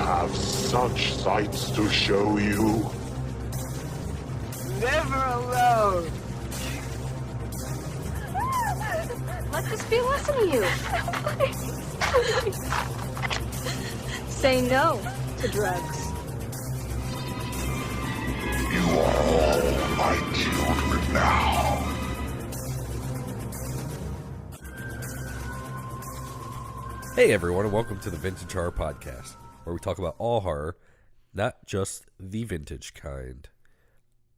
have such sights to show you. Never alone. Let this be a lesson to you. Say no to drugs. You are all my children now. Hey everyone, and welcome to the Vintage Horror Podcast, where we talk about all horror, not just the vintage kind.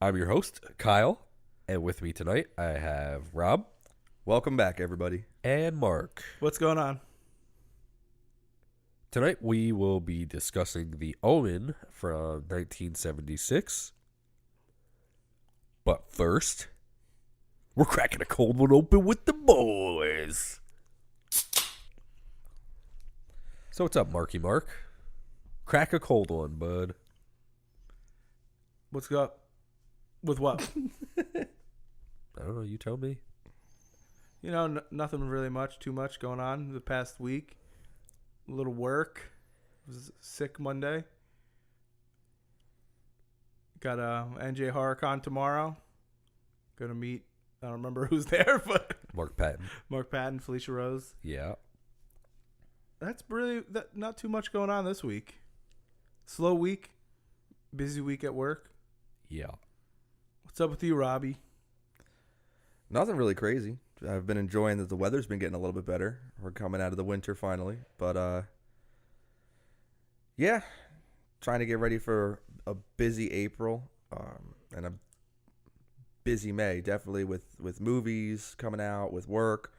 I'm your host, Kyle, and with me tonight I have Rob. Welcome back, everybody. And Mark. What's going on? Tonight we will be discussing The Omen from 1976. But first, we're cracking a cold one open with the boys. So what's up, Marky Mark? Crack a cold one, bud. What's up? With what? I don't know, you tell me. You know, nothing really too much going on the past week. A little work. Was sick Monday. Got a NJ HorrorCon tomorrow. Gonna meet, I don't remember who's there, but Mark Patton. Mark Patton, Felicia Rose. Yeah. That's really not too much going on this week. Slow week. Busy week at work. Yeah. What's up with you, Robbie? Nothing really crazy. I've been enjoying that the weather's been getting a little bit better. We're coming out of the winter finally. But, yeah, trying to get ready for a busy April and a busy May, definitely with movies coming out, with work,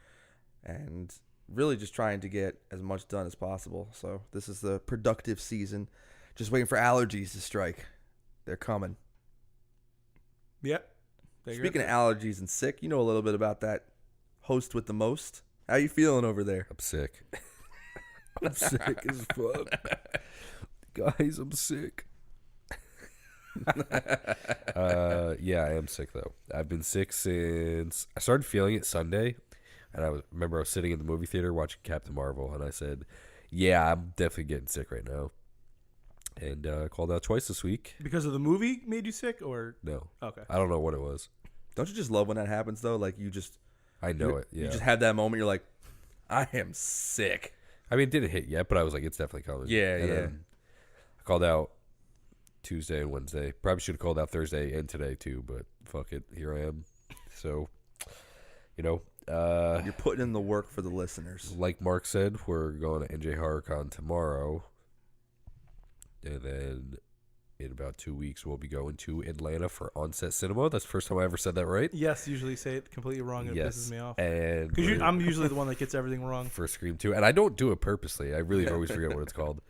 and really just trying to get as much done as possible. So this is the productive season. Just waiting for allergies to strike. They're coming. Yep. Speaking of allergies and sick, you know a little bit about that host with the most. How you feeling over there? I'm sick. I'm sick as fuck. Guys, I'm sick. Yeah, I am sick, though. I've been sick since... I started feeling it Sunday, and I remember I was sitting in the movie theater watching Captain Marvel, and I said, yeah, I'm definitely getting sick right now. And called out twice this week. Because of the movie made you sick, or? No. Okay. I don't know what it was. Don't you just love when that happens, though? Like, I know it, yeah. You just have that moment, you're like, I am sick. I mean, it didn't hit yet, but I was like, it's definitely coming. Yeah, and yeah. Then I called out Tuesday and Wednesday. Probably should have called out Thursday and today, too, but fuck it. Here I am. So, you know. You're putting in the work for the listeners. Like Mark said, we're going to NJ HorrorCon tomorrow. And then in about 2 weeks, we'll be going to Atlanta for On-Set Cinema. That's the first time I ever said that right. Yes, usually say it completely wrong and it pisses me off. And because I'm usually the one that gets everything wrong. For Scream 2. And I don't do it purposely. I really always forget what it's called.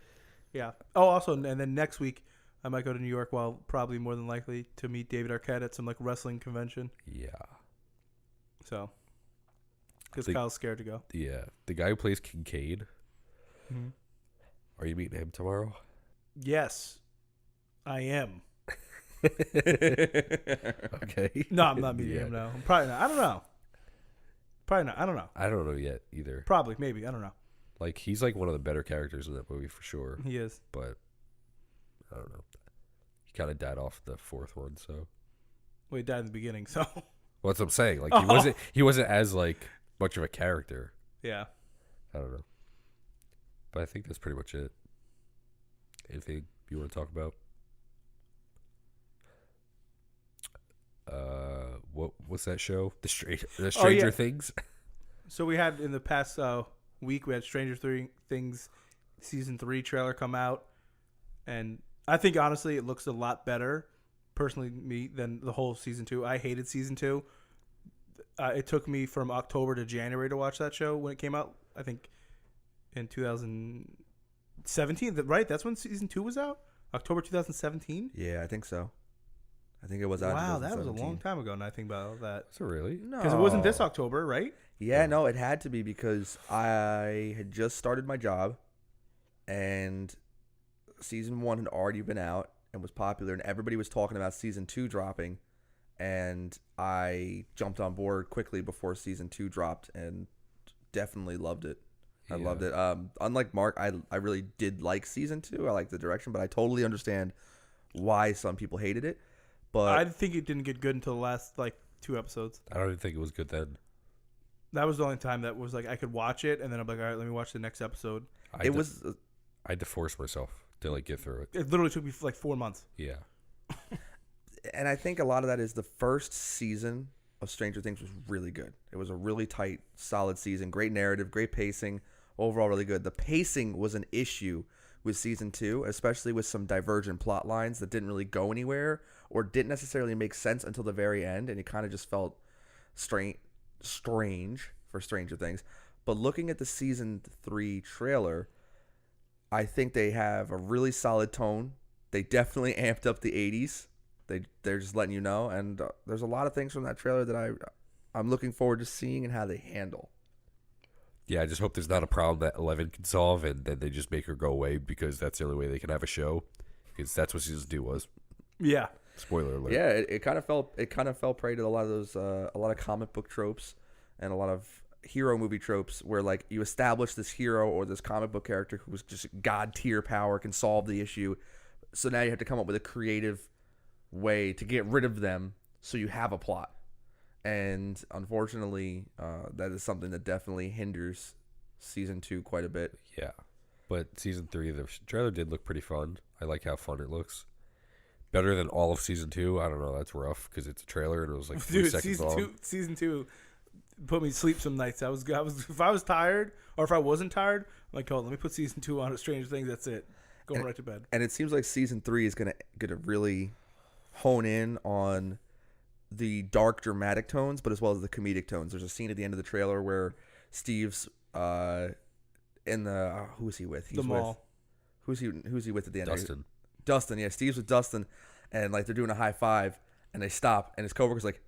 Yeah. Oh, also, and then next week, I might go to New York, probably more than likely, to meet David Arquette at some like wrestling convention. Yeah. So, because Kyle's scared to go. Yeah. The guy who plays Kincaid. Mm-hmm. Are you meeting him tomorrow? Yes, I am. Okay. No, I'm not meeting him, no. I'm probably not. I don't know. Probably not. I don't know. I don't know yet either. Probably, maybe. I don't know. Like, he's like one of the better characters in that movie for sure. He is. But, I don't know. He kind of died off the fourth one, so. Well, he died in the beginning, so. Well, that's what I'm saying. Like, he wasn't as, like, much of a character. Yeah. I don't know. But I think that's pretty much it. Anything you want to talk about? What's that show? The Stranger Things. So we had in the past week we had Stranger Things season 3 trailer come out, and I think honestly it looks a lot better, personally me, than the whole season 2. I hated season 2. It took me from October to January to watch that show when it came out. I think in 2017, right? That's when season 2 was out? October 2017? Yeah, I think so. I think it was out. Wow, that was a long time ago. Now I think about that. Is it really? No, because it wasn't this October, right? Yeah, no, it had to be because I had just started my job, and season 1 had already been out and was popular, and everybody was talking about season 2 dropping, and I jumped on board quickly before season 2 dropped, and definitely loved it. I Yeah. loved it. Unlike Mark, I really did like season 2. I liked the direction, but I totally understand why some people hated it. But I think it didn't get good until the last like 2 episodes. I don't even think it was good then. That was the only time that was like I could watch it, and then I'm like, all right, let me watch the next episode. I had to force myself to like get through it. It literally took me like 4 months. Yeah. and I think a lot of that is the first season of Stranger Things was really good. It was a really tight, solid season. Great narrative, great pacing. Overall, really good. The pacing was an issue with season 2, especially with some divergent plot lines that didn't really go anywhere or didn't necessarily make sense until the very end, and it kind of just felt strange for Stranger Things. But looking at the season 3 trailer, I think they have a really solid tone. They definitely amped up the 80s. They're just letting you know, and there's a lot of things from that trailer that I'm looking forward to seeing and how they handle. Yeah, I just hope there's not a problem that 11 can solve, and then they just make her go away because that's the only way they can have a show. Because that's what season 2 was. Yeah. Spoiler alert. Yeah, it kind of fell prey to a lot of those a lot of comic book tropes and a lot of hero movie tropes where like you establish this hero or this comic book character who's just god tier power, can solve the issue. So now you have to come up with a creative way to get rid of them so you have a plot. And unfortunately, that is something that definitely hinders season 2 quite a bit. Yeah. But season 3, the trailer did look pretty fun. I like how fun it looks. Better than all of season 2. I don't know. That's rough because it's a trailer and it was like 3 Dude, seconds long. season two put me to sleep some nights. If I was tired or if I wasn't tired, I'm like, oh, let me put season 2 on Stranger Things. That's it. Going right to bed. And it seems like season 3 is gonna really hone in on the dark dramatic tones, but as well as the comedic tones. There's a scene at the end of the trailer where Steve's in the who is he with? He's the mall. Who's he with at the end? Dustin. Yeah, Steve's with Dustin, and like they're doing a high five, and they stop, and his coworker's like,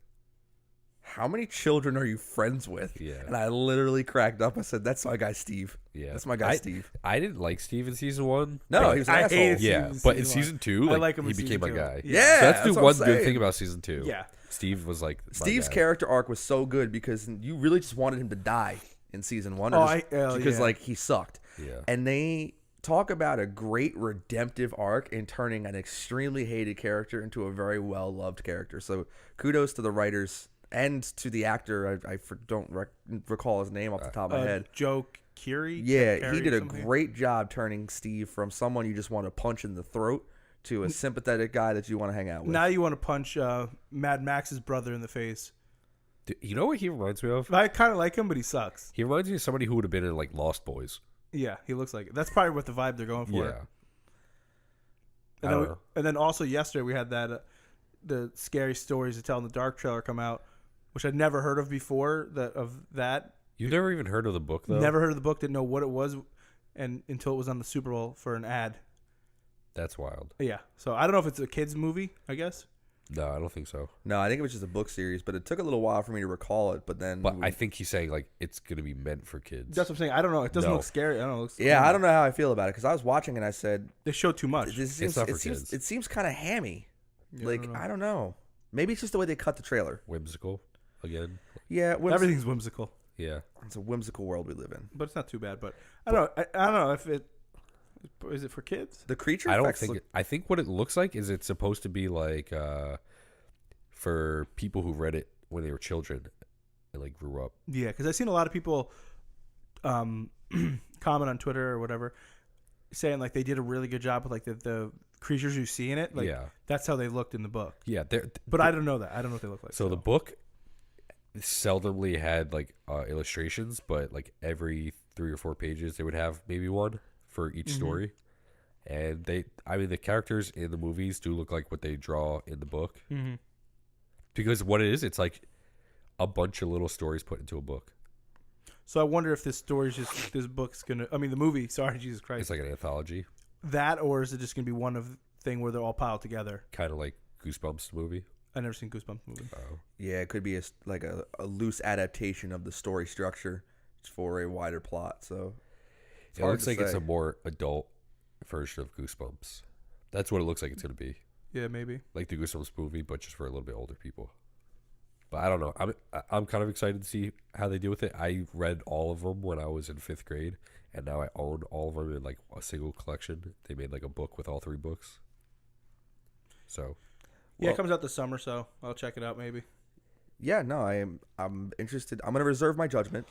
"How many children are you friends with?" Yeah. And I literally cracked up. I said, "That's my guy, Steve." Yeah. That's my guy, Steve. I didn't like Steve in season 1. No, but- he was an I asshole. hated Yeah, Steve but in in season season one. 2, I like, like him he in became my season 2. guy. Yeah, So that's the that's what one I'm good saying. thing about season 2. Yeah. Steve was like my Steve's guy. character arc was so good because you really just wanted him to die in season 1, because yeah. like he sucked. Yeah. And they talk about a great redemptive arc in turning an extremely hated character into a very well loved character. So kudos to the writers and to the actor. I don't recall his name off the top of my head. Joe Keery. Yeah, Carey he did or a something. great job turning Steve from someone you just want to punch in the throat to a sympathetic guy that you want to hang out with. Now you want to punch Mad Max's brother in the face. You know what he reminds me of? I kind of like him, but he sucks. He reminds me of somebody who would have been in like Lost Boys. Yeah, he looks like it. That's probably what the vibe they're going for. Yeah. And I then, don't know. and then also yesterday we had that the scary stories to tell in the dark trailer come out, which I'd never heard of before. That You've never even heard of the book, though? never heard of the book, didn't know what it was, and until it was on the Super Bowl for an ad. That's wild. Yeah, so I don't know if it's a kids movie. I guess. No, I don't think so. No, I think it was just a book series, but it took a little while for me to recall it. But then, But I think he's saying like it's going to be meant for kids. That's what I'm saying. I don't know. It doesn't No. look scary. I don't know. It looks yeah, I don't know how I feel about it because I was watching and I said, They show too much. "This seems, not for it seems, kids. it seems kind of hammy." Yeah, Like I don't know. Maybe it's just the way they cut the trailer. Whimsical again. Yeah, Everything's whimsical, Yeah. It's a whimsical world we live in. but it's not too bad. But I don't know. I don't know if it is it for kids. The creature I don't effects think. look- I think what it looks like is it's supposed to be like for people who read it when they were children and like grew up. Yeah, because I've seen a lot of people comment on Twitter or whatever saying like they did a really good job with like the creatures you see in it. Like Yeah. that's how they looked in the book. Yeah. But I don't know that. I don't know what they look like. So the book seldomly had like illustrations, but like every 3 or 4 pages they would have maybe one for each story. And the characters in the movies do look like what they draw in the book. Mm-hmm. Because what it is, it's like a bunch of little stories put into a book. So I wonder if this story's just this book's gonna. I mean, the movie. Sorry, Jesus Christ. It's like an anthology, That, or is it just gonna be one of thing where they're all piled together? kind of like Goosebumps movie. I've never seen Goosebumps movie. Oh. yeah, it could be like a loose adaptation of the story structure for a wider plot. So it's It hard looks to like it's say. a more adult version of Goosebumps. That's what it looks like it's going to be. Yeah, maybe. Like the Goosebumps movie, but just for a little bit older people. But I don't know. I'm kind of excited to see how they deal with it. I read all of them when I was in 5th grade, and now I own all of them in like a single collection. They made like a book with all 3 books. So, Yeah, it comes out this summer, so I'll check it out maybe. Yeah, no, I'm interested. I'm gonna reserve my judgment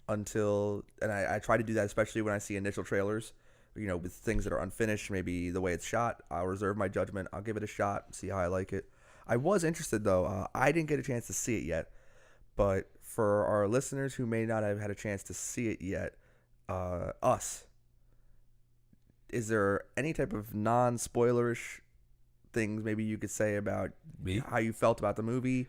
until, and I try to do that, especially when I see initial trailers. You know, with things that are unfinished, maybe the way it's shot, I'll reserve my judgment. I'll give it a shot, see how I like it. I was interested though. I didn't get a chance to see it yet, but for our listeners who may not have had a chance to see it yet, is there any type of non-spoilerish things maybe you could say about Me? how you felt about the movie?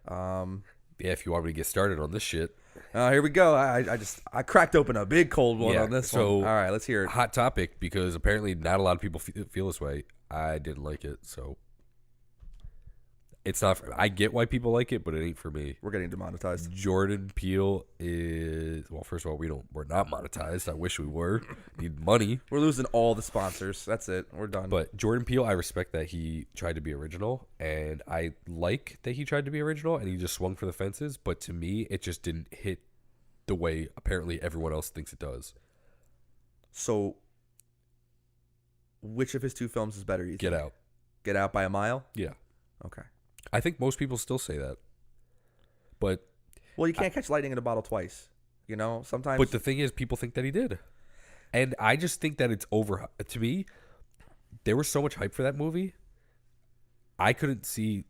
Yeah, if you want me to get started on this shit. Here we go. I cracked open a big cold one Yeah, on this so- one. All right, let's hear it. Hot topic, because apparently not a lot of people feel this way. I didn't like it, so it's not. I get why people like it, but it ain't for me. We're getting demonetized. Jordan Peele is, well, first of all, we're not monetized. I wish we were. Need money. We're losing all the sponsors. That's it. We're done. But Jordan Peele, I respect that he tried to be original, and I like that he tried to be original, and he just swung for the fences. But to me, it just didn't hit the way apparently everyone else thinks it does. So, which of his 2 films is better? You Get think? Out. Get Out by a mile. Yeah. Okay. I think most people still say that. But Well, you can't catch lightning in a bottle twice. You know, sometimes. But the thing is, people think that he did. And I just think that it's over. To me, there was so much hype for that movie. I couldn't see,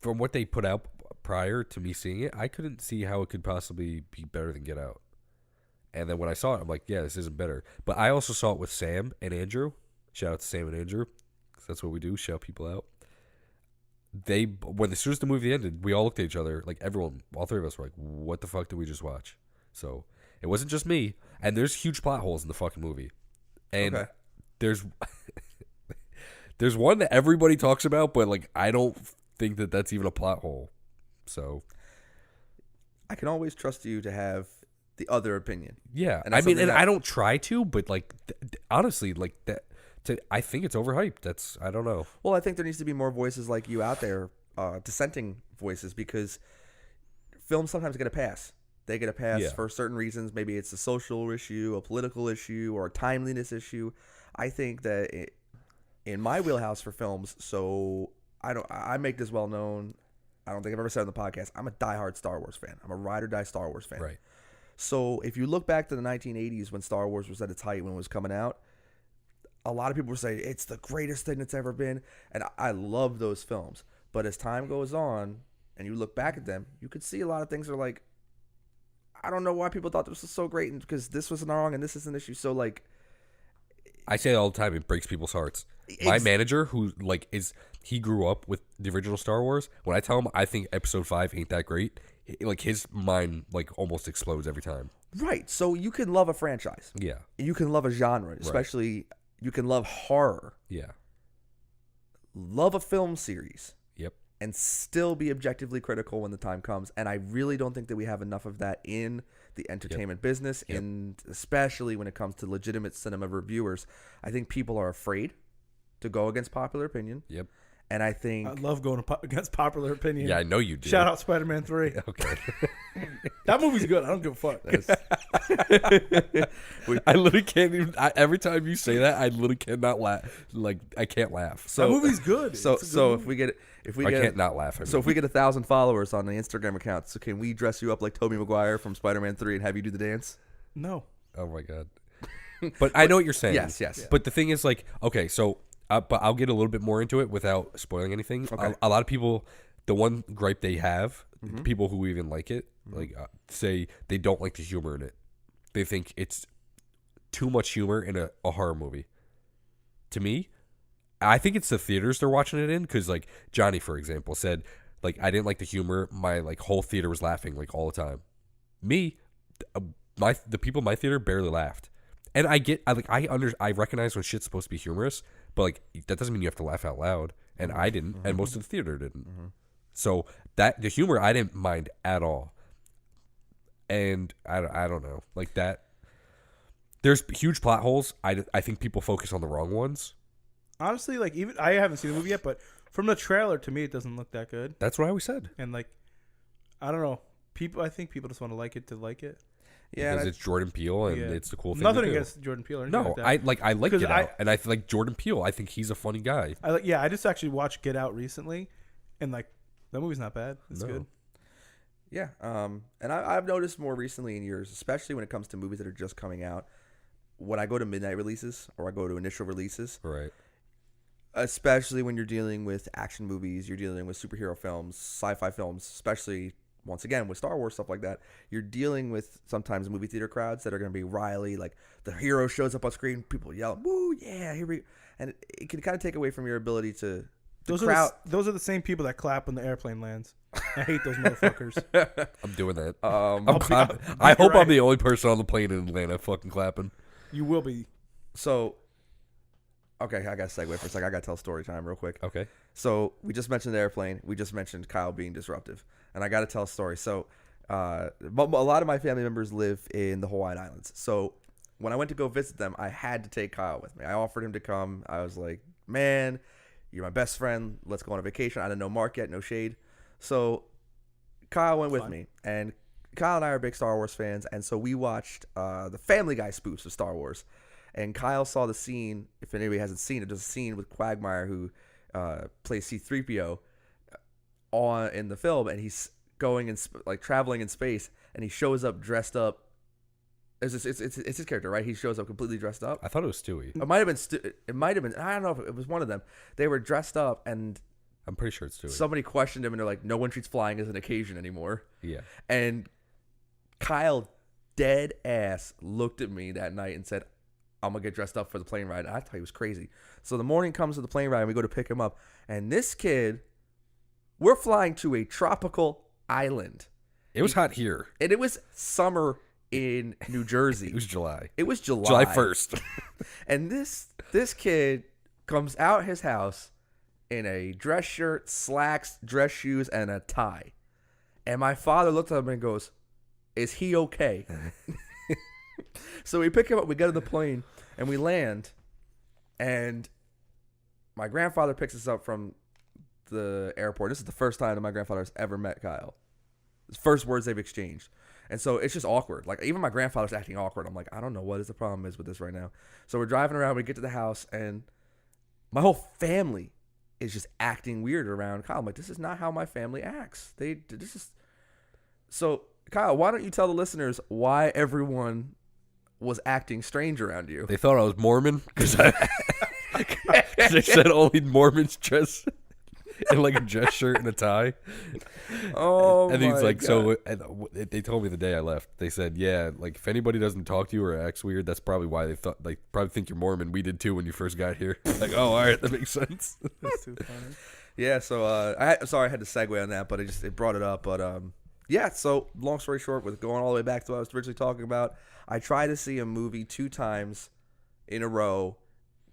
from what they put out prior to me seeing it, I couldn't see how it could possibly be better than Get Out. And then when I saw it, I'm like, yeah, this isn't better. But I also saw it with Sam and Andrew. Shout out to Sam and Andrew, 'cause that's what we do, shout people out. As soon as the movie ended, we all looked at each other, like everyone, all 3 of us were like, what the fuck did we just watch? So it wasn't just me. And there's huge plot holes in the fucking movie. And Okay. there's there's one that everybody talks about, but like I don't think that that's even a plot hole. So I can always trust you to have the other opinion. yeah, And I that's mean, something and that- I don't try to, but like honestly, like that. I think it's overhyped. I don't know. Well, I think there needs to be more voices like you out there, dissenting voices, because films sometimes get a pass. They get a pass Yeah. for certain reasons. Maybe it's a social issue, a political issue, or a timeliness issue. I think that in my wheelhouse for films, so I make this well known. I don't think I've ever said on the podcast, I'm a diehard Star Wars fan. I'm a ride or die Star Wars fan. Right. So if you look back to the 1980s when Star Wars was at its height, when it was coming out, a lot of people were saying it's the greatest thing that's ever been. And I love those films. But as time goes on and you look back at them, you could see a lot of things are like, I don't know why people thought this was so great, and because this was wrong and this is an issue. So like, I say it all the time, it breaks people's hearts. My manager, who he grew up with the original Star Wars. When I tell him I think Episode 5 ain't that great, like his mind like almost explodes every time. right. So you can love a franchise. Yeah, You can love a genre, especially you can love horror, yeah, love a film series, yep. and still be objectively critical when the time comes. And I really don't think that we have enough of that in the entertainment business, and especially when it comes to legitimate cinema reviewers. I think people are afraid to go against popular opinion. Yep. And I think I love going against popular opinion. Yeah, I know you do. Shout out Spider-Man 3. Okay. That movie's good. I don't give a fuck. I literally can't even. Every time you say that, I literally cannot laugh. Like I can't laugh. so That movie's good. So It's a good so movie. if we I get can't not laugh. I so mean. if we get 1,000 followers on the Instagram account, so can we dress you up like Tobey Maguire from Spider-Man 3 and have you do the dance? No. Oh my god. But I know what you're saying. Yes. But the thing is, like, okay, so, but I'll get a little bit more into it without spoiling anything. Okay. A lot of people, the one gripe they have, people who even like it, like, say they don't like the humor in it. They think it's too much humor in a horror movie. To me, I think it's the theaters they're watching it in, because, like, Johnny, for example, said, like, I didn't like the humor. My, like, whole theater was laughing, like, all the time. Me, the people in my theater barely laughed. And I recognize when shit's supposed to be humorous, but like that doesn't mean you have to laugh out loud. And I didn't, and most of the theater didn't. So that the humor I didn't mind at all. And I don't know, like that. There's huge plot holes. I think people focus on the wrong ones. Honestly, like, even I haven't seen the movie yet, but from the trailer, to me, it doesn't look that good. That's what I always said. And like, I don't know. I think people just want to like it to like it. Yeah, because it's Jordan Peele and Yeah. it's the cool thing. Nothing to do. against Jordan Peele or anything No, like that. I like Because Get Out, and I like Jordan Peele. I think he's a funny guy. I just actually watched Get Out recently, and like that movie's not bad. It's No. good. yeah. And I've noticed more recently in years, especially when it comes to movies that are just coming out, when I go to midnight releases or I go to initial releases, Right. especially when you're dealing with action movies, you're dealing with superhero films, sci-fi films, especially once again with Star Wars stuff like that, you're dealing with sometimes movie theater crowds that are going to be riley. Like the hero shows up on screen, people yell, "Woo, yeah, here we!" And it can kind of take away from your ability to. Those are the same people that clap when the airplane lands. I hate those motherfuckers. I'm doing that. Um, I'm clapping. I hope I'm the only person on the plane in Atlanta fucking clapping. You will be. So, okay, I got to segue for a second. I got to tell story time real quick. Okay. So we just mentioned the airplane. We just mentioned Kyle being disruptive, and I got to tell a story. So, a lot of my family members live in the Hawaiian Islands. So when I went to go visit them, I had to take Kyle with me. I offered him to come. I was like, "Man, you're my best friend. Let's go on a vacation." I didn't know Mark yet, no shade. So Kyle went with me, and Kyle and I are big Star Wars fans, and so we watched the Family Guy spoofs of Star Wars. And Kyle saw the scene. If anybody hasn't seen it, there's a scene with Quagmire who plays C-3PO in the film, and he's going and traveling in space, and he shows up dressed up. It's his character, right? He shows up completely dressed up. I thought it was Stewie. It might have been. It might have been. I don't know if it was one of them. They were dressed up, and I'm pretty sure it's Stewie. somebody questioned him, and they're like, "No one treats flying as an occasion anymore." Yeah. And Kyle, dead ass, looked at me that night and said, "I'm gonna get dressed up for the plane ride." And I thought he was crazy. So the morning comes to the plane ride, and we go to pick him up. And this kid, we're flying to a tropical island, It was hot here. and it was summer in New Jersey. It was July. It was July 1st. And this kid comes out his house in a dress shirt, slacks, dress shoes, and a tie. And my father looked at him and goes, "Is he okay?" So we pick him up, we get on the plane, and we land. And my grandfather picks us up from the airport. This is the first time that my grandfather has ever met Kyle. His first words they've exchanged. And so it's just awkward. Like, even my grandfather's acting awkward. I'm like, I don't know what the problem is with this right now. So we're driving around. We get to the house, and my whole family is just acting weird around Kyle. I'm like, this is not how my family acts. So, Kyle, why don't you tell the listeners why everyone was acting strange around you? They thought I was Mormon because they said only Mormons dress in like a dress shirt and a tie. Oh, And he's my like, God. so and they told me the day I left. They said, yeah, like if anybody doesn't talk to you or acts weird, that's probably why they thought, like, probably think you're Mormon. We did too when you first got here. Like, oh, all right, that makes sense. That's too funny. Yeah, so sorry I had to segue on that, but it brought it up. But yeah, so long story short, with going all the way back to what I was originally talking about, I try to see a movie 2 times in a row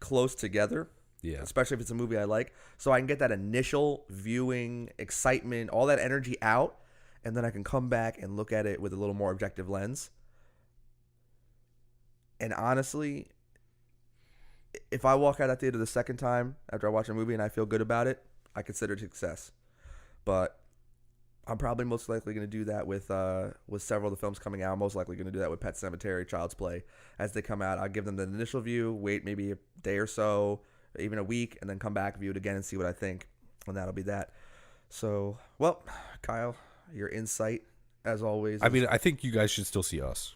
close together. Yeah. Especially if it's a movie I like, so I can get that initial viewing excitement, all that energy out, and then I can come back and look at it with a little more objective lens. And honestly, if I walk out that theater the second time after I watch a movie and I feel good about it, I consider it success. But I'm probably most likely going to do that with several of the films coming out. I'm most likely going to do that with Pet Sematary, Child's Play. As they come out, I'll give them the initial view, wait maybe a day or so, even a week, and then come back, view it again, and see what I think. And that'll be that. So, well, Kyle, your insight, as always. I mean, I think you guys should still see us.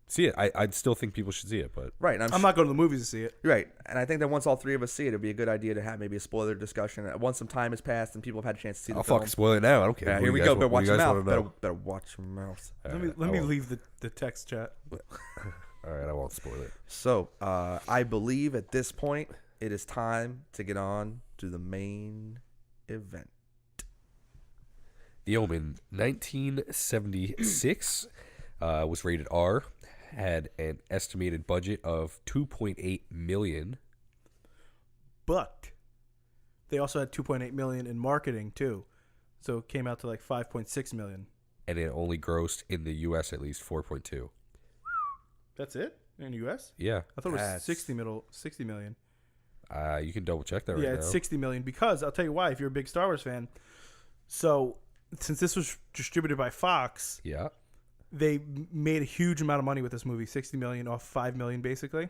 See it. I still think people should see it, but right. And I'm not going to the movies to see it. Right. And I think that once all 3 of us see it, it'd be a good idea to have maybe a spoiler discussion. Once some time has passed and people have had a chance to see the I'll film. fucking spoil it now. I don't care. Yeah, What here do we you go. guys Better want- watch what your do you guys mouth. wanna know? Better watch your mouth. Let me leave the text chat. All right, I won't spoil it. So, I believe at this point, it is time to get on to the main event. The Omen, 1976, was rated R, had an estimated budget of $2.8 million. But they also had 2.8 million in marketing too, so it came out to like 5.6 million. And it only grossed in the U.S. at least 4.2. That's it in the U.S. Yeah, I thought it was That's- 60 million. you can double check that right Yeah, now. it's 60 million because I'll tell you why. If you're a big Star Wars fan, so since this was distributed by Fox, Yeah. they made a huge amount of money with this movie, $60 million off $5 million basically,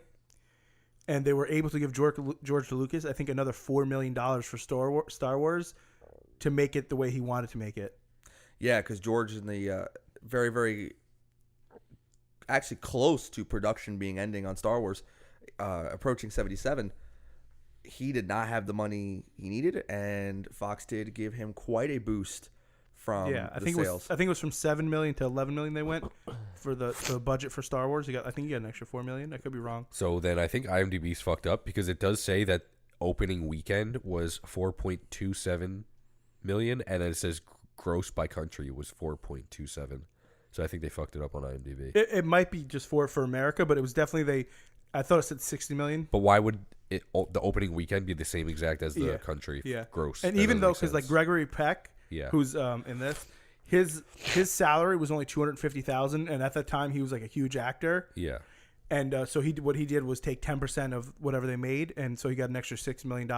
and they were able to give George Lucas, I think, another $4 million for Star Wars to make it the way he wanted to make it. Yeah, because George in the very, very actually close to production being ending on Star Wars, approaching 77, he did not have the money he needed, and Fox did give him quite a boost from I the think sales. I think it was from $7 million to $11 million they went for the budget for Star Wars. I think he got an extra $4 million. I could be wrong. So then I think IMDb's fucked up because it does say that opening weekend was 4.27 million, and then it says gross by country was 4.27. So I think they fucked it up on IMDb. It might be just for America, but it was definitely I thought it said 60 million. But why would the opening weekend be the same exact as the Yeah. country Yeah. gross? And That even doesn't though, make because like sense. Gregory Peck, Yeah. who's in this, his salary was only $250,000, and at that time he was like a huge actor, Yeah. and so what he did was take 10% of whatever they made, and so he got an extra $6 million.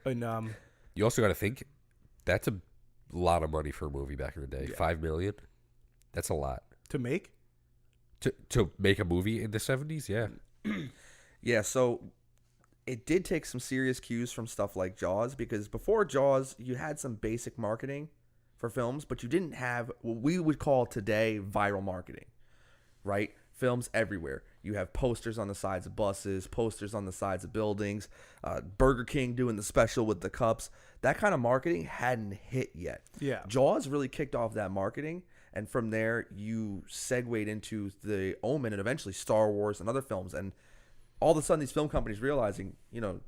And You also got to think that's a lot of money for a movie back in the day. Yeah. $5 million. That's a lot to make, to make a movie in the 70s. Yeah. Yeah, so it did take some serious cues from stuff like Jaws, because before Jaws, you had some basic marketing for films, but you didn't have what we would call today viral marketing, right? Films everywhere. You have posters on the sides of buses, posters on the sides of buildings, Burger King doing the special with the cups. That kind of marketing hadn't hit yet. Yeah. Jaws really kicked off that marketing, and from there you segued into the Omen and eventually Star Wars and other films. And all of a sudden these film companies realizing,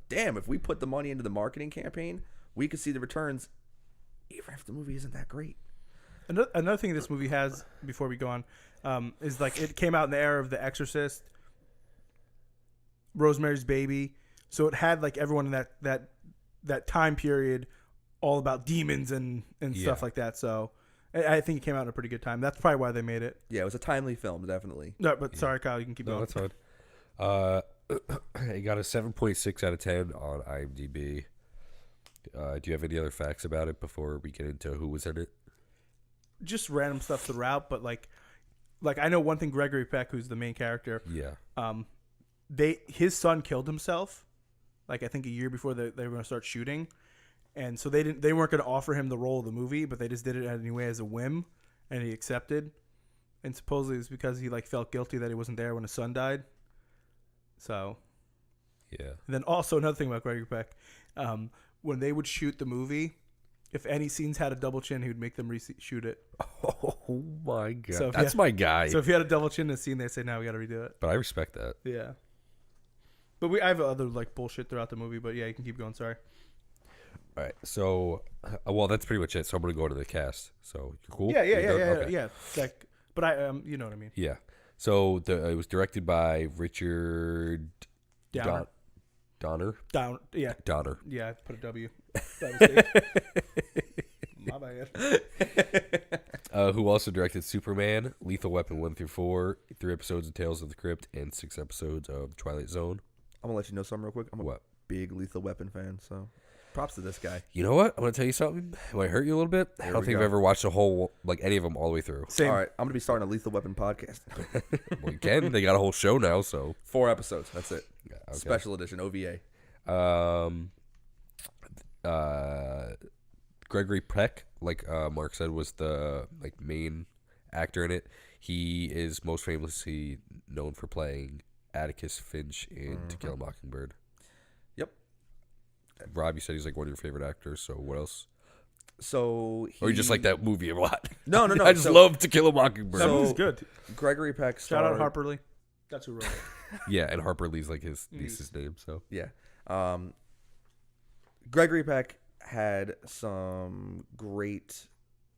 damn, if we put the money into the marketing campaign, we could see the returns even if the movie isn't that great. Another thing this movie has, before we go on, is like it came out in the era of The Exorcist, Rosemary's Baby, so it had like everyone in that time period all about demons and stuff Yeah. like that. So I think it came out in a pretty good time. That's probably why they made it. Yeah, it was a timely film, definitely. No, but sorry, Kyle, you can keep No, going. that's fine. It got a 7.6 out of 10 on IMDb. Do you have any other facts about it before we get into who was in it? Just random stuff throughout, but like I know one thing. Gregory Peck, who's the main character, Yeah. his son killed himself, like I think a year before they were going to start shooting, and so they weren't going to offer him the role of the movie, but they just did it anyway as a whim, and he accepted. And supposedly it was because he like felt guilty that he wasn't there when his son died. So, Yeah. and then also another thing about Gregory Peck, when they would shoot the movie, if any scenes had a double chin, he would make them reshoot it. Oh my god. So if That's you- my guy. So if you had a double chin in a scene, they say, "No, we got to redo it." But I respect that. Yeah. But I have other like bullshit throughout the movie. But yeah, you can keep going. Sorry. All right. So, well, that's pretty much it. So I'm going to go to the cast. So, you cool? Yeah. You good? Okay. Yeah. Like, but I you know what I mean. Yeah. So it was directed by Richard Downer. Donner. Down. Yeah. Donner. Yeah. I put a W. By mistake. My bad. Who also directed Superman, Lethal Weapon 1 through 4, 3 episodes of Tales of the Crypt, and 6 episodes of Twilight Zone. I'm going to let you know something real quick. I'm a What? big Lethal Weapon fan, so props to this guy. You know what? I'm going to tell you something. It might hurt you a little bit. I don't we think go. I've ever watched a whole, like any of them all the way through. Same. All right, I'm going to be starting a Lethal Weapon podcast. Well, you can. They got a whole show now, so. 4 episodes. That's it. Yeah, okay. Special edition, OVA. Gregory Peck, like Mark said, was the main actor in it. He is most famously known for playing Atticus Finch in To Kill a Mockingbird. Yep. Rob, you said he's like one of your favorite actors. So what else? So Or you just like that movie a lot? No. I just love To Kill a Mockingbird. That So- movie's good. Gregory Peck Shout out starred- Harper Lee. That's who wrote it. Yeah, and Harper Lee's like his niece's name. So Yeah. Gregory Peck had some great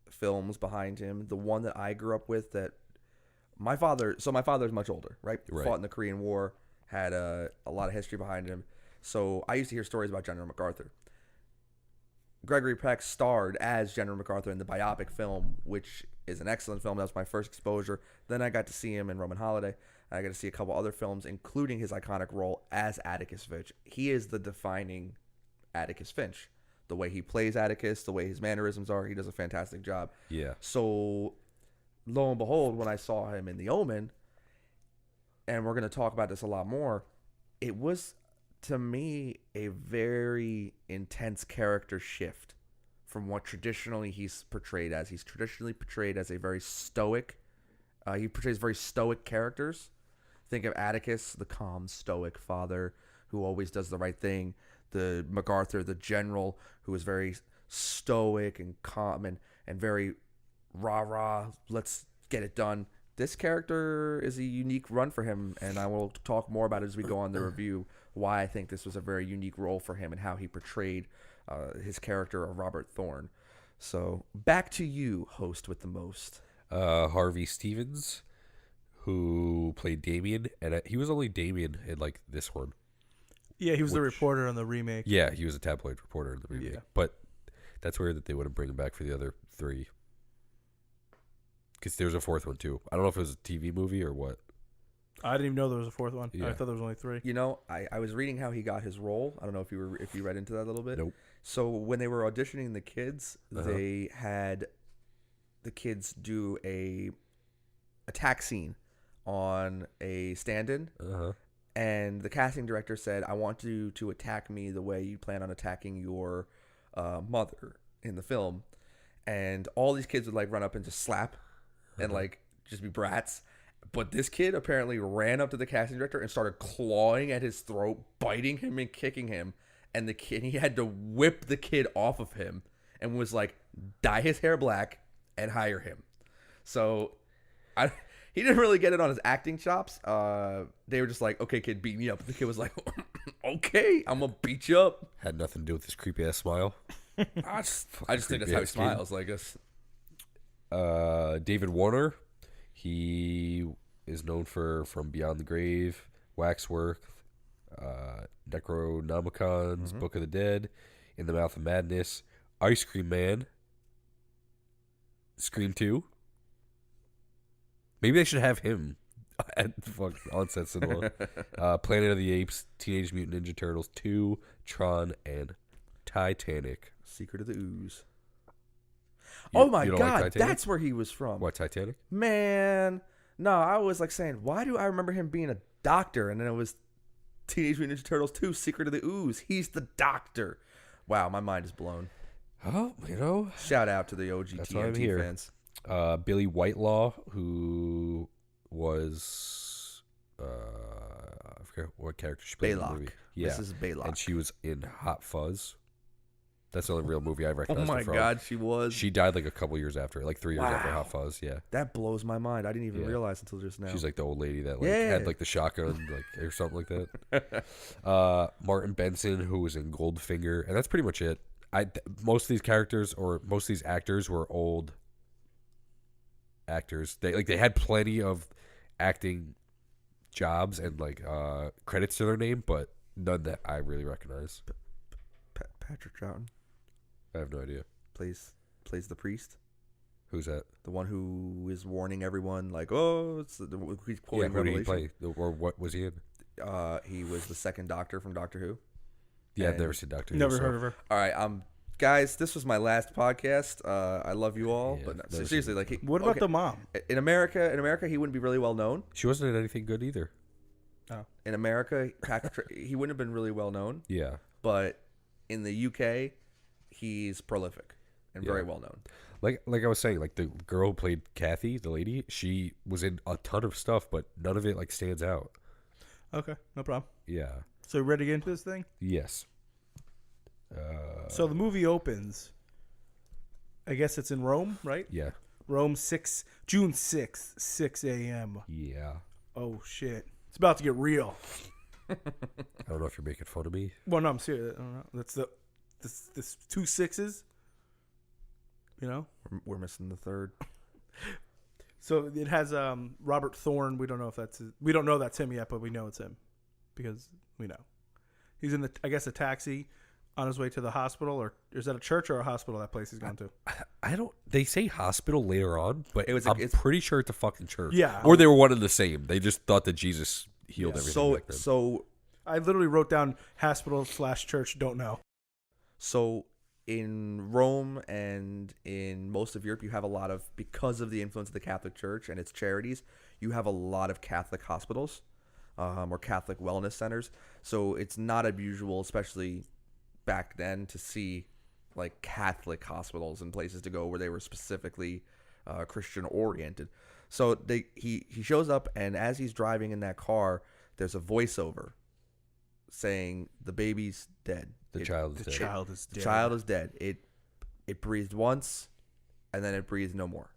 films behind him. The one that I grew up with that my father's much older, right? Right. Fought in the Korean War, had a lot of history behind him. So I used to hear stories about General MacArthur. Gregory Peck starred as General MacArthur in the biopic film, which is an excellent film. That was my first exposure. Then I got to see him in Roman Holiday. I got to see a couple other films, including his iconic role as Atticus Finch. He is the defining Atticus Finch. The way he plays Atticus, the way his mannerisms are, he does a fantastic job. Yeah. So, lo and behold, when I saw him in The Omen, and we're going to talk about this a lot more, it was, to me, a very intense character shift from what traditionally he's portrayed as. He's traditionally portrayed as a very stoic, he portrays very stoic characters. Think of Atticus, the calm, stoic father who always does the right thing. The MacArthur, the general, who is very stoic and calm and very rah-rah, let's get it done. This character is a unique run for him, and I will talk more about it as we go on the review, why I think this was a very unique role for him and how he portrayed his character of Robert Thorne. So, back to you, host with the most. Harvey Stevens, who played Damien, and he was only Damien in like this one. Yeah, he was the reporter on the remake. Yeah, he was a tabloid reporter in the remake. Yeah. But that's weird that they wouldn't bring him back for the other three. Because there's a fourth one too. I don't know if it was a TV movie or what. I didn't even know there was a fourth one. Yeah. I thought there was only 3. You know, I was reading how he got his role. I don't know if you read into that a little bit. Nope. So when they were auditioning the kids, they had the kids do a attack scene on a stand-in, and the casting director said, "I want you to attack me the way you plan on attacking your mother in the film." And all these kids would like run up and just slap and like just be brats. But this kid apparently ran up to the casting director and started clawing at his throat, biting him and kicking him. And he had to whip the kid off of him and was like, dye his hair black and hire him. So he didn't really get it on his acting chops. They were just like, okay, kid, beat me up. The kid was like, okay, I'm going to beat you up. Had nothing to do with his creepy ass smile. I just think that's how he smiles. Like this. David Warner, he is known from Beyond the Grave, Waxwork, Necronomicon's Book of the Dead, In the Mouth of Madness, Ice Cream Man, Scream 2. Maybe they should have him at Onset Cinema. Planet of the Apes, Teenage Mutant Ninja Turtles 2, Tron, and Titanic. Secret of the Ooze. Oh my you don't God, like Titanic? that's where he was from. What, Titanic? Man, no, I was like saying, why do I remember him being a doctor? And then it was Teenage Mutant Ninja Turtles 2, Secret of the Ooze. He's the doctor. Wow, my mind is blown. Oh, you know. Shout out to the OG That's why I'm TNT here. fans. Billy Whitelaw, who was I forget what character she played in the Baylock. movie. Yeah, Mrs. Baylock. and she was in Hot Fuzz. That's the only real movie I Oh recognize my her from. God, she was. She died like a couple years after, like 3 years after Wow. Hot Fuzz. Yeah, That blows my mind. I didn't even Yeah. realize until just now. she's like the old lady that like Yeah. had like the shotgun, like or something like that. Martin Benson, who was in Goldfinger, and that's pretty much it. Most of these characters or most of these actors were old actors. They had plenty of acting jobs and like credits to their name, but none that I really recognize. Patrick Troughton I have no idea. plays the priest. Who's that? The one who is warning everyone, like, oh, he's Yeah, quoting who did he Revelation. play? Or what was he in? He was the second Doctor from Doctor Who. Yeah, I've And- never seen Doctor Who. Never so- heard of her. All right, guys, this was my last podcast. I love you all, Yeah, but no, never seriously, seen like, What about okay, the mom? in America, he wouldn't be really well known. She wasn't in anything good either. In America, he wouldn't have been really well known, Yeah. but in the UK, he's prolific and very Yeah. well known. Like I was saying, like the girl who played Kathy, the lady, she was in a ton of stuff, but none of it like stands out. Okay, no problem. Yeah. So you ready to get into this thing? Yes. So the movie opens. I guess it's in Rome, right? Yeah. Rome, June 6th, 6 a.m. Yeah. Oh, shit. It's about to get real. I don't know if you're making fun of me. Well, no, I'm serious. I don't know. That's this 2 6s. You know? We're missing the third. So it has Robert Thorne. We don't know if we don't know that's him yet, but we know it's him because we know. He's in a taxi on his way to the hospital, or is that a church or a hospital that place he's going to? I don't. They say hospital later on, but I'm pretty sure it's a fucking church. Yeah. Or they were one and the same. They just thought that Jesus healed everything. Back then. So I literally wrote down hospital/church. Don't know. So in Rome and in most of Europe, you have a lot of, because of the influence of the Catholic Church and its charities, you have a lot of Catholic hospitals or Catholic wellness centers. So it's not unusual, especially back then, to see like Catholic hospitals and places to go where they were specifically Christian oriented. So he shows up, and as he's driving in that car, there's a voiceover saying the baby's dead. The child is dead. The child is dead. It breathed once, and then it breathed no more.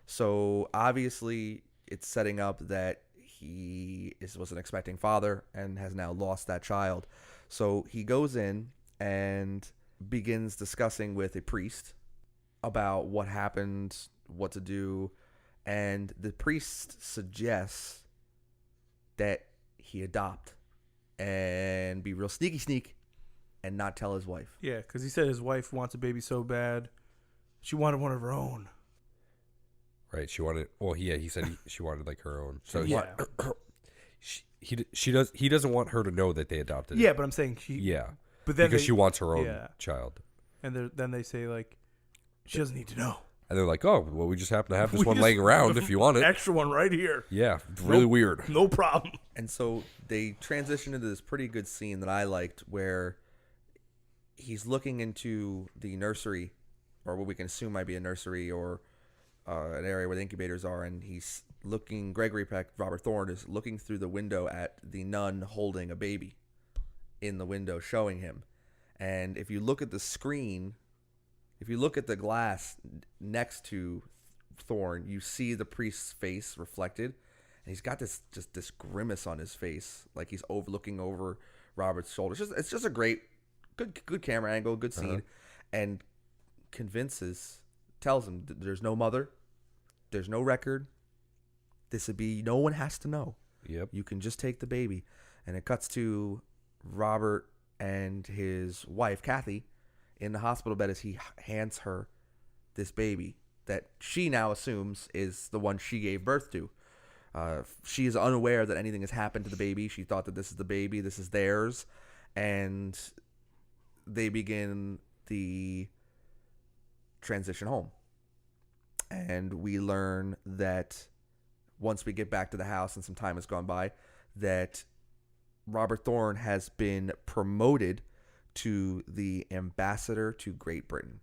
So obviously, it's setting up that he was an expecting father and has now lost that child. So he goes in and begins discussing with a priest about what happened, what to do, and the priest suggests that he adopt and be real sneak and not tell his wife. Yeah, because he said his wife wants a baby so bad. She wanted one of her own. Right. She wanted. Well, yeah. He said she wanted like her own. So Yeah. He doesn't want her to know that they adopted. Yeah, it. but I'm saying she. Yeah. But then because she wants her own yeah. child. And then they say like, she doesn't need to know. And they're like, oh, well, we just happen to have this one laying around if you want it. Extra one right here. Yeah. Really weird. No problem. And so they transition into this pretty good scene that I liked, where he's looking into the nursery, or what we can assume might be a nursery, or an area where the incubators are, and he's looking. Gregory Peck, Robert Thorne, is looking through the window at the nun holding a baby in the window, showing him. And if you look at the screen, if you look at the glass next to Thorne, you see the priest's face reflected, and he's got this grimace on his face, like he's looking over Robert's shoulder. It's just a great, good camera angle, good scene, and tells him that there's no mother, there's no record. This would be, no one has to know. Yep. You can just take the baby. And it cuts to Robert and his wife, Kathy, in the hospital bed as he hands her this baby that she now assumes is the one she gave birth to. She is unaware that anything has happened to the baby. She thought that this is the baby, this is theirs. And they begin the transition home. And we learn that once we get back to the house and some time has gone by, that Robert Thorne has been promoted to the ambassador to Great Britain.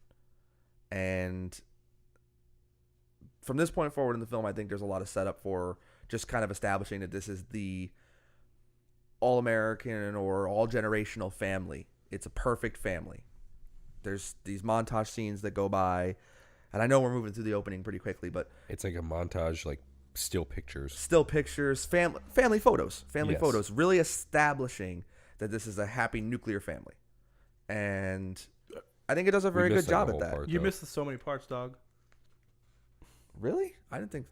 And from this point forward in the film, I think there's a lot of setup for just kind of establishing that this is the all-American or all-generational family. It's a perfect family. There's these montage scenes that go by, and I know we're moving through the opening pretty quickly, but it's like a montage, like still pictures, family photos, Yes. really establishing that this is a happy nuclear family. And I think it does a very good job at that. You missed so many parts, dog. Really? I didn't think.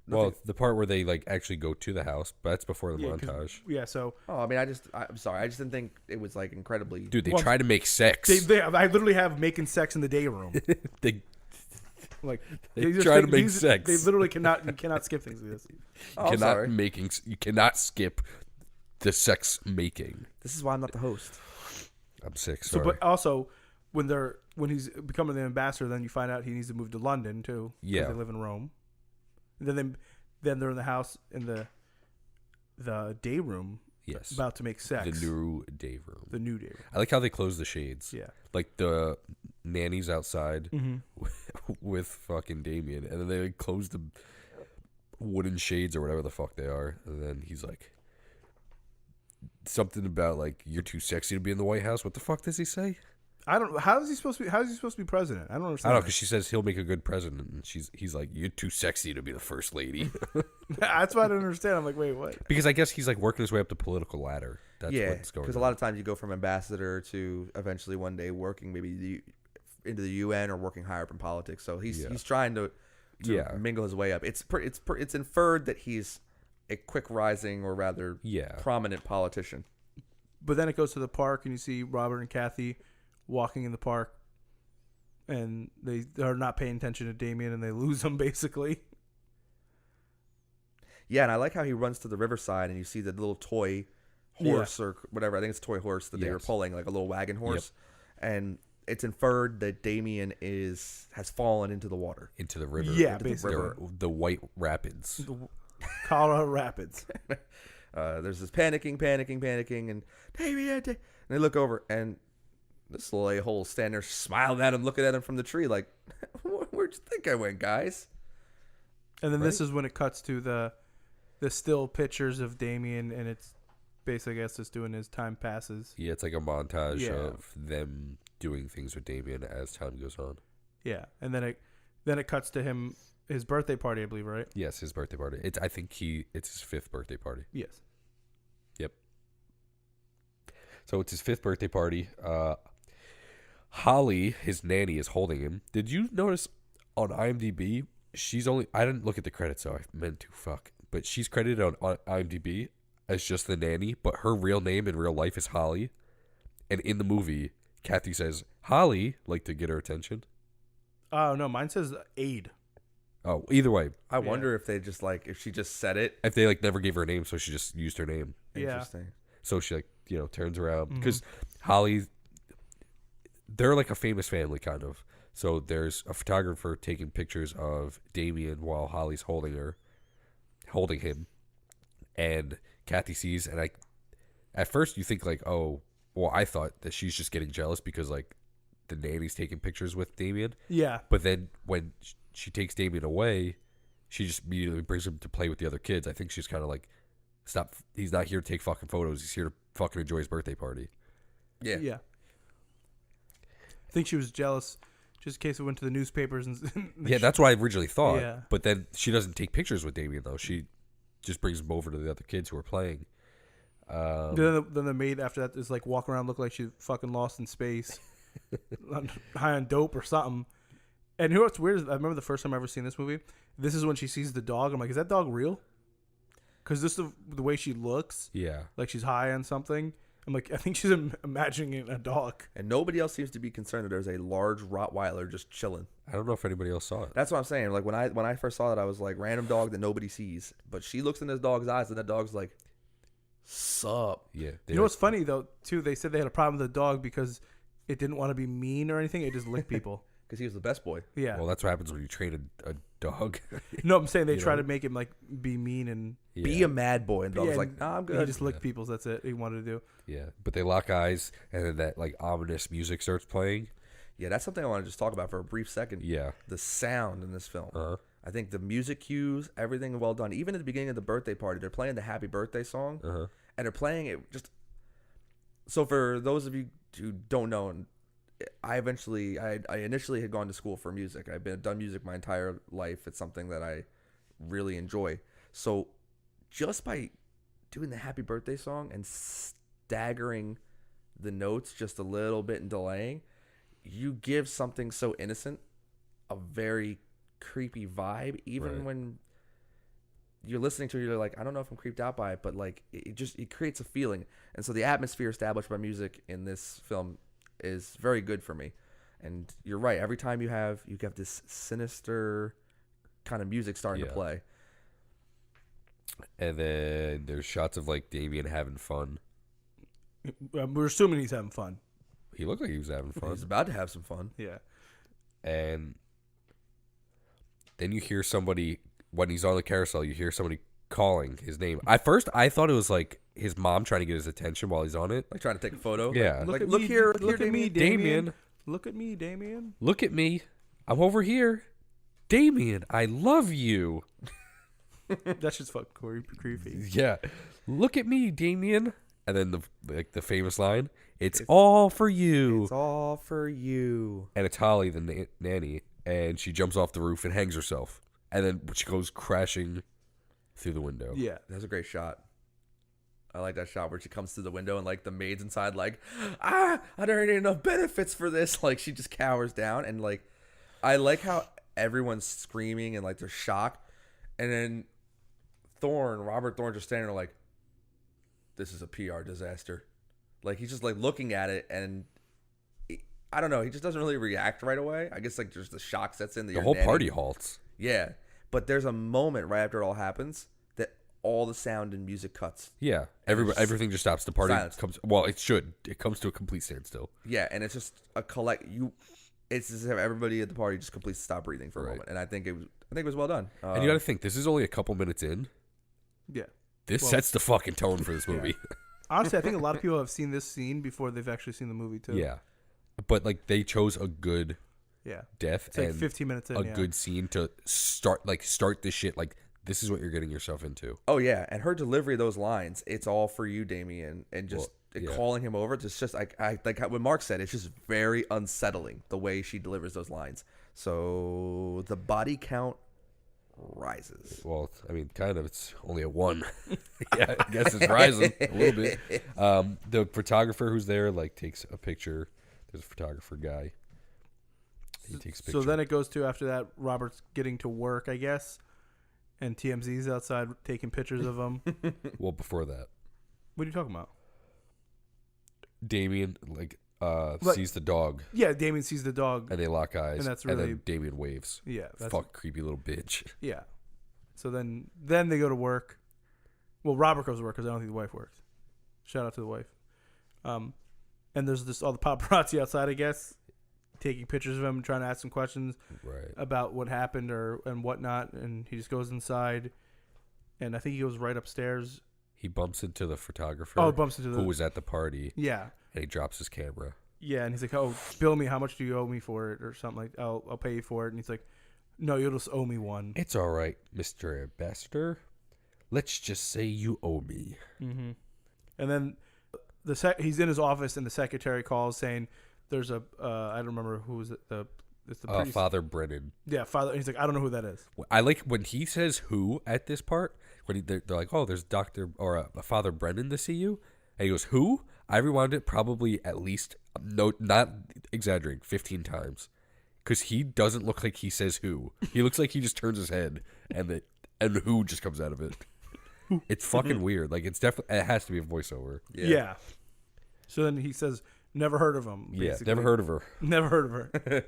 Well, the part where they like actually go to the house, but that's before the 'cause- montage. Yeah, so Oh, I mean, I'm sorry. I just didn't think it was like incredibly. Dude, they Well, try to make sex. I literally have making sex in the day room. they Like They just try to make sex. They literally you cannot skip things like this. Oh, I'm sorry. You cannot skip the sex making. This is why I'm not the host. I'm sick. So, Sorry. but also when he's becoming the ambassador, then you find out he needs to move to London too. 'Cause Yeah. they live in Rome. And then they're in the house in the day room, Yes. about to make sex. The new day room. The new day room. I like how they close the shades. Yeah. Like the nanny's outside Mm-hmm. with fucking Damien, and then they like, close the wooden shades or whatever the fuck they are, and then he's like something about like you're too sexy to be in the White House. What the fuck does he say? I don't. How is he supposed to be president? I don't I understand. don't know, because she says he'll make a good president, and he's like, you're too sexy to be the first lady. That's why I don't understand. I'm like, wait, what? Because I guess he's like working his way up the political ladder. That's Yeah, what's going on. because a lot of times you go from ambassador to eventually one day working maybe into the UN or working higher up in politics. So he's trying to mingle his way up. It's inferred that he's a quick rising or rather prominent politician. But then it goes to the park, and you see Robert and Kathy walking in the park, and they are not paying attention to Damien, and they lose him basically. Yeah, and I like how he runs to the riverside, and you see the little toy horse or whatever. I think it's a toy horse that they were pulling, like a little wagon horse. And it's inferred that Damien has fallen into the water. Into the river. Yeah, Into the basically. river. The White Rapids. The Colorado Rapids. There's this panicking, and Damien, and they look over, and this little a-hole standing there smiling at him, looking at him from the tree like, where'd you think I went, guys? And then this is when it cuts to the still pictures of Damien, and it's basically, I guess, just doing as time passes. Yeah, it's like a montage Yeah. of them doing things with Damien as time goes on. Yeah, and then it cuts to his birthday party, I believe, right? Yes, his birthday party. It's his 5th birthday party. Yes. Yep. So it's his 5th birthday party. Holly, his nanny, is holding him. Did you notice on IMDb, I didn't look at the credits, so I meant to fuck. But she's credited on IMDb as just the nanny, but her real name in real life is Holly. And in the movie, Kathy says, Holly, like to get her attention. Oh, no, mine says aide. Oh, either way. I wonder if they just if she just said it. If they never gave her a name, so she just used her name. Yeah. Interesting. So she turns around. Because Holly, they're like a famous family, kind of. So there's a photographer taking pictures of Damien while Holly's holding him. And Kathy sees, and at first you think I thought that she's just getting jealous because the nanny's taking pictures with Damien. Yeah. But then when she takes Damien away, she just immediately brings him to play with the other kids. I think she's kind of stop. He's not here to take fucking photos. He's here to fucking enjoy his birthday party. Yeah. Yeah. I think she was jealous just in case it went to the newspapers. Yeah, that's what I originally thought. Yeah. But then she doesn't take pictures with Damien, though. She just brings him over to the other kids who are playing. Then the maid after that is walking around looking like she's fucking lost in space. High on dope or something. And you know what's weird is I remember the first time I ever seen this movie. This is when she sees the dog. I'm like, is that dog real? Because this is the way she looks. Yeah. Like she's high on something. I'm like, I think she's imagining a dog. And nobody else seems to be concerned that there's a large Rottweiler just chilling. I don't know if anybody else saw it. That's what I'm saying. When I first saw it, I was like, random dog that nobody sees. But she looks in this dog's eyes, and that dog's like, sup. Yeah. You know what's funny, though, too? They said they had a problem with the dog because it didn't want to be mean or anything. It just licked people. Because he was the best boy. Yeah. Well, that's what happens when you train a dog. No, I'm saying they You try know? to make him be mean and Yeah. Be a mad boy. And the dog was Yeah, like, nah, I'm good. he just licked people's. That's it. He wanted to do. Yeah. But they lock eyes, and then that ominous music starts playing. Yeah, that's something I want to just talk about for a brief second. Yeah. The sound in this film. Uh-huh. I think the music cues, everything well done. Even at the beginning of the birthday party, they're playing the happy birthday song. Uh-huh. And they're playing it just. So for those of you who don't know, I initially had gone to school for music. I've done music my entire life. It's something that I really enjoy. So just by doing the happy birthday song and staggering the notes just a little bit and delaying, you give something so innocent a very creepy vibe. Even Right. when you're listening to it, you're like, I don't know if I'm creeped out by it, but it creates a feeling. And so the atmosphere established by music in this film is very good for me. And you're right. Every time you have this sinister kind of music starting to Yeah. play. And then there's shots of Damien having fun. We're assuming he's having fun. He looked like he was having fun. He's about to have some fun. Yeah. And then you hear somebody, when he's on the carousel, you hear somebody calling his name. At first, I thought it was his mom trying to get his attention while he's on it. Like trying to take a photo. Yeah. Like, at look me, here, look at me, Damien. Damien. Look at me, Damien. Look at me. I'm over here. Damien, I love you. That's just fucking creepy. Yeah. Look at me, Damien. And then the famous line, it's all for you. It's all for you. And it's Holly, the nanny, and she jumps off the roof and hangs herself. And then she goes crashing through the window. Yeah. That's a great shot. I like that shot where she comes through the window and the maid's inside I don't need enough benefits for this. She just cowers down, and I like how everyone's screaming and they're shocked, and then Robert Thorne just standing there this is a PR disaster. He's just looking at it, and I don't know, he just doesn't really react right away. I guess just the shock sets in. The whole party halts. Yeah, but there's a moment right after it all happens that all the sound and music cuts. Yeah, everything just stops. The party Silence. comes. Well, it should. It comes to a complete standstill. Yeah, and it's just a It's as if everybody at the party just completely stopped breathing for a Right. moment, and I think it was well done. And you got to think, this is only a couple minutes in. Yeah. This Well, sets the fucking tone for this movie. Honestly, I think a lot of people have seen this scene before they've actually seen the movie too. Yeah, but like they chose a good Yeah. death It's like and 15 minutes in. a yeah. good scene to start this shit. Like this is what you're getting yourself into. Oh yeah, and her delivery of those lines, it's all for you, Damien, and just Well, yeah. calling him over. It's just like what Mark said. It's just very unsettling the way she delivers those lines. So the body count rises. Well, I mean, kind of. It's only a 1. Yeah, I guess it's rising a little bit. The photographer who's there like takes a picture. There's a photographer guy. He takes a picture. So then it goes to after that, Robert's getting to work, I guess, and TMZ's outside taking pictures of him. Well, before that, What are you talking about? Damien Like- sees the dog Yeah, Damien sees the dog. and they lock eyes, And that's and really- then Damien waves. Yeah, that's Fuck, creepy little bitch. yeah. So then they go to work. Well, Robert goes to work because I don't think the wife works. Shout out to the wife. And there's this all the paparazzi outside, I guess, taking pictures of him and trying to ask him questions Right. about what happened and whatnot. And he just goes inside, and I think he goes right upstairs. He bumps into the photographer. Oh, bumps into who was at the party, yeah. and he drops his camera. Yeah, and he's like, "Oh, bill me. How much do you owe me for it, or something like? I'll pay you for it." And he's like, "No, you'll just owe me one." It's all right, Mr. Ambassador. Let's just say you owe me. Mm-hmm. And then he's in his office, and the secretary calls saying, "There's a I don't remember who was it. It's the priest. Father Brennan. Yeah, Father." And he's like, "I don't know who that is." I like when he says "who" at this part. When they're like, "Oh, there's Doctor or a Father Brennan to see you," and he goes, "Who?" I rewound it probably at least not exaggerating 15 times, because he doesn't look like he says "who." He looks like he just turns his head and "who" just comes out of it. It's fucking weird. Like it has to be a voiceover. Yeah. So then he says, "Never heard of him." Yeah, basically. never heard of her. Never heard of her.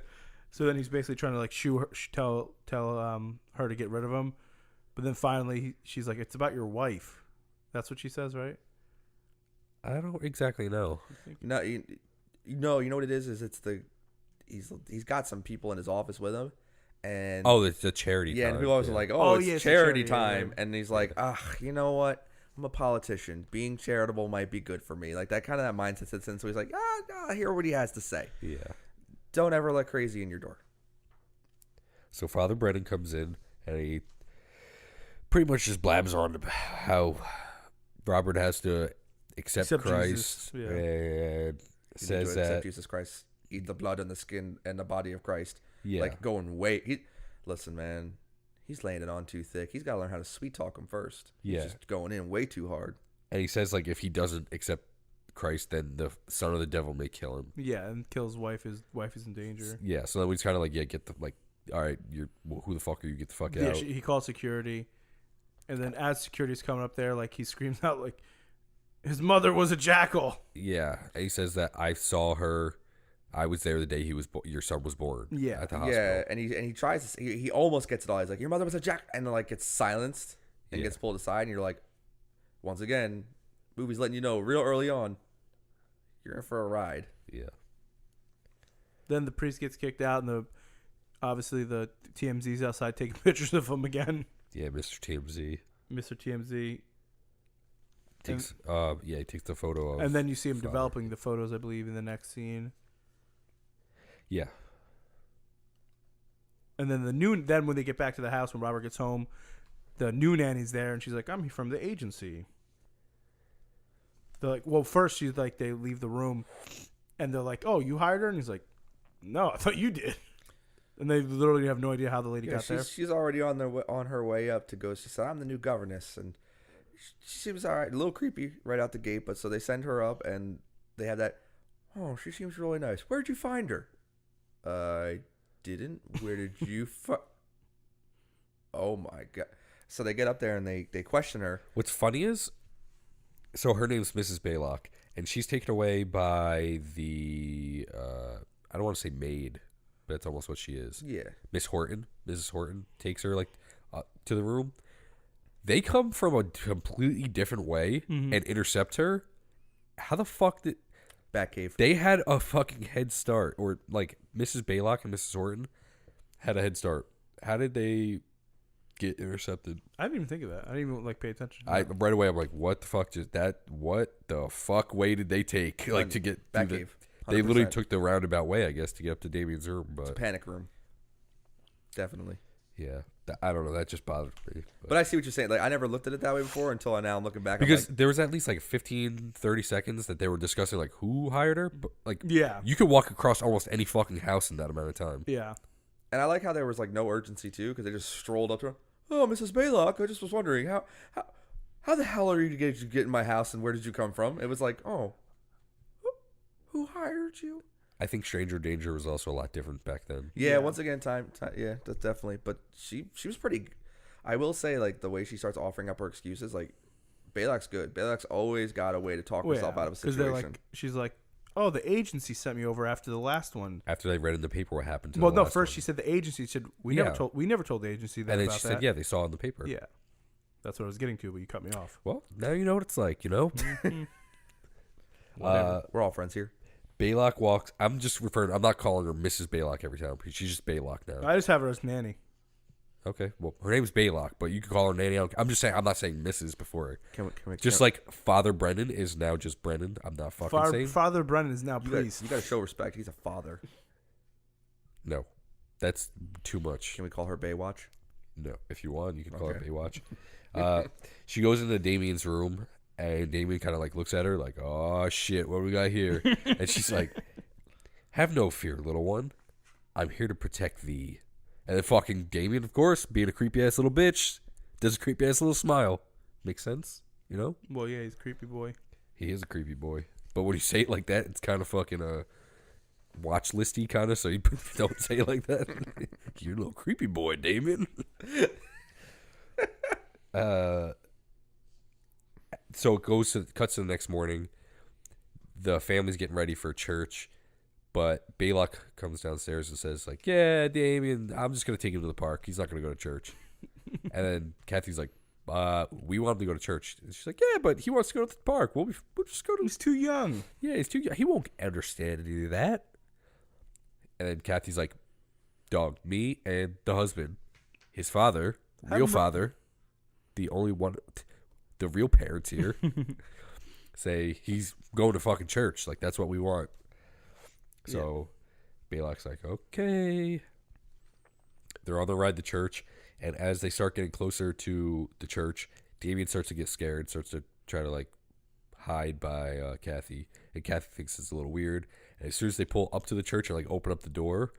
So then he's basically trying to like tell her to get rid of him, but then finally she's like, "It's about your wife." That's what she says, right? I don't exactly know. No, you know what it is? He's got some people in his office with him, and Oh, it's a charity. yeah, time. and people always are like, "Oh, Oh, it's yeah, it's a charity charity, time," yeah. and he's like, you know what? I'm a politician. Being charitable might be good for me." Like that mindset sits in. So he's like, I hear what he has to say. Yeah. Don't ever let crazy in your door. So Father Brennan comes in and he pretty much just blabs on about how Robert has to accept Christ Jesus, yeah. and You says need to that accept Jesus Christ, eat the blood and the skin and the body of Christ. yeah, Like listen, man, he's laying it on too thick. He's got to learn how to sweet talk him first. Yeah. He's just going in way too hard. and he says like if he doesn't accept Christ, then the son of the devil may kill him. Yeah, and kills wife. His wife is in danger. Yeah, so then we kind of like get the like, all right, who the fuck are you? Get the fuck Yeah, out. he calls security, and then as security's coming up there, like he screams out like, "His mother was a jackal." Yeah, and he says that I saw her. I was there the day your son was born. Yeah. at the hospital. Yeah, and he tries to. He almost gets it all. He's like, "Your mother was a jack," and then like gets silenced and Yeah. gets pulled aside, and you're like, once again, movie's letting you know real early on, you're in for a ride. Yeah. Then the priest gets kicked out, and obviously the TMZ's outside taking pictures of him again. Yeah, Mr. TMZ Mr. TMZ, takes. He takes the photo of. and then you see him Father. developing the photos, I believe, in the next scene. Yeah. And then then when they get back to the house, when Robert gets home, the new nanny's there, and she's like, "I'm from the agency." They're like, well, first she's like, they leave the room, and they're like, "Oh, you hired her?" And he's like, "No, I thought you did." And they literally have no idea how the lady got there. She's already on her way up to go. She said, "I'm the new governess," and she seems all right. A little creepy right out the gate, but so they send her up, and they have that. "Oh, she seems really nice. Where'd you find her?" "I didn't. Where did you Oh my god! So they get up there and they question her. What's funny is, so her name's Mrs. Baylock, and she's taken away by the I don't want to say maid, but that's almost what she is. Yeah. Miss Horton, Mrs. Horton takes her like to the room, they come from a completely different way and intercept her. How the fuck did Batcave. they had a fucking head start? Or like Mrs. Baylock and Mrs. Horton had a head start. How did they get intercepted? I didn't even think of that. I didn't even like pay attention. Right away I'm like, what the fuck? What the fuck way did they take like to get through Batcave. They literally 100%. took the roundabout way, I guess, to get up to Damien's room. But Panic room. Definitely. yeah, I don't know. That just bothered me. But I see what you're saying. Like, I never looked at it that way before until now I'm looking back. Because I'm like, there was at least like 15, 30 seconds that they were discussing like who hired her. But like, Yeah. you could walk across almost any fucking house in that amount of time. Yeah. and I like how there was like no urgency too, because they just strolled up to her. Oh, Mrs. Baylock, I just was wondering how the hell are you to get in my house, and where did you come from? It was like, oh, who hired you? I think Stranger Danger was also a lot different back then. Yeah, once again, time. Yeah, that's definitely. But she was pretty. I will say, like, the way she starts offering up her excuses, like, Baylock's good. Baylock's always got a way to talk herself out of a situation. They're like, she's like, oh, the agency sent me over after the last one. After they read in the paper what happened to Well, the no, last first one. she said the agency said we Yeah. never told the agency that. And then about she that. said, yeah, they saw it in the paper. Yeah. That's what I was getting to, but you cut me off. Well, now you know what it's like, you know? Whatever. We're all friends here. Baylock walks. I'm not calling her Mrs. Baylock every time. She's just Baylock now. I just have her as nanny. Okay. Well, her name's Baylock, but you can call her Nanny. I'm just saying, I'm not saying Mrs. before. Can we Just like Father Brennan is now just Brennan. I'm not fucking saying. Father Brennan is now you priest. got to show respect. He's a father. No. That's too much. Can we call her Baywatch? No. If you want, you can call her Okay. Baywatch. She goes into Damien's room, and Damien kind of like looks at her like, oh, shit, what do we got here? And she's like, have no fear, little one. I'm here to protect thee. And then fucking Damien, of course, being a creepy-ass little bitch, does a creepy-ass little smile. Makes sense, you know? Well, yeah, he's a creepy boy. He is a creepy boy. But when you say it like that, it's kind of fucking watch listy kind of, so you don't say it like that. You're a little creepy boy, Damien. So it cuts to the next morning. The family's getting ready for church, but Baylock comes downstairs and says, like, yeah, Damien, I'm just going to take him to the park. He's not going to go to church. And then Kathy's like, we want him to go to church. And she's like, yeah, but he wants to go to the park. We'll just go to... He's too young. Yeah, he's too young. He won't understand any of that. And then Kathy's like, dog, me and the husband, his father, real father, the only one, the real parents here, say he's going to fucking church. Like, that's what we want. So Baylock's like, okay. They're on the ride to church. And as they start getting closer to the church, Damien starts to get scared, starts to try to, like, hide by Kathy. And Kathy thinks it's a little weird. And as soon as they pull up to the church and, like, open up the door,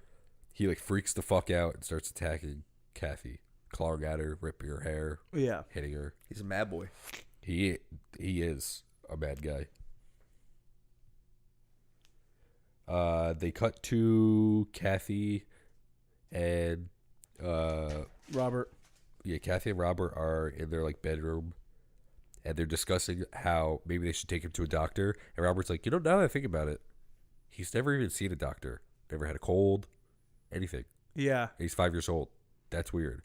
he, like, freaks the fuck out and starts attacking Kathy, clawing at her, ripping her hair, Yeah. hitting her. He's a mad boy. He is a bad guy. They cut to Kathy and Robert. yeah, Kathy and Robert are in their like bedroom, and they're discussing how maybe they should take him to a doctor. And Robert's like, now that I think about it, he's never even seen a doctor, never had a cold, anything. Yeah. And he's 5 years old. That's weird.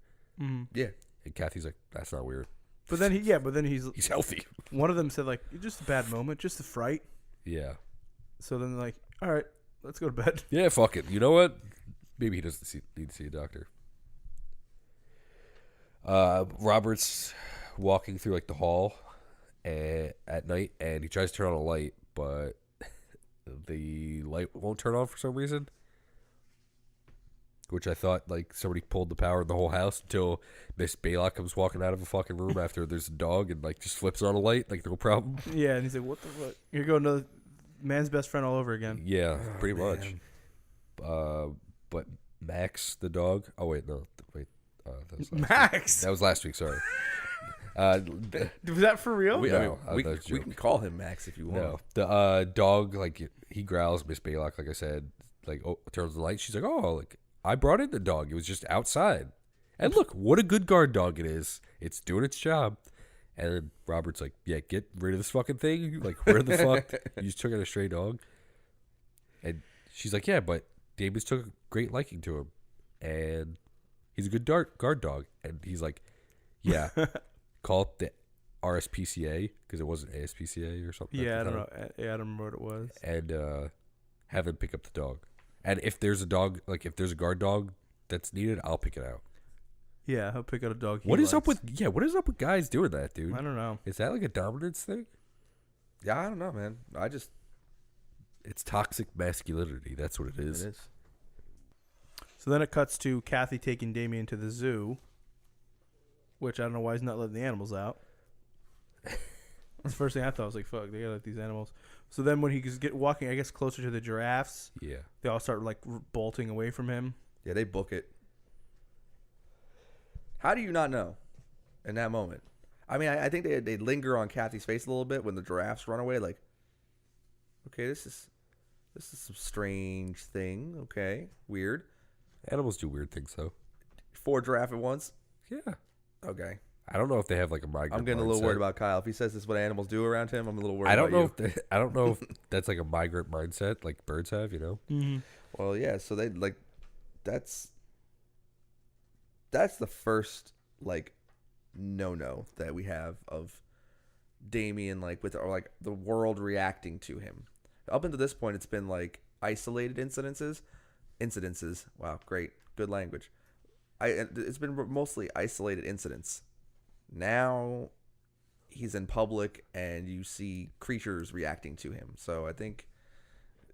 Yeah. And Kathy's like, that's not weird. But then He's healthy. one of them said like, just a bad moment, just a fright. Yeah. So then they're like, all right, let's go to bed. Yeah, fuck it. You know what? Maybe he doesn't need to see a doctor. Robert's walking through like the hall at night, and he tries to turn on a light, but the light won't turn on for some reason. Which I thought like somebody pulled the power in the whole house until Miss Baylock comes walking out of a fucking room after there's a dog and like just flips on a light, like no problem. Yeah, and he's like, what the fuck? Here go another man's best friend all over again. Yeah, pretty much. But Max the dog. Oh wait, no, wait. That was last Max! week. That was last week. Sorry. Was that for real? We, No, we that was a joke. can call him Max if you want. No, the dog, like he growls. Miss Baylock, like I said, like turns the light. She's like, oh, like I brought in the dog. It was just outside. And look, what a good guard dog it is. It's doing its job. And then Robert's like, yeah, get rid of this fucking thing. Like, where the fuck? You just took in a stray dog. And she's like, yeah, but Davis took a great liking to him. And he's a good guard dog. And he's like, yeah, call it the RSPCA because it wasn't ASPCA or something. Yeah, at I the don't time. know. Yeah, I don't remember what it was. And have them pick up the dog. And if there's a dog, like if there's a guard dog that's needed, I'll pick it out. Yeah, he'll pick out a dog. What is up with what is up with guys doing that, dude? I don't know. Is that like a dominance thing? Yeah, I don't know, man. It's toxic masculinity. That's what it is. It is. So then it cuts to Kathy taking Damien to the zoo, which I don't know why he's not letting the animals out. That's the first thing I thought. I was like, fuck, they gotta let these animals. So then when he's walking, I guess, closer to the giraffes, Yeah. they all start like bolting away from him. Yeah, they book it. How do you not know in that moment? I mean, I think they linger on Kathy's face a little bit when the giraffes run away. Like, okay, this is some strange thing. Okay, weird. Animals do weird things, though. 4 giraffe at once. Yeah. Okay. I don't know if they have like a migrant. I'm getting a little worried about Kyle. If he says this is what animals do around him, I'm a little worried. I don't know about if I don't know if that's like a migrant mindset like birds have. You know. Mm-hmm. Well, yeah. So they like that's the first like no that we have of Damien like with or like the world reacting to him. Up until this point, it's been like isolated incidences. Wow, great, good language. It's been mostly isolated incidents. Now he's in public and you see creatures reacting to him. So I think,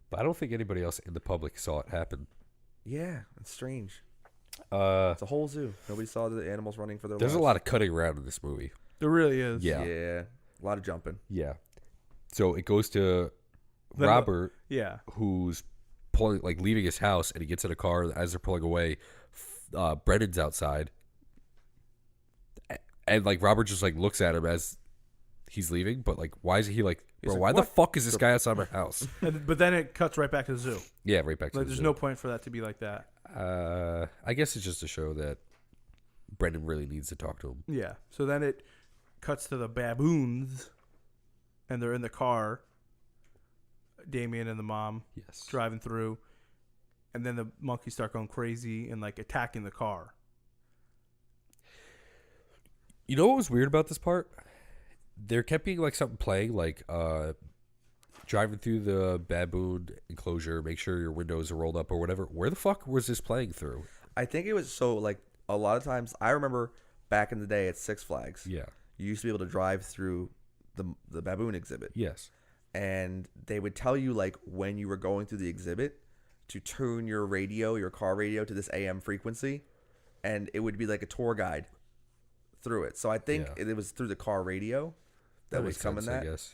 But I don't think anybody else in the public saw it happen. yeah, it's strange. It's a whole zoo. Nobody saw the animals running for their There's lives. a lot of cutting around in this movie. There really is. Yeah. Yeah, a lot of jumping. Yeah. So it goes to Then Robert, Yeah. who's pulling, like leaving his house, and he gets in a car. As they're pulling away, Brennan's outside, and like Robert just like looks at him as he's leaving. But like, why is he like, He's bro? like, Why the "What?" fuck is this guy outside my house? But then it cuts right back to the zoo. Yeah, right back to Like, the there's zoo. no point for that to be like that. I guess it's just to show that Brendan really needs to talk to him. Yeah. So then it cuts to the baboons, and they're in the car. Damien and the mom Yes. driving through, and then the monkeys start going crazy and like attacking the car. You know what was weird about this part? There kept being like something playing, like driving through the baboon enclosure, make sure your windows are rolled up or whatever. Where the fuck was this playing through? I think it was so like a lot of times. I remember back in the day at Six Flags, Yeah. you used to be able to drive through the baboon exhibit, Yes. and they would tell you like when you were going through the exhibit to tune your car radio to this AM frequency, and it would be like a tour guide through it. So I think Yeah. it was through the car radio that was makes coming sense, that. I guess.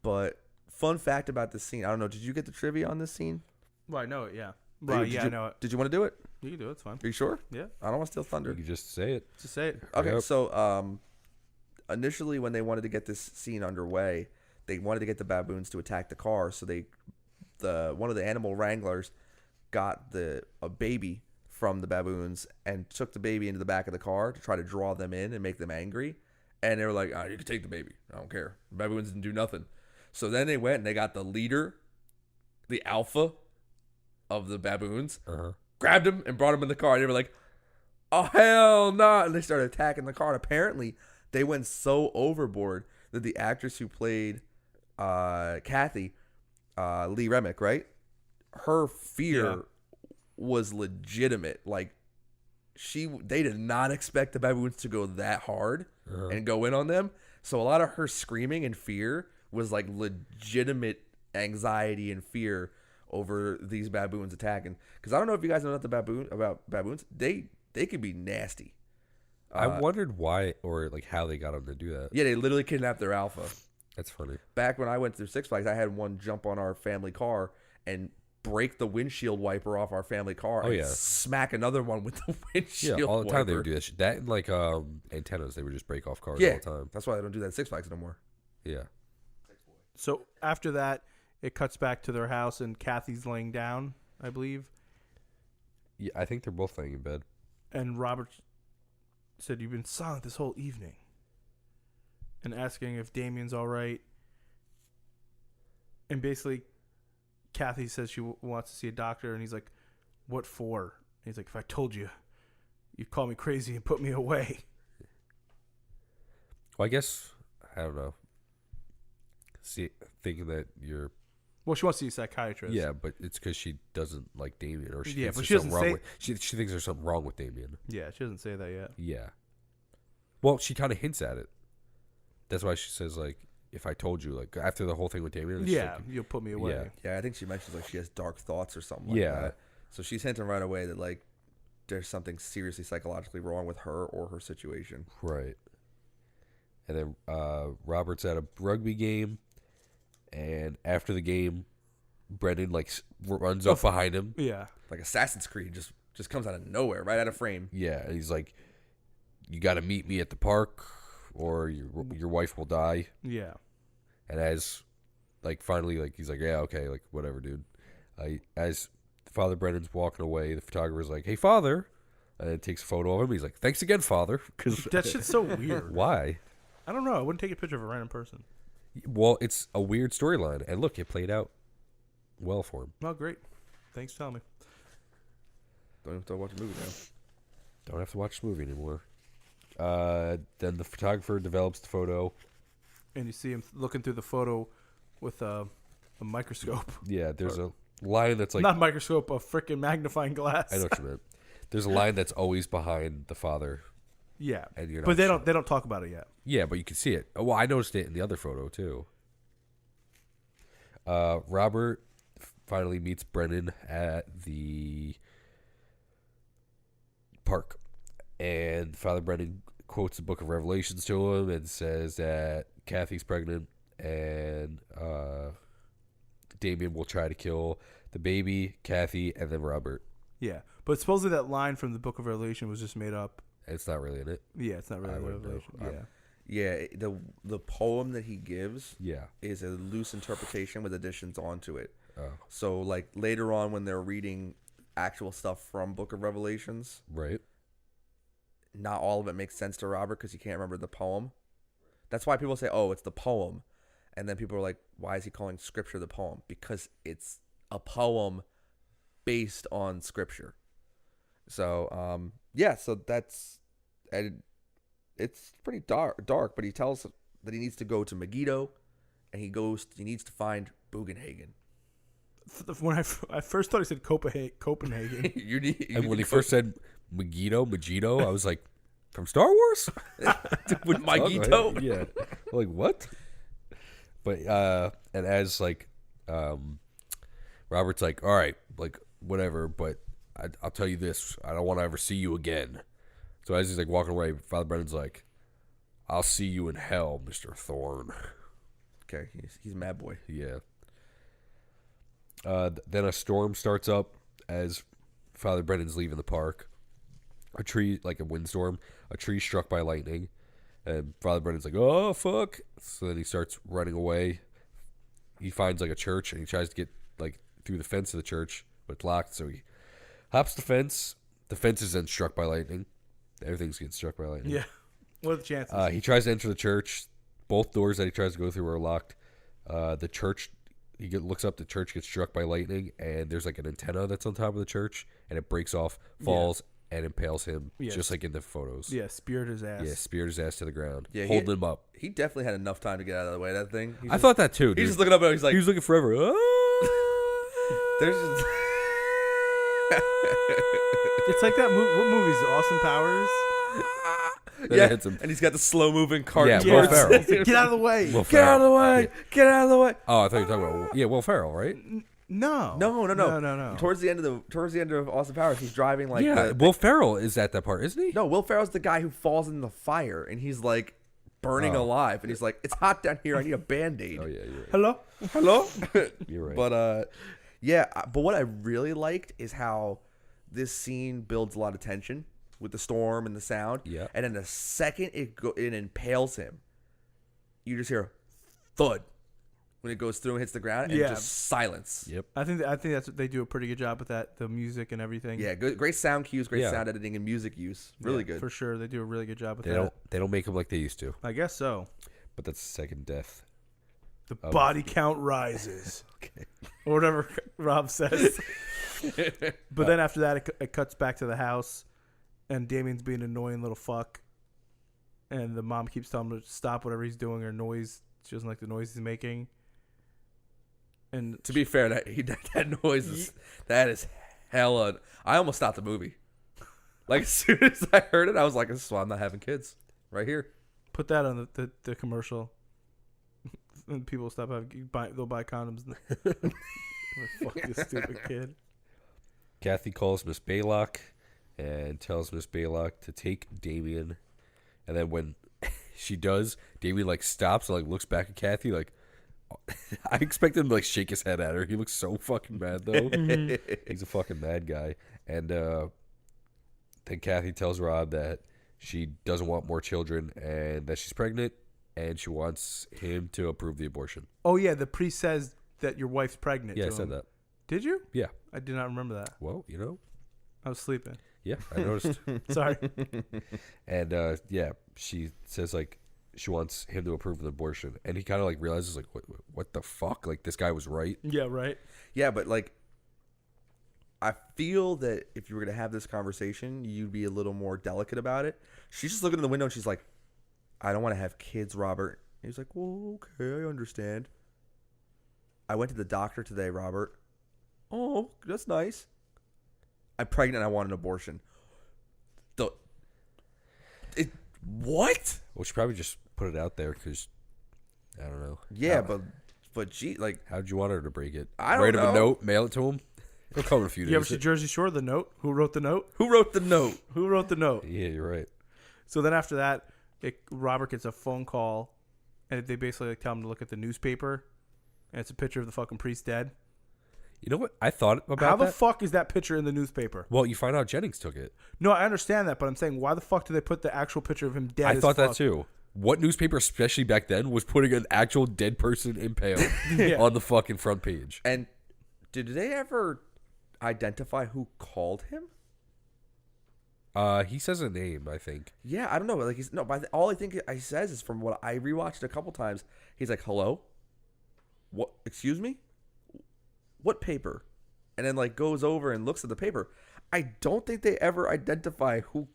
But fun fact about this scene, I don't know, did you get the trivia on this scene? Well, I know it. Yeah. Well, Did yeah, you, I know it. Did you want to do it? You can do it. It's fine. Are you sure? Yeah. I don't want to steal thunder. You could just say it. Just say it. Okay, Yep. so initially when they wanted to get this scene underway, they wanted to get the baboons to attack the car. So one of the animal wranglers got a baby from the baboons and took the baby into the back of the car to try to draw them in and make them angry. And they were like, "Oh, you can take the baby. I don't care. The baboons didn't do nothing." So then they went and they got the leader, the alpha of the baboons, Uh-huh. grabbed him and brought him in the car. And they were like, "Oh, hell no." And they started attacking the car. And apparently, they went so overboard that the actress who played Kathy, Lee Remick, right? Her fear Yeah. was legitimate. Like, they did not expect the baboons to go that hard and go in on them. So a lot of her screaming and fear was like legitimate anxiety and fear over these baboons attacking. Because I don't know if you guys know about baboons. They could be nasty. I wondered why or like how they got him to do that. Yeah, they literally kidnapped their alpha. That's funny. Back when I went through Six Flags, I had one jump on our family car and break the windshield wiper off our family car. Oh, and yeah. Smack another one with the windshield Yeah, all the time wiper. they would do that shit. That and like antennas, they would just break off cars Yeah, all the time. that's why I don't do that at Six Flags no more. Yeah. So after that, it cuts back to their house, and Kathy's laying down, I believe. Yeah, I think they're both laying in bed. And Robert said, "You've been silent this whole evening." And asking if Damien's all right. And basically, Kathy says she wants to see a doctor, and he's like, "What for?" And he's like, "If I told you, you'd call me crazy and put me away." Well, I guess I don't know. Thinking that you're. Well, she wants to see a psychiatrist. Yeah, but it's because she doesn't like Damien, or she Yeah, thinks but there's she something doesn't wrong say- with. She thinks there's something wrong with Damien. Yeah, she doesn't say that yet. Yeah. Well, she kind of hints at it. That's why she says like, if I told you, like after the whole thing with Damien. she's Yeah, like, you'll put me away. Yeah. Yeah, I think she mentions like she has dark thoughts or something like Yeah. that. So she's hinting right away that like there's something seriously psychologically wrong with her or her situation. Right. And then Robert's at a rugby game, and after the game, Brendan like runs up behind him. Yeah. Like Assassin's Creed just comes out of nowhere, right out of frame. Yeah, and he's like, "You got to meet me at the park, or your wife will die." Yeah. And as like finally like he's like, "Yeah, okay, like whatever, dude." As Father Brendan's walking away, the photographer's like, "Hey, Father," and it takes a photo of him. He's like, "Thanks again, Father." Because That shit's so weird. why? I don't know. I wouldn't take a picture of a random person. Well, it's a weird storyline, and look, it played out well for him. Oh, great. Thanks for telling me. Don't have to watch the movie now. Don't have to watch the movie anymore. Then the photographer develops the photo. And you see him looking through the photo with a microscope. Yeah, there's a line that's like Not microscope, a freaking magnifying glass. I know what you meant. There's a line that's always behind the father. Yeah. And you're not But they sure. don't talk about it yet. Yeah, but you can see it. Well, I noticed it in the other photo too. Robert finally meets Brennan at the park, and Father Brennan quotes the Book of Revelations to him and says that Kathy's pregnant, and Damien will try to kill the baby, Kathy, and then Robert. Yeah. But supposedly that line from the Book of Revelation was just made up. It's not really in it. Yeah, it's not really I a wouldn't know. revelation. Yeah, the poem that he gives Yeah. is a loose interpretation with additions onto it. Oh, So like later on when they're reading actual stuff from Book of Revelations, right. not all of it makes sense to Robert because he can't remember the poem. That's why people say, "Oh, it's the poem," and then people are like, "Why is he calling Scripture the poem?" Because it's a poem based on Scripture. So yeah, so that's and it's pretty dark. But he tells that he needs to go to Megiddo, and he needs to find Bugenhagen. When I first thought he said Copenhagen. And when he first said Megiddo, I was like, from Star Wars? Megiddo? Yeah. Like, what? But, and as, like, Robert's like, all right, like, whatever, but I'll tell you this. I don't want to ever see you again. So as he's, like, walking away, Father Brennan's like, I'll see you in hell, Mr. Thorne. Okay, he's a mad boy. Yeah. Then a storm starts up as Father Brennan's leaving the park. A tree, like a windstorm, a tree struck by lightning. And Father Brennan's like, oh, fuck. So then he starts running away. He finds like a church and he tries to get like through the fence of the church, but it's locked. So he hops the fence. The fence is then struck by lightning. Everything's getting struck by lightning. Yeah. What are the chances? He tries to enter the church. Both doors that he tries to go through are locked. The church, looks up, the church gets struck by lightning, and there's like an antenna that's on top of the church, and it breaks off, falls, and impales him, Yes. just like in the photos. Yeah, speared his ass. Yeah, speared his ass to the ground, Yeah, holding him up. He definitely had enough time to get out of the way of that thing. I thought that too, dude. He's just looking up and he's like, He was looking forever. there's just... It's like that movie. What movie is it? Austin Powers? Then it hits him. and he's got the slow moving cart. Yeah, towards Will Ferrell. him. Get out of the way. Will Get out of the way! Yeah. Get out of the way! Oh, I thought you were talking about Will Ferrell, right? No. No. Towards the end of Austin Powers, he's driving like Yeah, Will Ferrell is at that part, isn't he? No, Will Ferrell's the guy who falls in the fire and he's like burning Oh. alive and he's like, it's hot down here. I need a Band-Aid. Oh yeah, you're right. Hello? Hello? You're right. But yeah, but what I really liked is how this scene builds a lot of tension with the storm and the sound. Yeah. And then the second it impales him, you just hear thud when it goes through and hits the ground and Yeah. just silence. Yep. I think that's they do a pretty good job with that. The music and everything. Yeah, good, great sound cues, great Yeah. sound editing and music use. Really Yeah, good. for sure. They do a really good job with They that. don't make him like they used to. I guess so. But that's the second death. The body count rises, or whatever Rob says. But then after that, it cuts back to the house, and Damien's being an annoying little fuck, and the mom keeps telling him to stop whatever he's doing or noise. She doesn't like the noise he's making. And To be fair, that noise is hella. I almost stopped the movie. Like as soon as I heard it, I was like, "This is why I'm not having kids." Right here. put that on the commercial. And people stop having they'll buy condoms. Fuck this stupid kid. Kathy calls Miss Baylock and tells Miss Baylock to take Damien. And then when she does, Damien like stops and like looks back at Kathy like I expect him to like shake his head at her. He looks so fucking mad though. He's a fucking mad guy. And then Kathy tells Rob that she doesn't want more children and that she's pregnant and she wants him to approve the abortion. Oh yeah, the priest says that your wife's pregnant. Yeah, I to said him. that. Did you? Yeah. I did not remember that. Well, you know. I was sleeping. Yeah, I noticed. Sorry. And yeah, she says like she wants him to approve of the abortion, and he kind of like realizes like what the fuck? Like this guy was right. Yeah, right. Yeah, but like, I feel that if you were gonna have this conversation, you'd be a little more delicate about it. She's just looking in the window and she's like, "I don't want to have kids, Robert." And he's like, "Well, okay, I understand." I went to the doctor today, Robert. Oh, that's nice. I'm pregnant and I want an abortion. What? Well, she probably just put it out there because I don't know. Yeah, but gee, like, How'd you want her to break it? I don't Write him know. a note, mail it to him. He'll come in a few You ever days. see Jersey Shore? The note. Who wrote the note? who wrote the note? Who wrote the note? Yeah, you're right. So then after that, Robert gets a phone call, and they basically like tell him to look at the newspaper, and it's a picture of the fucking priest dead. You know what? I thought about How the that. fuck is that picture in the newspaper? Well, you find out Jennings took it. No, I understand that, but I'm saying why the fuck do they put the actual picture of him dead? I as thought that fuck? too. What newspaper, especially back then, was putting an actual dead person impaled Yeah. on the fucking front page? And did they ever identify who called him? He says a name, I think. Yeah, I don't know. Like all I think he says is from what I rewatched a couple times. He's like, "Hello, what? Excuse me, what paper?" And then like goes over and looks at the paper. I don't think they ever identify who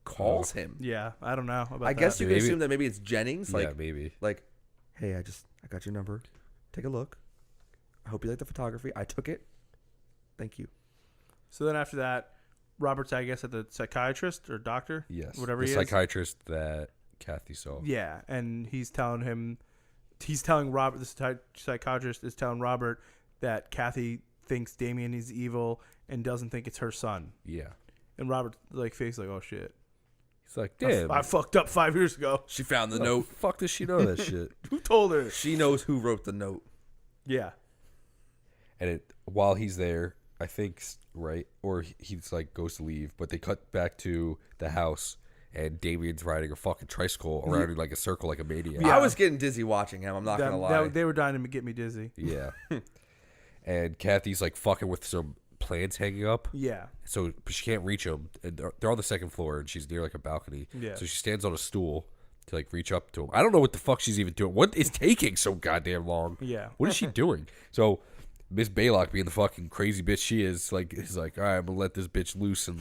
calls him. Yeah, I don't know about I guess that. you can Maybe- assume that maybe it's Jennings. Yeah, Like, maybe. hey, I got your number. Take a look. I hope you like the photography. I took it. Thank you. So then after that, Robert's, I guess, at the psychiatrist or doctor. Yes. Whatever the he is. psychiatrist that Kathy saw. Yeah, and he's telling Robert, the psychiatrist is telling Robert that Kathy thinks Damien is evil and doesn't think it's her son. Yeah. And Robert like face like, oh shit, He's like, damn. I fucked up 5 years ago. She found the the note. fuck does she know that shit? Who told her? She knows who wrote the note. Yeah. And while he's there, I think, right, or he's like goes to leave, but they cut back to the house, and Damien's riding a fucking tricycle around in like a circle like a maniac. I was getting dizzy watching him. I'm not gonna lie. They were dying to get me dizzy. Yeah. And Kathy's like fucking with some plants hanging up, Yeah. so but she can't reach them, and they're on the second floor, and she's near like a balcony. Yeah. So she stands on a stool to like reach up to him. I don't know what the fuck she's even doing. What is taking so goddamn long? Yeah. What is she doing? So Miss Baylock, being the fucking crazy bitch she is like, all right, I'm gonna let this bitch loose and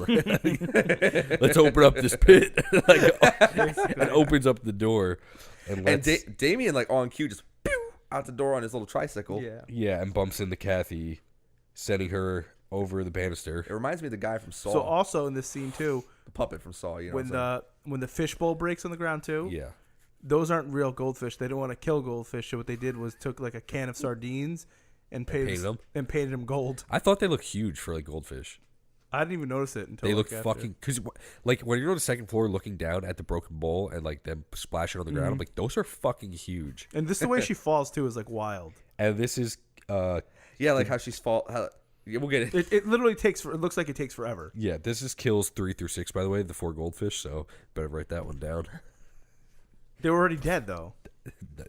let's open up this pit. And opens up the door and And lets, Damien, like on cue, just pew, out the door on his little tricycle. Yeah. yeah, and bumps into Kathy, sending her over the banister. It reminds me of the guy from Saw, So also in this scene too, the puppet from Saw. You know, when the fishbowl breaks on the ground too, Yeah, those aren't real goldfish. They don't want to kill goldfish. So what they did was took like a can of sardines and painted them? painted them gold. I thought they looked huge for like goldfish. I didn't even notice it until They like, look after. fucking because like when you're on the second floor looking down at the broken bowl and like them splashing on the ground, I'm like, those are fucking huge. And this the way she falls too is like wild. And this is yeah, like how she's yeah, we'll get it. It literally takes. It looks like it takes forever. yeah, this is kills 3 through 6, by the way, the 4 goldfish. So better write that one down. They were already dead though.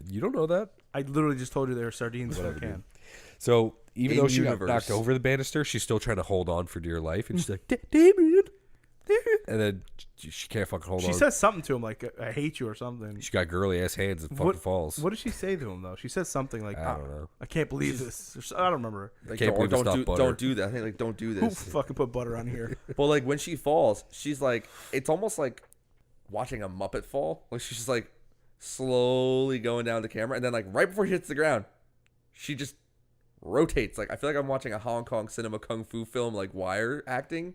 You don't know that. I literally just told you they were sardines in a Whatever, can. dude. So even In though she universe. got knocked over the banister, she's still trying to hold on for dear life, and she's like, Damien, and then she can't fucking hold She on. says something to him like "I hate you" or something. She got girly ass hands and fucking falls. What did she say to him though? She says something like, I don't know. I can't believe this." I don't remember. Like, Can't believe it's not butter. don't do that. I think like don't do Who this. fucking put butter on here? But like when she falls, she's like, it's almost like watching a Muppet fall. Like she's just like slowly going down the camera, and then like right before she hits the ground, she just rotates. Like I feel like I'm watching a Hong Kong cinema kung fu film, like Wire acting.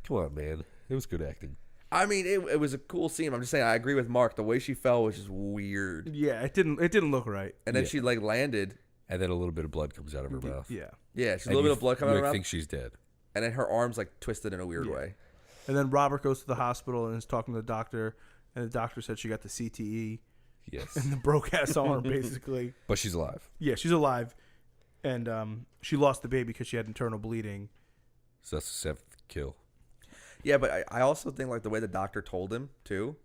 Come on, man. It was good acting. I mean, it was a cool scene. I'm just saying, I agree with Mark. The way she fell was just weird. Yeah, it didn't look right. And then Yeah. she like landed. And then a little bit of blood comes out of her mouth. Yeah. Yeah, she's a And little bit you- of blood coming you out of her mouth. think she's dead. And then her arms like twisted in a weird way. And then Robert goes to the hospital and is talking to the doctor, and the doctor said she got the CTE Yes. and the broke ass arm, basically. But she's alive. Yeah, she's alive, and she lost the baby because she had internal bleeding. So that's the seventh kill. Yeah, but I also think like the way the doctor told him too,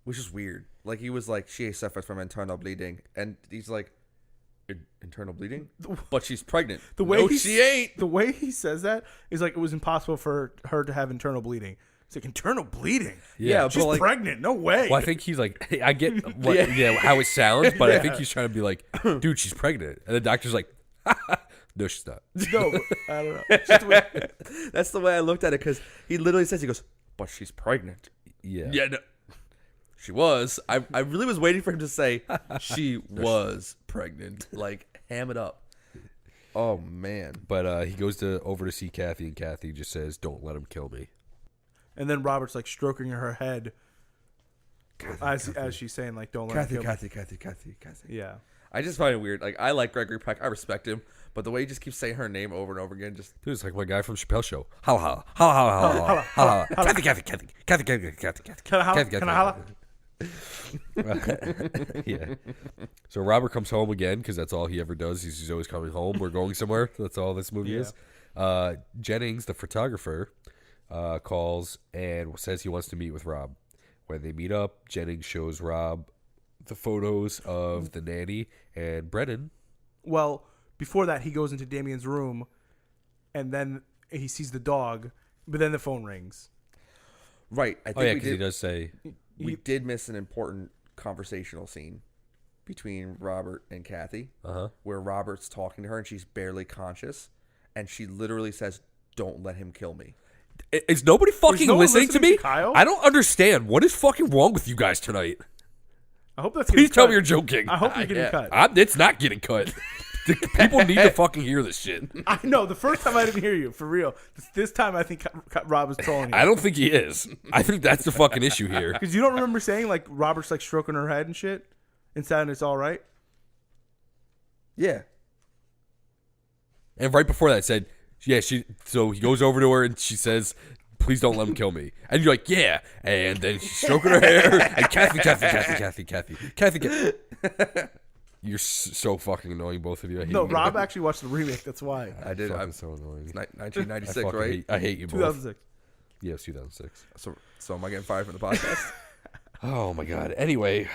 was just weird. Like he was like, she suffers from internal bleeding, and he's like, internal bleeding, but she's pregnant. The way no, he she ain't. The way he says that is like it was impossible for her to have internal bleeding. It's like internal bleeding. Yeah, She's but like, pregnant. No way. Well, I think he's like, hey, I get what, how it sounds, but I think Yeah. he's trying to be like, dude, she's pregnant. And the doctor's like, no, she's not. No, I don't know. It's just weird. that's the way I looked at it because he literally says, he goes, but she's pregnant. Yeah. Yeah, no. She was. I really was waiting for him to say she was pregnant. Like, ham it up. Oh, man. But he goes over to see Kathy, and Kathy just says, don't let him kill me. And then Robert's like stroking her head as she's saying like, "Don't let him kill me." Kathy. Yeah. I just find it weird. Like, I like Gregory Peck. I respect him. But the way he just keeps saying her name over and over again, just... Dude, it's like my guy from Chappelle's show. Holla, holla. Kathy. Can I holla? Yeah. So Robert comes home again because that's all he ever does. He's always coming home. We're going somewhere. That's all this movie is. Jennings, the photographer, calls and says he wants to meet with Rob. When they meet up, Jennings shows Rob the photos of the nanny and Brennan. Well, before that, he goes into Damien's room, and then he sees the dog. But then the phone rings. Right. I Oh, think yeah, because he does say... we did miss an important conversational scene between Robert and Kathy, where Robert's talking to her and she's barely conscious, and she literally says, "Don't let him kill me." Is nobody fucking no one listening to listening me? to Kyle? I don't understand. What is fucking wrong with you guys tonight? I hope that's Please getting tell cut. me you're joking. I hope you're getting Yeah. cut. It's not getting cut. The people need to fucking hear this shit. I know. The first time I didn't hear you, for real. This time I think Rob was trolling you. I don't think he is. I think that's the fucking issue here. Because you don't remember saying, like, Robert's, like, stroking her head and shit? And saying it's all right? Yeah. And right before that it said, yeah, so he goes over to her and she says, please don't let him kill me. And you're like, yeah. And then she's stroking her hair. And Kathy. You're so fucking annoying, both of you. I hate No, you. Rob actually watched the remake. That's why. I did. Fucking I'm so annoying. 1996, right? I hate you both. 2006. Yeah, it's 2006. So am I getting fired from the podcast? Oh my god. Anyway,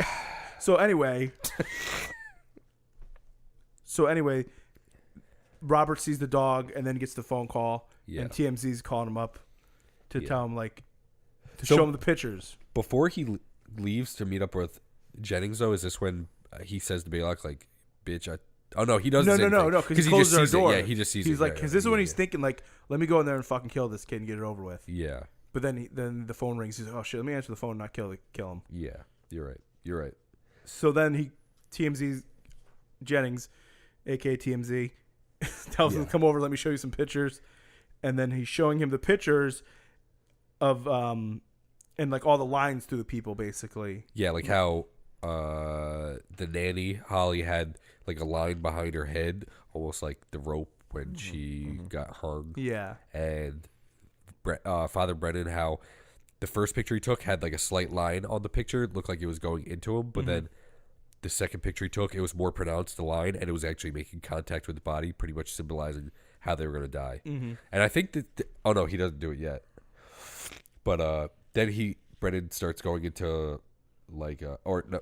So anyway, Robert sees the dog and then gets the phone call, Yeah. and TMZ's calling him up to tell him to So- show him the pictures. before he leaves to meet up with Jennings, though, is this when he says to Baylock, like, "Bitch, oh no, he doesn't." No, say anything. because he closes just our sees door. It. Yeah, he just sees it. He's like, Yeah, because this is when he's yeah. thinking, like, let me go in there and fucking kill this kid and get it over with. Yeah, But then the phone rings. He's like, oh shit, let me answer the phone and not kill him. yeah. You're right. So then TMZ Jennings, aka TMZ, tells him to come over, let me show you some pictures. And then he's showing him the pictures of and like all the lines through the people basically. Yeah, like how the nanny Holly had like a line behind her head, almost like the rope when she got hung. Yeah. And Father Brennan, how the first picture he took had like a slight line on the picture. It looked like it was going into him, but then the second picture he took, it was more pronounced, the line, and it was actually making contact with the body, pretty much symbolizing how they were going to die. And I think that... oh, no, he doesn't do it yet. But then Brennan starts going into like... or no,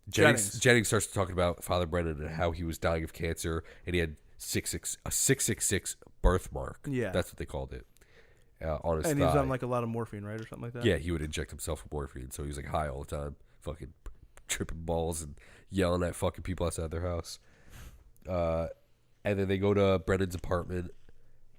Jennings starts talking about Father Brennan and how he was dying of cancer, and he had a 666 birthmark. Yeah. That's what they called it. On his And thigh. he's on like a lot of morphine, right? Or something like that. Yeah, he would inject himself with morphine, so he was like high all the time, fucking tripping balls and yelling at fucking people outside their house. And then they go to Brennan's apartment,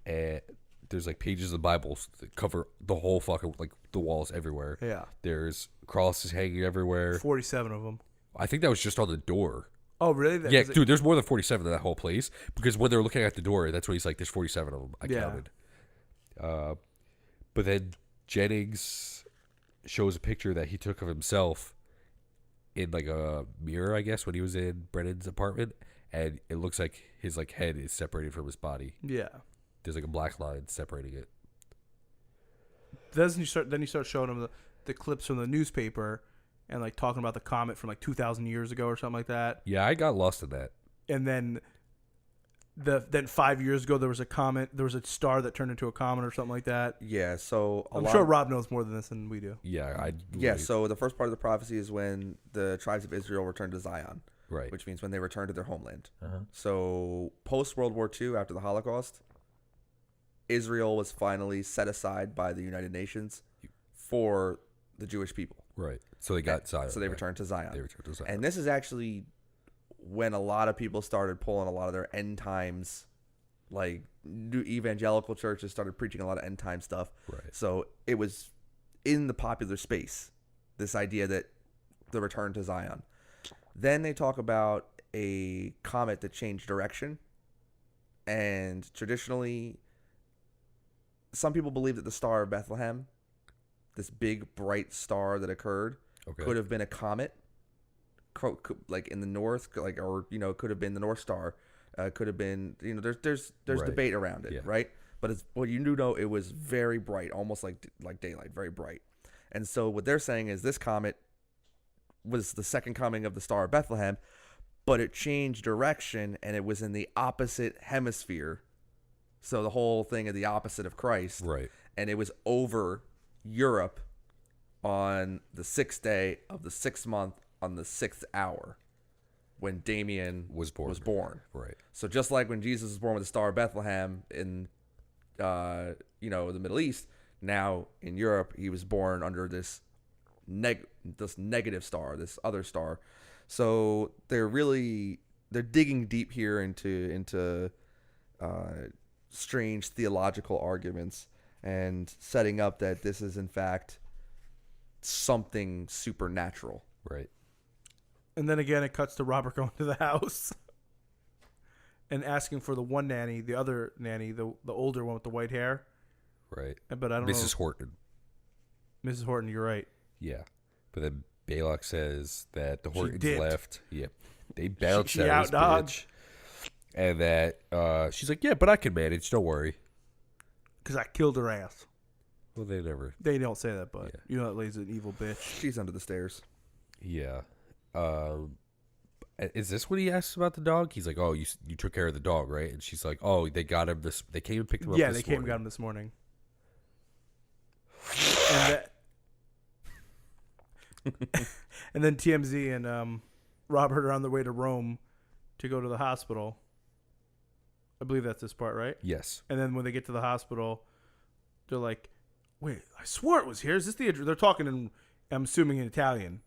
and there's like pages of the Bible that cover the whole fucking like the walls everywhere. Yeah. There's crosses hanging everywhere. 47 of them. I think that was just on the door. Oh, really? Yeah, dude, there's more than 47 in that whole place because when they're looking at the door, that's what he's like. There's 47 of them. I counted. But then Jennings shows a picture that he took of himself in like a mirror, I guess, when he was in Brennan's apartment, and it looks like his like head is separated from his body. Yeah. There's like a black line separating it. Then you start showing him the clips from the newspaper and like talking about the comet from like 2,000 years ago or something like that. Yeah, I got lost in that. And then then 5 years ago there was a comet, there was a star that turned into a comet or something like that. Yeah, so I'm sure Rob knows more than this than we do. Yeah, so the first part of the prophecy is when the tribes of Israel return to Zion. Right. Which means when they return to their homeland. Uh-huh. So post World War II, after the Holocaust, Israel was finally set aside by the United Nations for the Jewish people. Right. So they got Zion. So they returned to Zion. They returned to Zion. And this is actually when a lot of people started pulling a lot of their end times, like new evangelical churches started preaching a lot of end time stuff. Right. So it was in the popular space, this idea that the return to Zion. Then they talk about a comet that changed direction. And traditionally, some people believe that the Star of Bethlehem, this big bright star that occurred, could have been a comet, like in the north, like, or it could have been the North Star, could have been, there's Right. debate around it, Yeah. right? But it's you do know it was very bright, almost like daylight, very bright. And so what they're saying is this comet was the second coming of the Star of Bethlehem, but it changed direction and it was in the opposite hemisphere. So the whole thing of the opposite of Christ. Right. And it was over Europe on the 6th day of the 6th month on the 6th hour when Damien was born. Right. So just like when Jesus was born with the Star of Bethlehem in the Middle East, now in Europe he was born under this negative star, this other star. So they're digging deep here into strange theological arguments and setting up that this is in fact something supernatural. Right. And then again, it cuts to Robert going to the house and asking for the one nanny, the other nanny, the older one with the white hair. Right. But I don't know. Mrs. Horton. Mrs. Horton, you're right. Yeah. But then Balak says that the Hortons dipped. left. Yeah. They bounced She out this outdogged. bitch. And that she's like, yeah, but I can manage. Don't worry. Because I killed her ass. Well, they never. They don't say that, but Yeah. you know that lady's an evil bitch. She's under the stairs. Yeah. Is this what he asks about the dog? He's like, oh, you took care of the dog, right? And she's like, oh, they got him this. They came and picked him up. Yeah, this they came and morning. got him this morning. And and then TMZ and Robert are on their way to Rome to go to the hospital. I believe that's this part, right? Yes. And then when they get to the hospital, they're like, "Wait, I swore it was here. Is this the address?" They're talking in, I'm assuming, in Italian.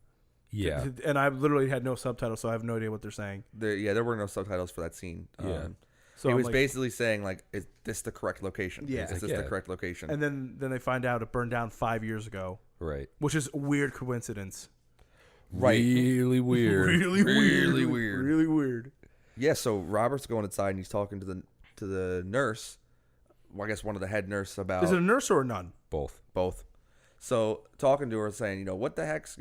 Yeah. And I literally had no subtitles, so I have no idea what they're saying. There were no subtitles for that scene. Yeah. So So he I'm was like- basically saying, like, is this the correct location? Yeah. Is this Yeah. the correct location? And then they find out it burned down 5 years ago, Right. which is a weird coincidence. Right. Really weird. Really Really weird. weird. Really weird. Yeah, so Robert's going inside and he's talking to the nurse. Well, I guess one of the head nurse about Is it a nurse or a nun? Both. both. So talking to her, saying, what the heck's,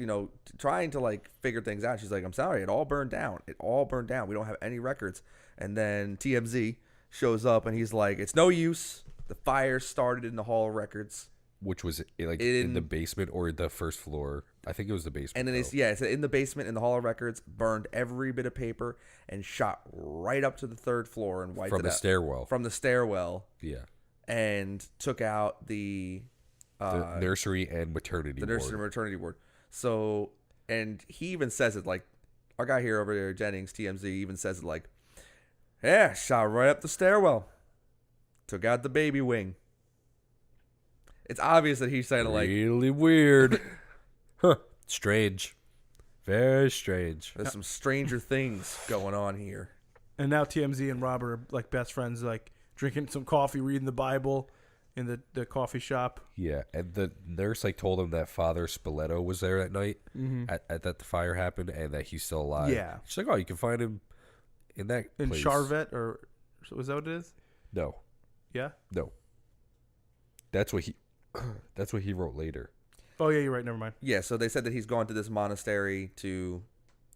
trying to like figure things out. She's like, I'm sorry, it all burned down. It all burned down. We don't have any records. And then TMZ shows up and he's like, it's no use. The fire started in the Hall of Records. Which was like in the basement or the first floor. I think it was the basement. And then it's in the basement in the Hall of Records, burned every bit of paper and shot right up to the third floor and wiped from it the out. stairwell. From the stairwell. Yeah. And took out the nursery and maternity ward. and maternity ward. So, and he even says it like, our guy here over there, Jennings, TMZ, even says it like, yeah, shot right up the stairwell. Took out the baby wing. It's obvious that he's saying it like, Really weird. Huh. Strange. Very strange. there's some stranger things going on here. And now TMZ and Robert are like best friends, like drinking some coffee, reading the Bible in the coffee shop. Yeah, and the nurse like told him that Father Spoleto was there that night at that the fire happened, and that he's still alive. Yeah. She's like, oh, you can find him in that In place. Charvet, or was that what it is? No, Yeah. no. That's what he. That's what he wrote later. Oh yeah, you're right. Never mind. Yeah, so they said that he's gone to this monastery to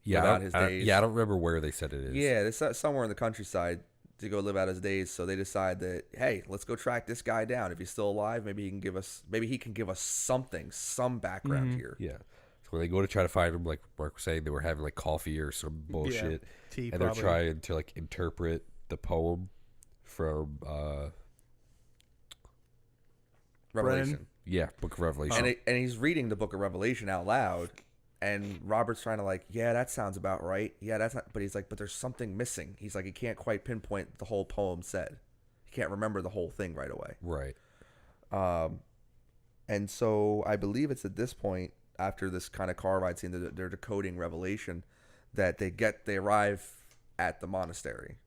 Yeah, live out his days. I don't remember where they said it is. Yeah, it's somewhere in the countryside to go live out his days. So they decide that, hey, let's go track this guy down. If he's still alive, maybe he can give us something, some background here. Yeah. So when they go to try to find him, like Mark was saying, they were having like coffee or some bullshit, Tea, and probably. they're trying to like interpret the poem from Revelation. Book of Revelation. And he's reading the book of Revelation out loud, and Robert's trying to like, yeah, that sounds about right. Yeah, that's not, but he's like, but there's something missing. He's like, he can't quite pinpoint the whole poem said. He can't remember the whole thing right away. Right. And so I believe it's at this point, after this kind of car ride scene, that they're decoding Revelation, that they arrive at the monastery.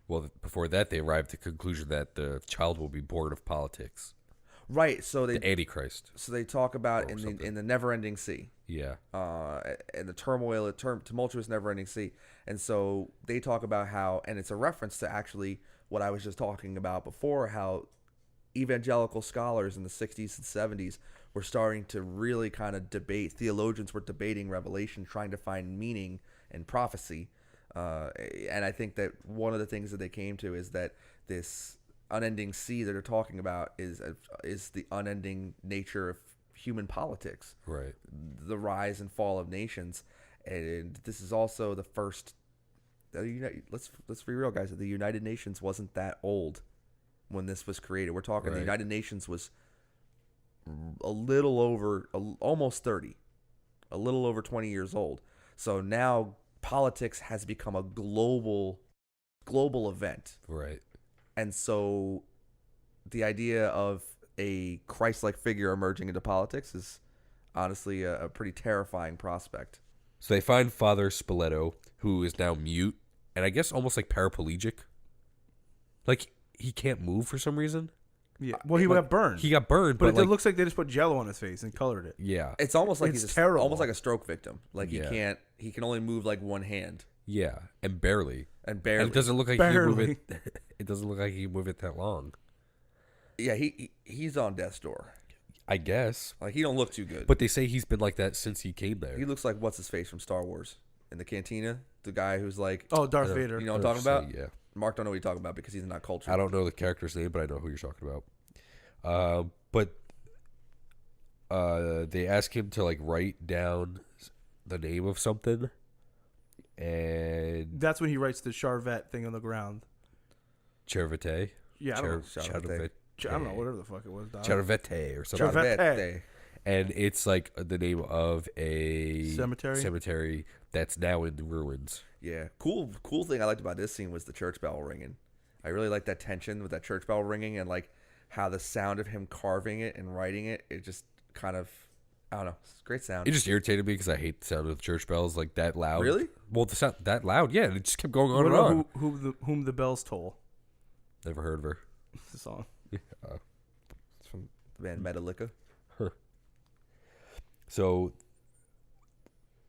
Well, before that, they arrived at the conclusion that the child will be born of politics. Right. So The Antichrist. so they talk about Or in something. the never-ending sea. Yeah. And the turmoil, tumultuous, never-ending sea. And so they talk about how, and it's a reference to actually what I was just talking about before, how evangelical scholars in the 60s and 70s were starting to really kind of debate, theologians were debating Revelation, trying to find meaning in prophecy. And I think that one of the things that they came to is that this unending sea that they're talking about is the unending nature of human politics. Right. The rise and fall of nations, and this is also the first. Let's be real, guys. The United Nations wasn't that old when this was created. We're talking the Right. United Nations was a little over, almost 30, a little over 20 years old. So now politics has become a global event. Right. And so the idea of a Christ-like figure emerging into politics is honestly a pretty terrifying prospect. So they find Father Spoleto, who is now mute, and I guess almost like paraplegic. Like, he can't move for some reason. Yeah. Well, he got burned. He got burned, but but it like, looks like they just put Jello on his face and colored it. yeah. It's almost like It's he's terrible. almost like a stroke victim. Like Yeah. he can only move like one hand Yeah, and barely. and barely. And it doesn't look like he can move Barely. it. It doesn't look like he can move it that long. Yeah, he's on death's door. I guess. Like, he don't look too good. But they say he's been like that since he came there. he looks like what's his face from Star Wars in the cantina, the guy who's like, Oh, Darth I don't- Vader. you know what I'm talking about? Yeah. Mark don't know what you're talking about because he's not cultured. I don't know the character's name, but I know who you're talking about. But they ask him to like write down the name of something, and That's when he writes the Charvet thing on the ground. Cervete. Yeah, I don't know. Charvet. I don't know, whatever the fuck it was. dog. Cervete or something. Cervete. Charvet. And it's like the name of a Cemetery? that's now in ruins. Yeah, cool thing I liked about this scene was the church bell ringing. I really like that tension with that church bell ringing, and like how the sound of him carving it and writing it. It just kind of, I don't know, it's a great sound. It just irritated me because I hate the sound of the church bells like that loud. Really? Well, the sound that loud, yeah. It just kept going on What and about on. whom the bells toll? Never heard of her. It's the song. It's from the band Metallica. So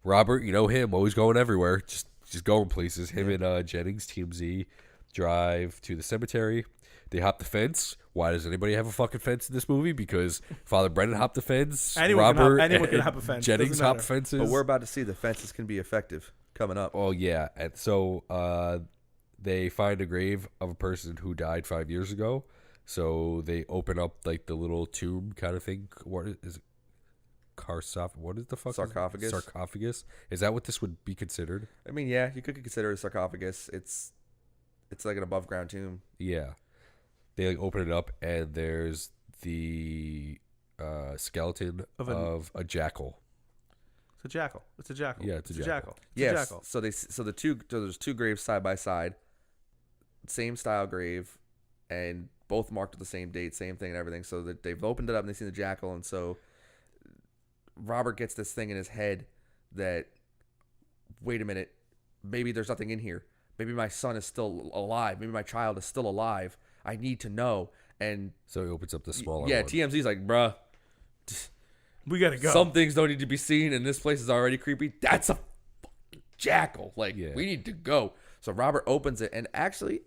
Robert, you know him, always going everywhere, just going places. Him and Jennings, Team Z, drive to the cemetery. They hop the fence. Why does anybody have a fucking fence in this movie? Because Father Brennan hopped the fence. Anyone can Robert hop- anyone can and hop a fence. Jennings Doesn't hop matter. fences. But we're about to see the fences can be effective coming up. Oh yeah, and so they find a grave of a person who died 5 years ago. So they open up like the little tomb kind of thing. What is it? What is the fuck? Sarcophagus? Sarcophagus. Is that what this would be considered? I mean, yeah, you could consider it a sarcophagus. It's like an above ground tomb. Yeah. They like open it up and there's the skeleton of a jackal. It's a jackal. It's a jackal. Yeah, it's a It's jackal. It's a Yes. jackal. So there's two graves side by side, same style grave, and both marked with the same date, same thing and everything. So that they've opened it up and they've seen the jackal, and so Robert gets this thing in his head that, wait a minute, maybe there's nothing in here. Maybe my son is still alive. Maybe my child is still alive. I need to know. And So he opens up the smaller yeah, one. TMZ's like, bruh, We gotta go. some things don't need to be seen, and this place is already creepy. That's a fucking jackal. Like, Yeah. we need to go. So Robert opens it, and actually,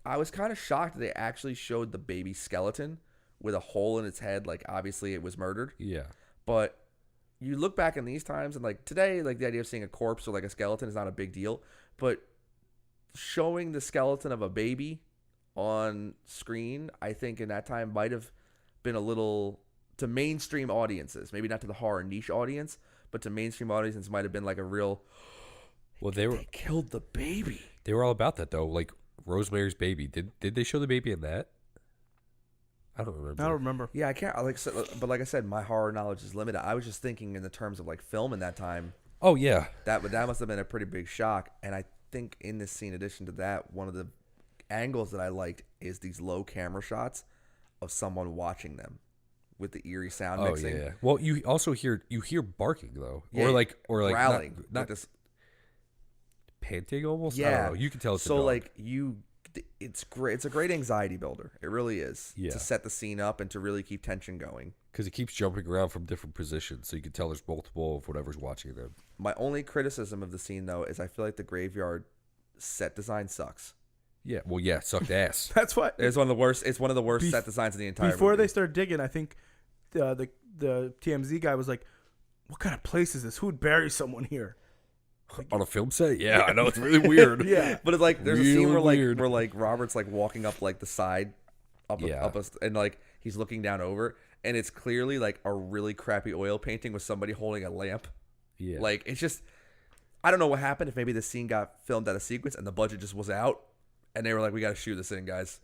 I was kind of shocked that they actually showed the baby skeleton with a hole in its head. Like, obviously, it was murdered. Yeah. But you look back in these times, and like today, like the idea of seeing a corpse or like a skeleton is not a big deal. But showing the skeleton of a baby on screen, I think in that time might have been a little to mainstream audiences, maybe not to the horror niche audience, but to mainstream audiences might have been like a real. Well, They killed the baby. they were all about that though. Like Rosemary's Baby. Did they show the baby in that? I don't remember. I don't remember. Yeah, I can't. But like I said, my horror knowledge is limited. I was just thinking in the terms of like film in that time. Oh yeah. That must have been a pretty big shock. And I think in this scene, in addition to that, one of the angles that I liked is these low camera shots of someone watching them with the eerie sound Oh mixing. yeah. Well, you also hear barking though, Yeah, or like growling. not Like this. panting almost. I Yeah. don't know. You can tell it's a So dog. like it's great. It's a great anxiety builder. It really is. Yeah. To set the scene up and to really keep tension going. because it keeps jumping around from different positions, so you can tell there's multiple of whatever's watching them. My only criticism of the scene though is I feel like the graveyard set design sucks. Yeah. Well, yeah. Sucked ass. That's what. It's one of the worst. It's one of the worst Bef- set designs in the entire. Before movie. they start digging, I think the TMZ guy was like, "What kind of place is this? Who would bury someone here?" On a film set. Yeah, I know it's really weird. Yeah. But it's like there's a Really scene where weird. like Robert's like walking up like the side, Yeah. and like he's looking down over, and it's clearly like a really crappy oil painting with somebody holding a lamp. Yeah. Like it's just, I don't know what happened. If maybe the scene got filmed out of sequence and the budget just was out, and they were like, we got to shoot this in, guys.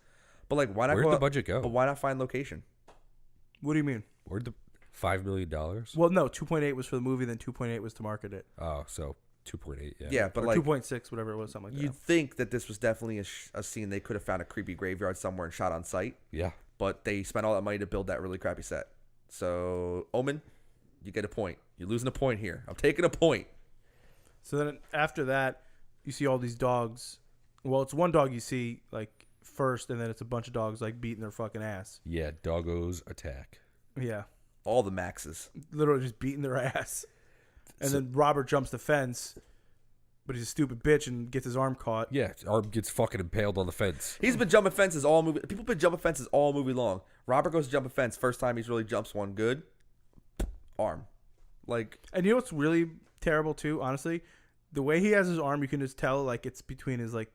But like, why not? Where'd go the out- budget go? But why not find location? What do you mean? Where'd the $5 million? Well, no, 2.8 was for the movie, then 2.8 was to market it, Oh, so 2.8. Yeah. Yeah, but or like 2.6, whatever it was, something like you'd that. think that this was definitely a scene they could have found a creepy graveyard somewhere and shot on site. Yeah. But they spent all that money to build that really crappy set. So, Omen, you get a point. You're losing a point here. I'm taking a point. So then after that, you see all these dogs. Well, it's one dog you see like first, and then it's a bunch of dogs like beating their fucking ass. Yeah. Doggos attack. Yeah, All the maxes. literally just beating their ass. And So- then Robert jumps the fence, but he's a stupid bitch and gets his arm caught. Yeah. His arm gets fucking impaled on the fence. He's been jumping fences all movie. People been jumping fences all movie long. Robert goes to jump a fence. First time he's really jumps one good. Arm. Like, And you know what's really terrible too? Honestly, the way he has his arm, you can just tell like it's between his like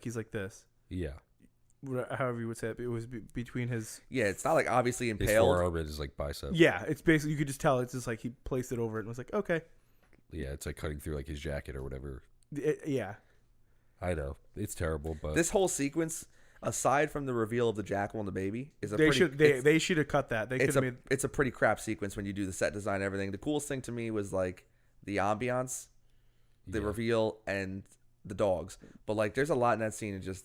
he's like this. Yeah. However you would say it, it was between his. yeah, it's not like obviously His impaled. forearm and his like bicep. Yeah, it's basically you could just tell it's just like he placed it over it and was like, okay, Yeah. It's like cutting through like his jacket or whatever. yeah. I know it's terrible, but This whole sequence, aside from the reveal of the jackal and the baby, is a They pretty, should it's- they should have cut that. They could it's have a made. it's a pretty crap sequence when you do the set design and everything. The coolest thing to me was like the ambiance, the Yeah. reveal, and the dogs. But like, there's a lot in that scene. And just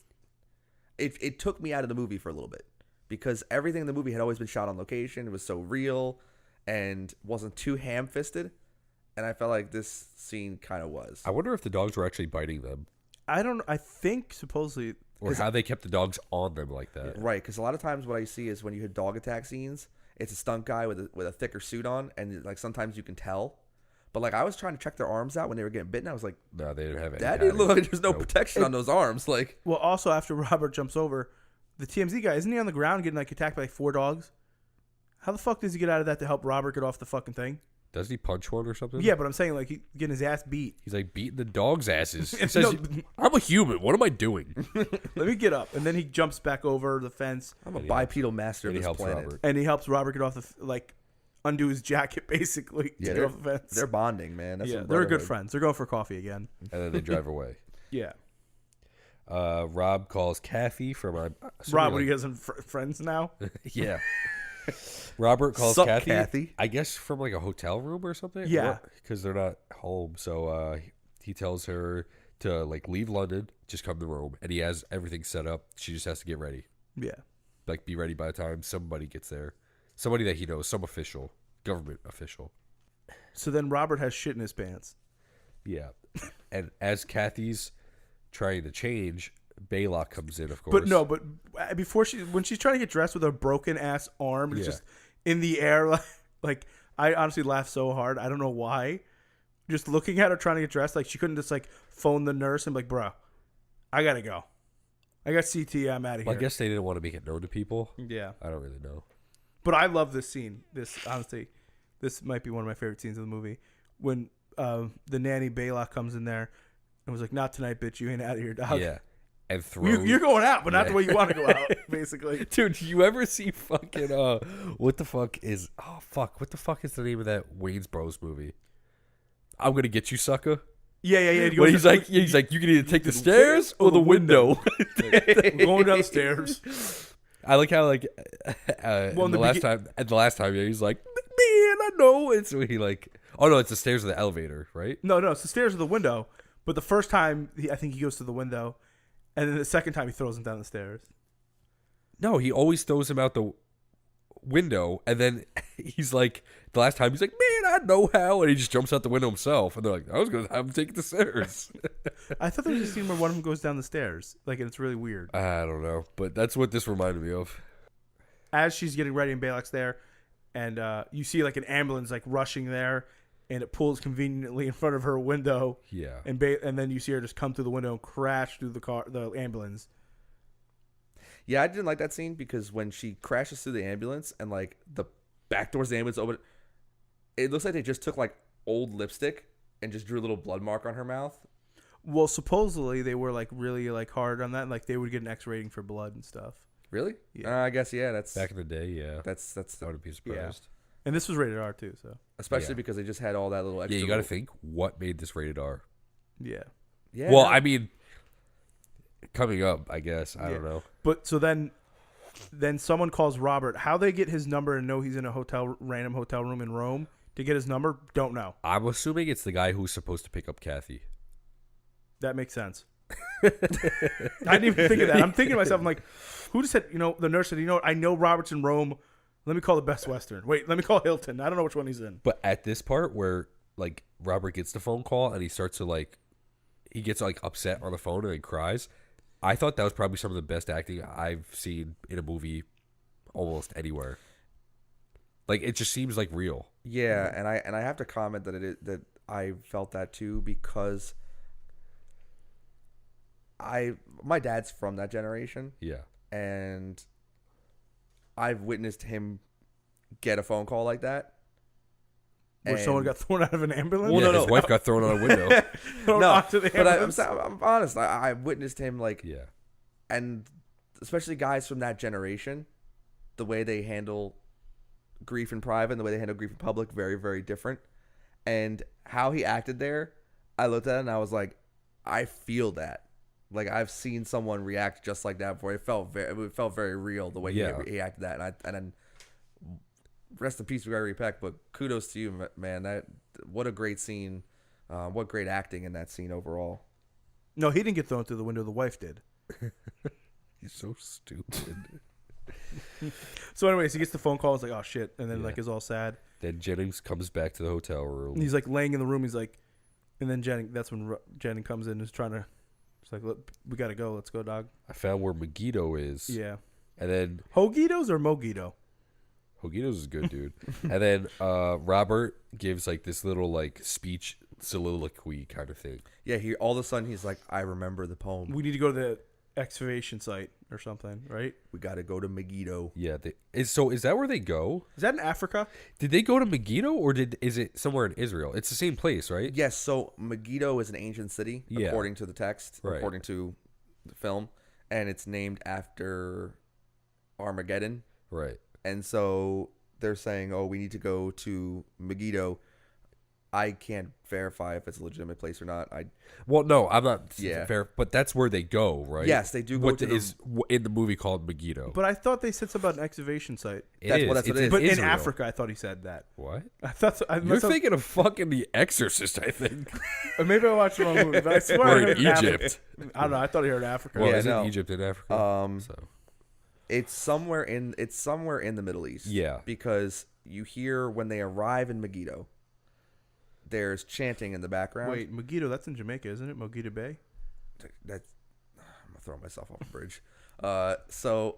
it took me out of the movie for a little bit because everything in the movie had always been shot on location. It was so real and wasn't too ham-fisted. And I felt like this scene kind of was. I wonder if the dogs were actually biting them, I don't. I think supposedly. or how they kept the dogs on them like that. Right, because a lot of times what I see is when you hit dog attack scenes, it's a stunt guy with a thicker suit on, and like sometimes you can tell. But like I was trying to check their arms out when they were getting bitten. I was like, No, they didn't have any. that didn't look padding. like there's no Nope. protection on those arms. Like, Well, also after Robert jumps over, the TMZ guy isn't he on the ground getting like attacked by like 4 dogs? How the fuck does he get out of that to help Robert get off the fucking thing? Does he punch one or something? Yeah, but I'm saying like he getting his ass beat. He's like beating the dog's asses. He No, says, I'm a human. What am I doing? Let me get up, and then he jumps back over the fence, I'm a bipedal master of And he this helps planet. Robert. and he helps Robert get off the undo his jacket basically to Yeah, get they're, off the fence. they're bonding, man. That's Yeah, some they're good brotherhood. friends. They're going for coffee again. And then they drive away. Yeah, Rob calls Kathy from Rob, what are you guys friends now? Yeah. Robert calls Sup, Kathy, Kathy? I guess from like a hotel room or something. Yeah. because they're not home. So he tells her to like leave London, just come to Rome, and he has everything set up. She just has to get ready, Yeah, like be ready by the time somebody gets there, somebody that he knows, some official, government official. so then Robert has shit in his pants. Yeah, and as Kathy's trying to change, Baylock comes in, of course. But no, but before when she's trying to get dressed with her broken ass arm, it's just in the air. Like I honestly laughed so hard. I don't know why. Just looking at her trying to get dressed, like she couldn't just like phone the nurse and be like, bro, I gotta go. I got CT. I'm out of here. Well, I guess they didn't want to make it known to people. Yeah. I don't really know. But I love this scene. Honestly, this might be one of my favorite scenes of the movie. When the nanny Baylock comes in there and was like, "Not tonight, bitch. You ain't out of here, dog." Yeah. And throw. You're going out, but not the way you want to go out, basically. Dude, you ever see fucking what the fuck is what the fuck is the name of that Wayne's Bros movie? I'm gonna get you, sucker. Yeah. When he's like, you can either take the stairs or the window. Going down the stairs. I like how like the last time he's like, man, I know. And so he like, oh no, it's the stairs of the elevator, right? No, it's the stairs or the window. But the first time, I think he goes to the window, and then the second time he throws him down the stairs. No, he always throws him out the window, and then he's like, the last time he's like, man, I know how, and he just jumps out the window himself, and they're like, I was gonna have him take the stairs. I thought there was a scene where one of them goes down the stairs, like, and it's really weird. I don't know, but that's what this reminded me of. As she's getting ready and Baylock's there, and you see like an ambulance like rushing there, and it pulls conveniently in front of her window. Yeah, and then you see her just come through the window and crash through the ambulance. Yeah, I didn't like that scene because when she crashes through the ambulance and like the back doors of the ambulance open, it looks like they just took like old lipstick and just drew a little blood mark on her mouth. Well, supposedly they were like really like hard on that, and, like they would get an X rating for blood and stuff. Really? Yeah. I guess That's back in the day. Yeah, That's I wouldn't be surprised. Yeah. And this was rated R too, so especially because they just had all that little extra. Yeah, you got to think what made this rated R. yeah. Yeah. Well, I mean, coming up, I guess I don't know. But so then someone calls Robert. How they get his number and know he's in a random hotel room in Rome to get his number, don't know. I'm assuming it's the guy who's supposed to pick up Kathy. That makes sense. I didn't even think of that. I'm thinking to myself, I'm like, who just said, the nurse said, I know Robert's in Rome. Let me call the Best Western. Wait, let me call Hilton. I don't know which one he's in. But at this part where like Robert gets the phone call and he starts to like, he gets like upset on the phone and then cries. I thought that was probably some of the best acting I've seen in a movie almost anywhere. Like it just seems like real. Yeah, and I have to comment that I felt that too because my dad's from that generation. Yeah. And I've witnessed him get a phone call like that. Where someone got thrown out of an ambulance? Well, His wife got thrown out a window. I'm honest. I witnessed him like, Yeah. and especially guys from that generation, the way they handle grief in private and the way they handle grief in public, very, very different. And how he acted there, I looked at it and I was like, I feel that. Like I've seen someone react just like that before. It felt very real the way he acted that, and then rest in peace, Gregory Peck. But kudos to you, man. What a great scene. What great acting in that scene overall. No, he didn't get thrown through the window. The wife did. He's so stupid. So anyways, he gets the phone call. It's like, oh shit, and then like is all sad. Then Jennings comes back to the hotel room. And he's like laying in the room. He's like, and then Jennings. That's when Jennings comes in and is trying to. It's like, look, we gotta go. Let's go, dog. I found where Megiddo is. Yeah. And then Hogitos or Mogito? Hogitos is good, dude. And then Robert gives like this little like speech soliloquy kind of thing. Yeah, all of a sudden he's like, I remember the poem. We need to go to the excavation site or something, right? We got to go to Megiddo. Yeah. Is that where they go? Is that in Africa? Did they go to Megiddo or is it somewhere in Israel? It's the same place, right? Yes. So Megiddo is an ancient city, according to the text, according to the film, and it's named after Armageddon. Right. And so they're saying, oh, we need to go to Megiddo. I can't verify if it's a legitimate place or not. Well, no, I'm not fair, but that's where they go, right? Yes, they do go to is in the movie called Megiddo. But I thought they said something about an excavation site. That's what it is. But in Africa, I thought he said that. What? I thought You're thinking of fucking The Exorcist, I think. Or maybe I watched the wrong movie, but I swear or I heard in Egypt. I don't know. I thought he heard Africa. Well, isn't Egypt in Africa? So. It's somewhere in the Middle East. Yeah. Because you hear when they arrive in Megiddo, there's chanting in the background. Wait, Megiddo, that's in Jamaica, isn't it? Mogito Bay? That's, I'm throw myself off a bridge. So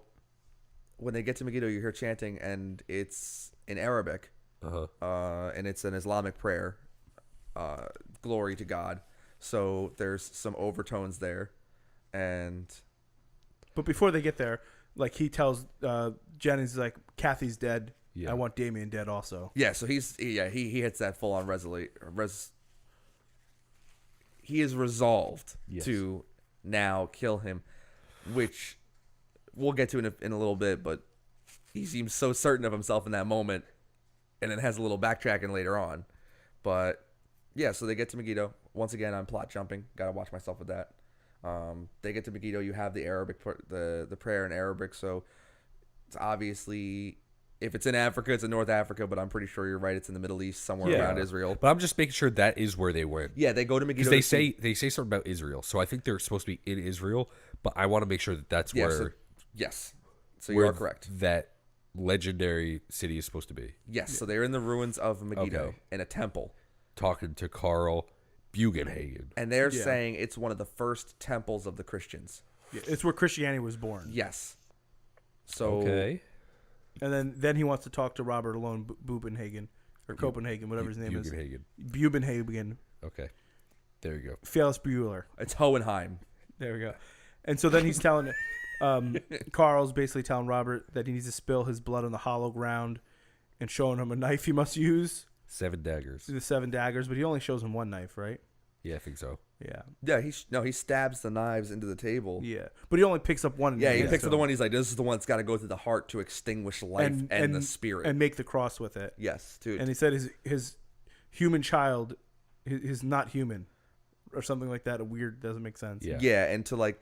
when they get to Megiddo, you hear chanting, and it's in Arabic, and it's an Islamic prayer, glory to God. So there's some overtones there, But before they get there, like he tells Jennings, like, Kathy's dead. Yeah. I want Damien dead also. yeah. So he hits that full on he is resolved Yes. to now kill him, which we'll get to in a little bit. But he seems so certain of himself in that moment, and it has a little backtracking later on. But yeah, so they get to Megiddo. Once again, I'm plot jumping. Gotta watch myself with that. They get to Megiddo. You have the Arabic, the prayer in Arabic. So it's obviously, if it's in Africa, it's in North Africa. But I'm pretty sure you're right. It's in the Middle East, somewhere Yeah. around Israel. But I'm just making sure that is where they went. Yeah, they go to Megiddo. Because they say something about Israel, so I think they're supposed to be in Israel. But I want to make sure that that's Yeah, where so, yes. So you where are correct. that legendary city is supposed to be. Yes. So they're in the ruins of Megiddo Okay. in a temple, Talking to Carl Bugenhagen. and they're Yeah. saying it's one of the first temples of the Christians. Yeah, it's where Christianity was born. Yes. So Okay. And then he wants to talk to Robert alone, Bubenhagen or Copenhagen, whatever his name Bugenhagen. is. Bubenhagen. Okay. There you go. Felix Bueller. it's Hohenheim. There we go. And so then he's telling Carl's basically telling Robert that he needs to spill his blood on the hollow ground and showing him a knife he must use, 7 daggers. the 7 daggers, but he only shows him one knife, right? Yeah, I think so. Yeah. Yeah. He stabs the knives into the table. Yeah. But he only picks up one. Yeah, he hands picks to up the him. one. He's like, this is the one that's got to go through the heart to extinguish life and the spirit. And make the cross with it. yes, dude. And he said his human child is not human or something like that. A weird, doesn't make sense. Yeah. yeah, and to like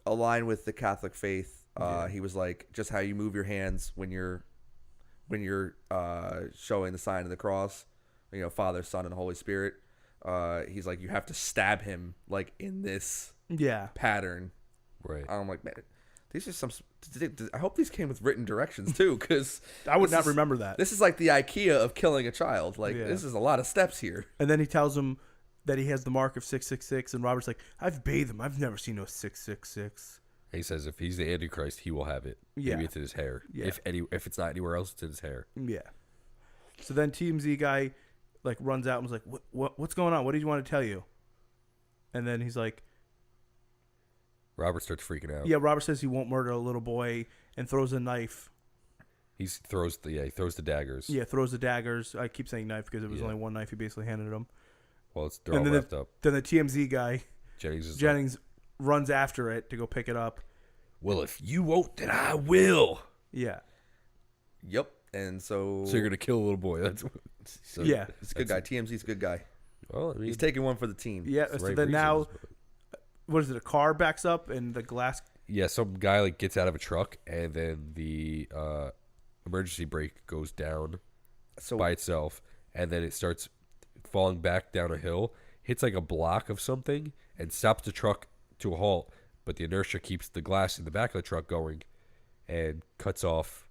align with the Catholic faith, he was like, just how you move your hands when you're showing the sign of the cross, Father, Son, and Holy Spirit. He's like, you have to stab him like in this Yeah. pattern. Right. I'm like, man, these are some. I hope these came with written directions too, because I would not remember that. This is like the IKEA of killing a child. Like, Yeah. this is a lot of steps here. And then he tells him that he has the mark of 666, and Robert's like, I've bathed him. I've never seen no 666. He says if he's the Antichrist, he will have it. Yeah. Maybe it's in his hair. Yeah. If it's not anywhere else, it's in his hair. Yeah. So then TMZ guy like runs out and was like, what's going on? What did you want to tell you? And then he's like, Robert starts freaking out. yeah, Robert says he won't murder a little boy and throws a knife. He throws the daggers. Yeah, throws the daggers. I keep saying knife because it was Yeah. only one knife he basically handed him. Well, they're all then wrapped up. Then the TMZ guy, Jennings runs after it to go pick it up. well, if you won't, then I will. Yeah. Yep. And so, So you're gonna kill a little boy. That's so, Yeah. he's a good guy. TMZ's a good guy. Well, I mean, He's taking one for the team. Yeah. it's the So right then now, reasons, but- what is it? A car backs up and the glass. yeah, some guy like gets out of a truck and then the emergency brake goes down So by itself, and then it starts falling back down a hill, hits like a block of something, and stops the truck to a halt. But the inertia keeps the glass in the back of the truck going, and cuts off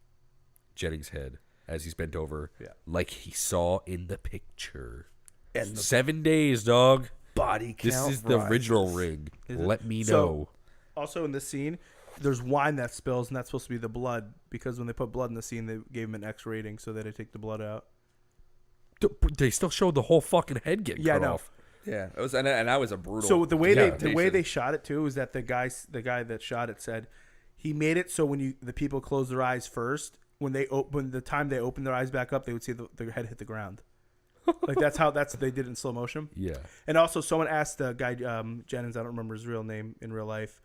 Jennings' head as he's bent over, Yeah. like he saw in the picture. and the 7 days, dog. body count. This is the original rises. ring. Is it? Let me So- know. Also in this scene, there's wine that spills, and that's supposed to be the blood because when they put blood in the scene, they gave him an X rating so that they take the blood out. They still showed the whole fucking head getting Yeah, I cut know. off. Yeah, it was, and that was a brutal. So the way Yeah. they shot it too is that the guy that shot it said he made it so when the people close their eyes first, when the time they opened their eyes back up, they would see their head hit the ground. Like that's they did it in slow motion. Yeah. And also, someone asked the guy Jennings, I don't remember his real name in real life,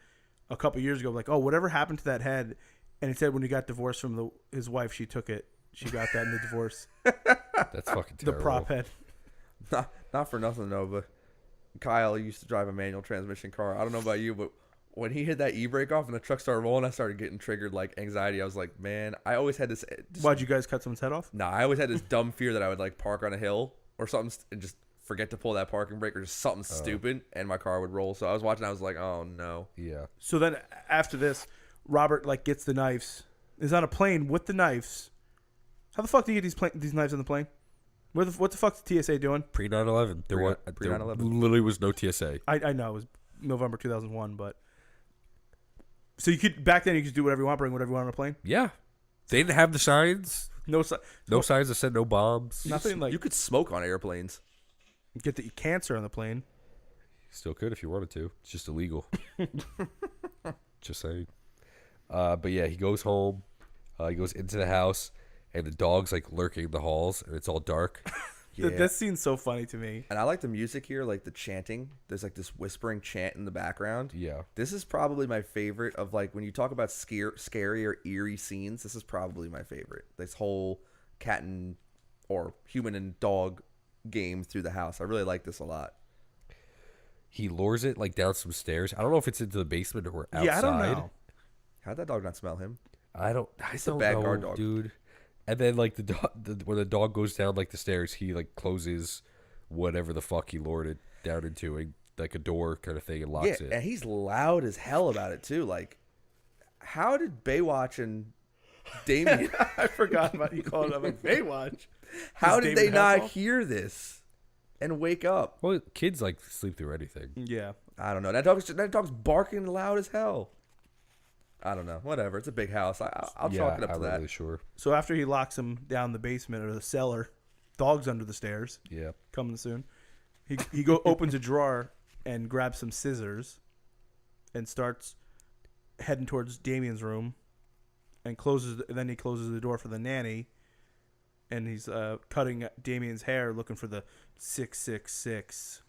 a couple years ago, like, oh, whatever happened to that head? And he said when he got divorced from his wife, she took it. She got that in the divorce. That's fucking The terrible. prop head. not for nothing though, but Kyle used to drive a manual transmission car. I don't know about you, but when he hit that e-brake off and the truck started rolling, I started getting triggered like anxiety. I was like, man, I always had this. Why'd you guys cut someone's head off? Nah, I always had this dumb fear that I would like park on a hill or something and just forget to pull that parking brake or just something stupid and my car would roll. So I was watching, I was like, oh no. Yeah. So then after this, Robert like gets the knives, is on a plane with the knives. How the fuck do you get these knives on the plane? What the fuck's the TSA doing? Pre 9/11. There 9/11. literally was no TSA. I know it was November 2001, but So you could back then you could do whatever you want, bring whatever you want on a plane. Yeah. They didn't have the signs. No signs that said no bombs. Nothing like You could smoke on airplanes. get the cancer on the plane. Still could if you wanted to. It's just illegal. Just saying. But yeah, he goes home. He goes into the house, and the dog's like lurking in the halls, and it's all dark. Yeah. That scene's so funny to me. And I like the music here, like the chanting. There's like this whispering chant in the background. Yeah. This is probably my favorite of like when you talk about scary or eerie scenes. This is probably my favorite. This whole cat and or human and dog game through the house. I really like this a lot. He lures it like down some stairs. I don't know if it's into the basement or outside. Yeah, I don't know. How'd that dog not smell him? I don't a know, bad guard dog. dude. And then like the dog, when the dog goes down like the stairs, he like closes whatever the fuck he lured it down into, like a door kind of thing, and locks it. And he's loud as hell about it too. Like, how did Baywatch and Damien? I forgot about you calling it like Baywatch. How Does did they David not Hasselhoff? hear this and wake up? Well, kids like sleep through anything. Yeah. I don't know. That dog's barking loud as hell. I don't know. Whatever. It's a big house. I'll chalk it up to I'm that. not really sure. So after he locks him down the basement or the cellar, dog's under the stairs. Yeah. Coming soon. He opens a drawer and grabs some scissors and starts heading towards Damien's room and then he closes the door for the nanny and he's cutting Damien's hair looking for the 666.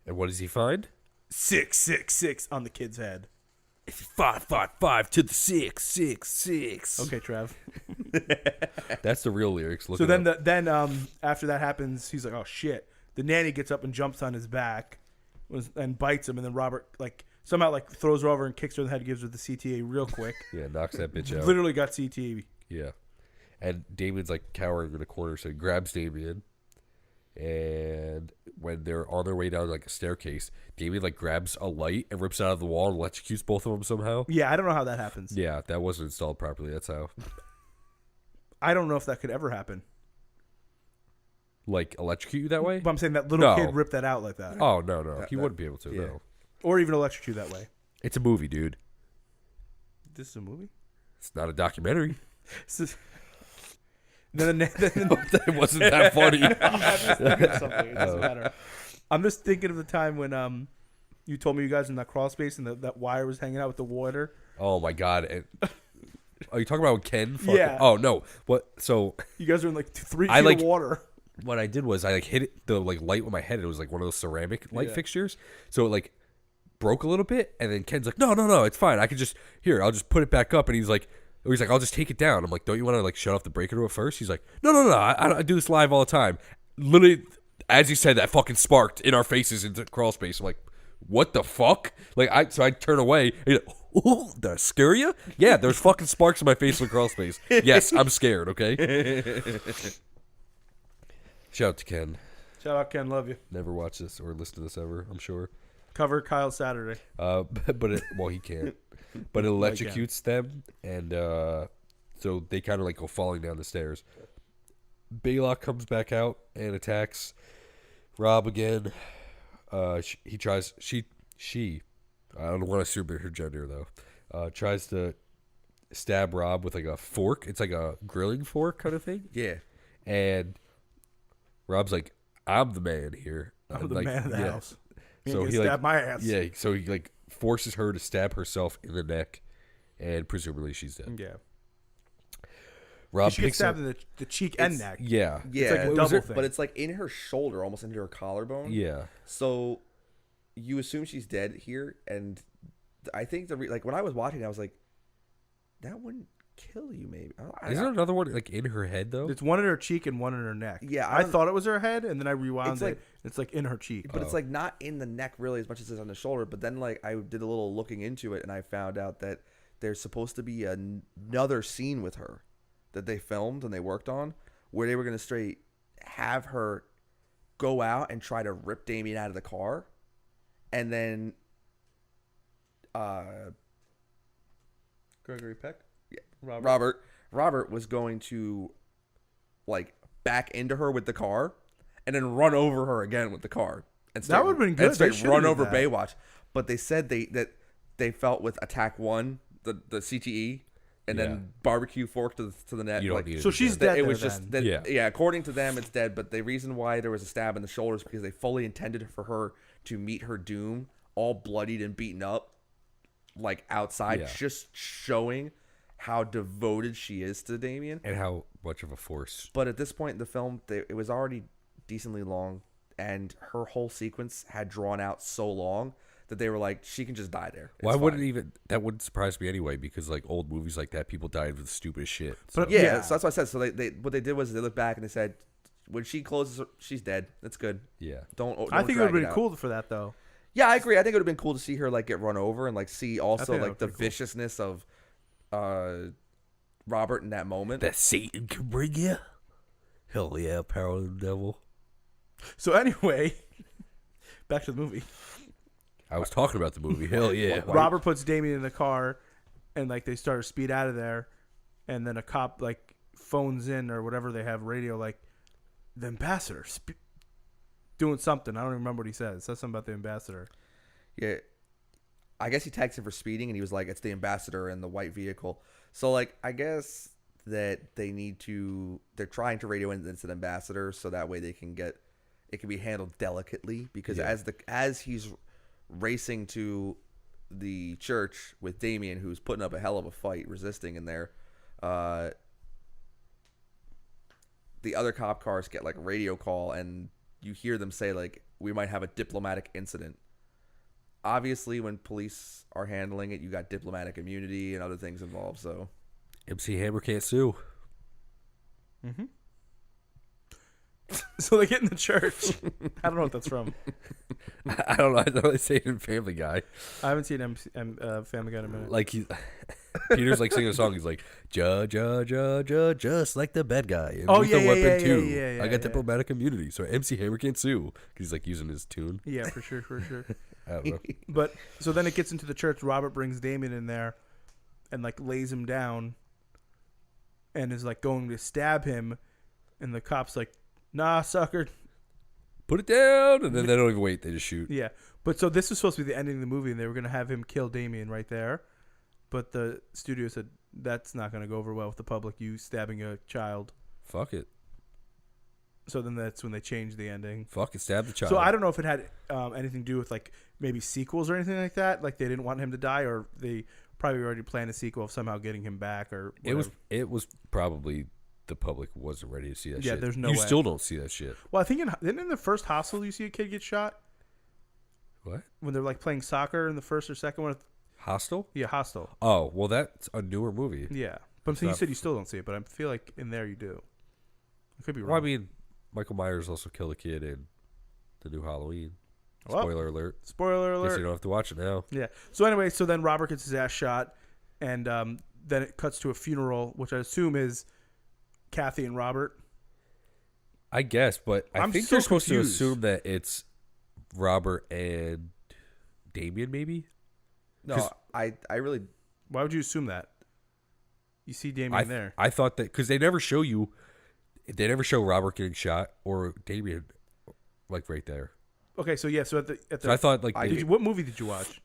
And what does he find? 666 on the kid's head. 555 to the 666. Okay, Trev. That's the real lyrics. Look So it then up. after that happens, he's like, "Oh shit!" The nanny gets up and jumps on his back, and bites him, and then Robert somehow throws her over and kicks her in the head, gives her the CTA real quick. Yeah, knocks that bitch out. Literally got CTA. Yeah. And Damien's like cowering in a corner, so he grabs Damien. And when they're on their way down like a staircase, Damien like grabs a light and rips it out of the wall and electrocutes both of them somehow. Yeah, I don't know how that happens. Yeah, that wasn't installed properly. That's how. I don't know if that could ever happen. Like electrocute you that way? But I'm saying that little No. kid ripped that out like that, Oh no, he wouldn't be able to. yeah. No, or even electrocute that way. it's a movie, dude. This is a movie. It's not a documentary. This is- then It wasn't that funny. I'm just thinking of something. It doesn't matter. I'm just thinking of the time when you told me you guys in that crawl space and that wire was hanging out with the water. Oh my god! Are you talking about Ken? Fucking, Yeah. Oh no. What? So You guys were in like 3 I, feet of water. what I did was I like hit the like light with my head. It was like one of those ceramic light Yeah. fixtures. So it like broke a little bit, and then Ken's like, no, it's fine. I could just I'll just put it back up. And he's like, I'll just take it down. I'm like, don't you want to like shut off the breaker to it first? He's like, no, I do this live all the time. Literally, as he said that, fucking sparked in our faces into crawl space. I'm like, what the fuck? Like I turn away. And he's like, ooh, did I scare you? Yeah, there's fucking sparks in my face in crawl space. Yes, I'm scared. Okay. Shout out to Ken. Shout out Ken, love you. Never watch this or listen to this ever, I'm sure. Cover Kyle Saturday. But he can't. But it electrocutes them, and so they kind of like go falling down the stairs. Baylock comes back out and attacks Rob again. He tries. She. I don't want to assume her gender though. Tries to stab Rob with like a fork. It's like a grilling fork kind of thing. Yeah. And Rob's like, "I'm the man here. I'm the like, man of the yeah. house. So he stab like my ass. Yeah, so he like forces her to stab herself in the neck, and presumably she's dead. Yeah. Rob She gets picks up. stabbed in the cheek and neck. Yeah, Yeah. like a It double was- thing. But it's like in her shoulder, almost into her collarbone. yeah. So you assume she's dead here, and I think like when I was watching, I was like, that wouldn't kill you, maybe. Is there another one like in her head though? It's one in her cheek and one in her neck. Yeah, I don't- thought it was her head, and then I rewound It's it. like- It's like in her cheek. But it's like not in the neck really as much as it's on the shoulder. But then like I did a little looking into it, and I found out that there's supposed to be another scene with her that they filmed and they worked on, where they were gonna straight have her go out and try to rip Damien out of the car, and then Gregory Peck. Yeah. Robert. Robert was going to like back into her with the car and then run over her again with the car. And That would've been good. And straight They should've run did over that. Baywatch. But they said that they felt with attack 1 the CTE, and Yeah. then barbecue fork to the neck. You don't like, need it So to be she's dead. dead. it was there just then. that, Yeah. according to them it's dead, but the reason why there was a stab in the shoulder is because they fully intended for her to meet her doom all bloodied and beaten up, like outside, Yeah. just showing how devoted she is to Damien. And how much of a force. But at this point in the film, it was already decently long, and her whole sequence had drawn out so long that they were like, she can just die there. It's Why wouldn't fine. even that wouldn't surprise me anyway? Because like old movies like that, people died with stupid shit. But- Yeah, Yeah. so that's what I said. So they what they did was they looked back and they said, when she closes, she's dead. That's good. Yeah. Don't I think it would drag have been out. cool for that though. Yeah, I agree. I think it would have been cool to see her like get run over and like see also think that like the would be cool. viciousness of Robert in that moment. That Satan can bring you. Hell yeah, power of the devil. So anyway, back to the movie. I was talking about the movie. Hell yeah. Robert puts Damien in the car, and like they start to speed out of there, and then a cop like phones in or whatever they have radio like the ambassador doing something. I don't even remember what he says. It says something about the ambassador. Yeah, I guess he tags him for speeding, and he was like, "It's the ambassador in the white vehicle." So like, I guess that they're trying to radio in the ambassador so that way it can be handled delicately, because Yeah. as he's racing to the church with Damien, who's putting up a hell of a fight resisting in there, the other cop cars get like a radio call, and you hear them say like, we might have a diplomatic incident. Obviously when police are handling it, you got diplomatic immunity and other things involved, so MC Hammer can't sue. So they get in the church. I don't know what that's from. I don't know. I know they say it in Family Guy. I haven't seen Family Guy in a minute. Like Peter's like singing a song. He's like, just like the bad guy. And Oh, with yeah, the yeah, weapon yeah, too. yeah, I yeah. got diplomatic immunity, so MC Hammer can't sue. He's like using his tune. Yeah, for sure. I don't know. But so then it gets into the church. Robert brings Damien in there and like lays him down and is like going to stab him, and the cop's like, "Nah, sucker." Put it down, and then they don't even wait. They just shoot. Yeah. But so this was supposed to be the ending of the movie, and they were going to have him kill Damien right there. But the studio said that's not going to go over well with the public. You stabbing a child. Fuck it. So then that's when they changed the ending. Fuck it. Stab the child. So I don't know if it had anything to do with like maybe sequels or anything like that. Like they didn't want him to die, or they probably already planned a sequel of somehow getting him back, or whatever. It was probably the public wasn't ready to see that Yeah, shit. there's no You way. still don't see that shit. Well, I think in the first Hostel, you see a kid get shot What? when they're like playing soccer in the first or second one. Hostile? Yeah, Hostel. Oh, well, that's a newer movie. Yeah, but I'm saying you not- said you still don't see it, but I feel like in there you do. I could be wrong. Well, I mean, Michael Myers also killed a kid in the new Halloween. Well, Spoiler alert. Spoiler Guess alert. you don't have to watch it now. Yeah. So anyway, so then Robert gets his ass shot, and then it cuts to a funeral, which I assume is Kathy and Robert. I guess, but I I'm think so you're supposed confused. to assume that it's Robert and Damien, maybe? no, I really Why would you assume that? You see Damien there. I thought that because they never show Robert getting shot or Damien like right there. Okay, so yeah, so at the So I thought like what movie did you watch?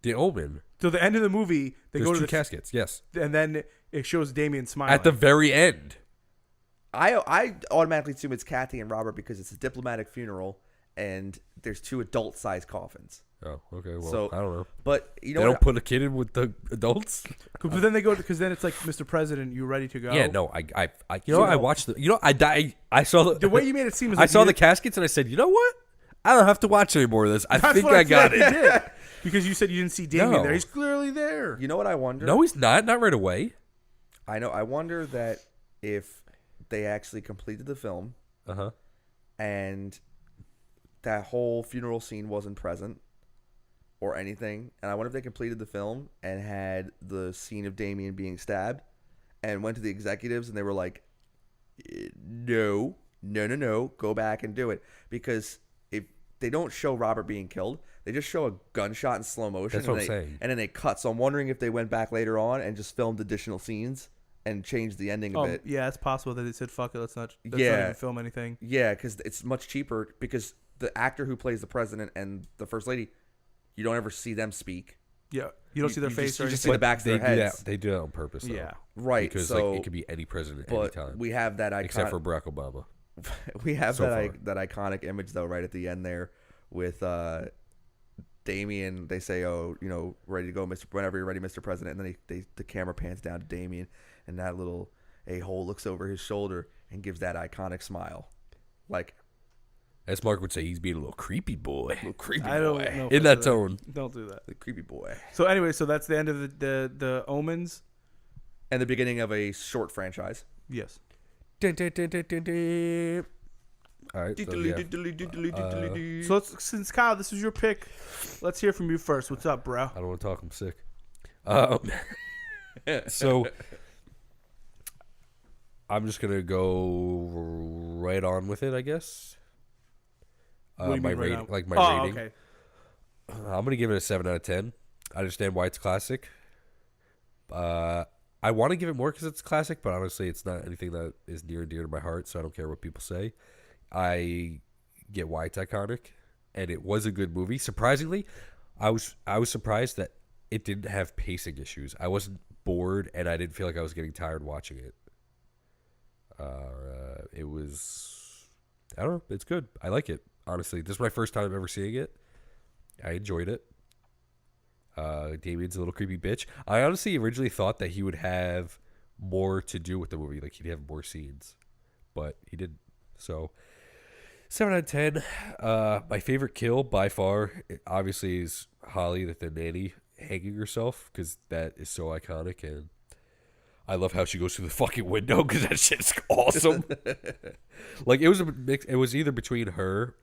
the Omen. So the end of the movie, they There's go to two the caskets. Yes, and then it shows Damien smiling. at the very end. I automatically assume it's Kathy and Robert because it's a diplomatic funeral and there's two adult-sized coffins. Oh, okay. Well, So, I don't know. But you know They what? don't put a kid in with the adults. But then they go because then it's like, Mr. President, you ready to go? Yeah, no, I you know, So- I watched I saw The way you made it seem is I like saw you the didn't- caskets and I said, you know what? I don't have to watch any more of this. I That's think what I got feel like it. you did. Because you said you didn't see Damien No. there. He's clearly there. You know what I wonder? No, he's not. Not right away. I know. I wonder that if they actually completed the film Uh huh. and that whole funeral scene wasn't present or anything, and I wonder if they completed the film and had the scene of Damien being stabbed and went to the executives and they were like, no, go back and do it. Because if they don't show Robert being killed, they just show a gunshot in slow motion. That's what and I'm saying. And then they cut. So I'm wondering if they went back later on and just filmed additional scenes and changed the ending a bit. Yeah, it's possible that they said, fuck it, let's not Yeah. even film anything. Yeah, because it's much cheaper because the actor who plays the president and the first lady, you don't ever see them speak. Yeah, you don't see their face you or just see anything. the backs of They their do heads. that. They do that on purpose, though. Yeah. Right. Because so, like it could be any president but anytime, we have that except for iconic. Barack Obama. We have so that iconic image though, right at the end there, with Damien. They say, "Oh, ready to go, Mr. Whenever you're ready, Mr. President." And then the camera pans down to Damien, and that little a-hole looks over his shoulder and gives that iconic smile, like As Mark would say, he's being a little creepy boy. little creepy I don't boy. know if In I that do tone. Don't do that. The creepy boy. So anyway, so that's the end of the Omens. And the beginning of a short franchise. Yes. Dun, dun, dun, dun, dun, dun. All right. So, yeah. So since Kyle, this was your pick, let's hear from you first. What's up, bro? I don't want to talk. I'm sick. So I'm just gonna go right on with it, I guess. What do you My mean right rating, now? like my Oh, rating. okay. I'm gonna give it a 7 out of 10. I understand why it's classic. I want to give it more because it's classic, but honestly, it's not anything that is near and dear to my heart, so I don't care what people say. I get why it's iconic, and it was a good movie. Surprisingly, I was surprised that it didn't have pacing issues. I wasn't bored, and I didn't feel like I was getting tired watching it. It was, I don't know, it's good. I like it, honestly. This is my first time ever seeing it. I enjoyed it. Damien's a little creepy bitch. I honestly originally thought that he would have more to do with the movie, like he'd have more scenes, but he didn't. So 7 out of 10. My favorite kill by far, obviously, is Holly, the nanny, hanging herself, because that is so iconic, and I love how she goes through the fucking window because that shit's awesome. Like it was a mix. It was either between her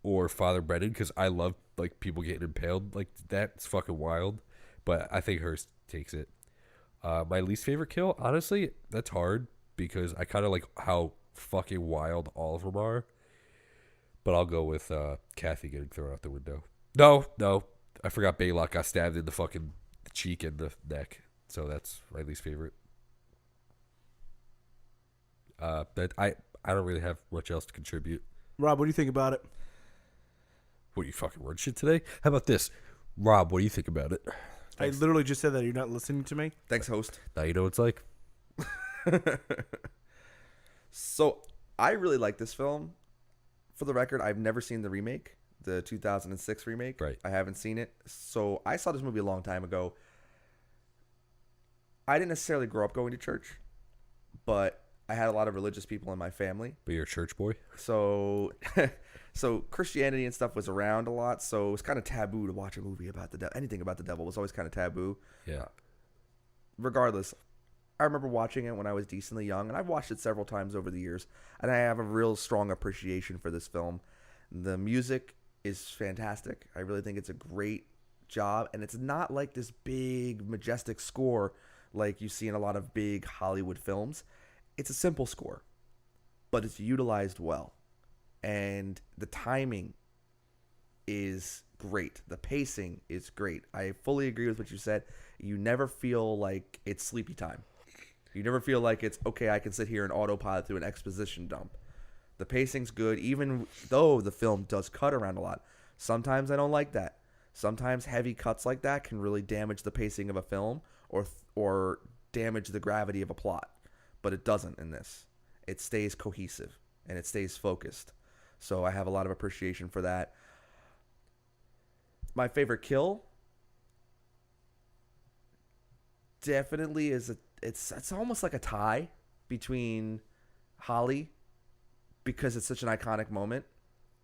or Father Brennan, because I love like people getting impaled. Like that's fucking wild. But I think hers takes it. My least favorite kill, honestly, that's hard because I kind of like how fucking wild all of them are. But I'll go with Kathy getting thrown out the window. No, I forgot Baylock got stabbed in the fucking cheek and the neck. So that's my least favorite. That I don't really have much else to contribute. Rob, what do you think about it? What, you fucking word shit today? How about this? Rob, what do you think about it? I literally just said that. You're not listening to me? Thanks, host. Now you know what it's like. So I really like this film. For the record, I've never seen the remake, the 2006 remake. Right. I haven't seen it. So I saw this movie a long time ago. I didn't necessarily grow up going to church, but I had a lot of religious people in my family. But you're a church boy? So so Christianity and stuff was around a lot, so it was kind of taboo to watch a movie about the devil. Anything about the devil was always kind of taboo. Yeah. Regardless, I remember watching it when I was decently young, and I've watched it several times over the years, and I have a real strong appreciation for this film. The music is fantastic. I really think it's a great job, and it's not like this big, majestic score like you see in a lot of big Hollywood films. It's a simple score, but it's utilized well, and the timing is great. The pacing is great. I fully agree with what you said. You never feel like it's sleepy time. You never feel like it's, okay, I can sit here and autopilot through an exposition dump. The pacing's good, even though the film does cut around a lot. Sometimes I don't like that. Sometimes heavy cuts like that can really damage the pacing of a film or damage the gravity of a plot. But it doesn't in this. It stays cohesive and it stays focused. So I have a lot of appreciation for that. My favorite kill definitely is it's almost like a tie between Holly, because it's such an iconic moment,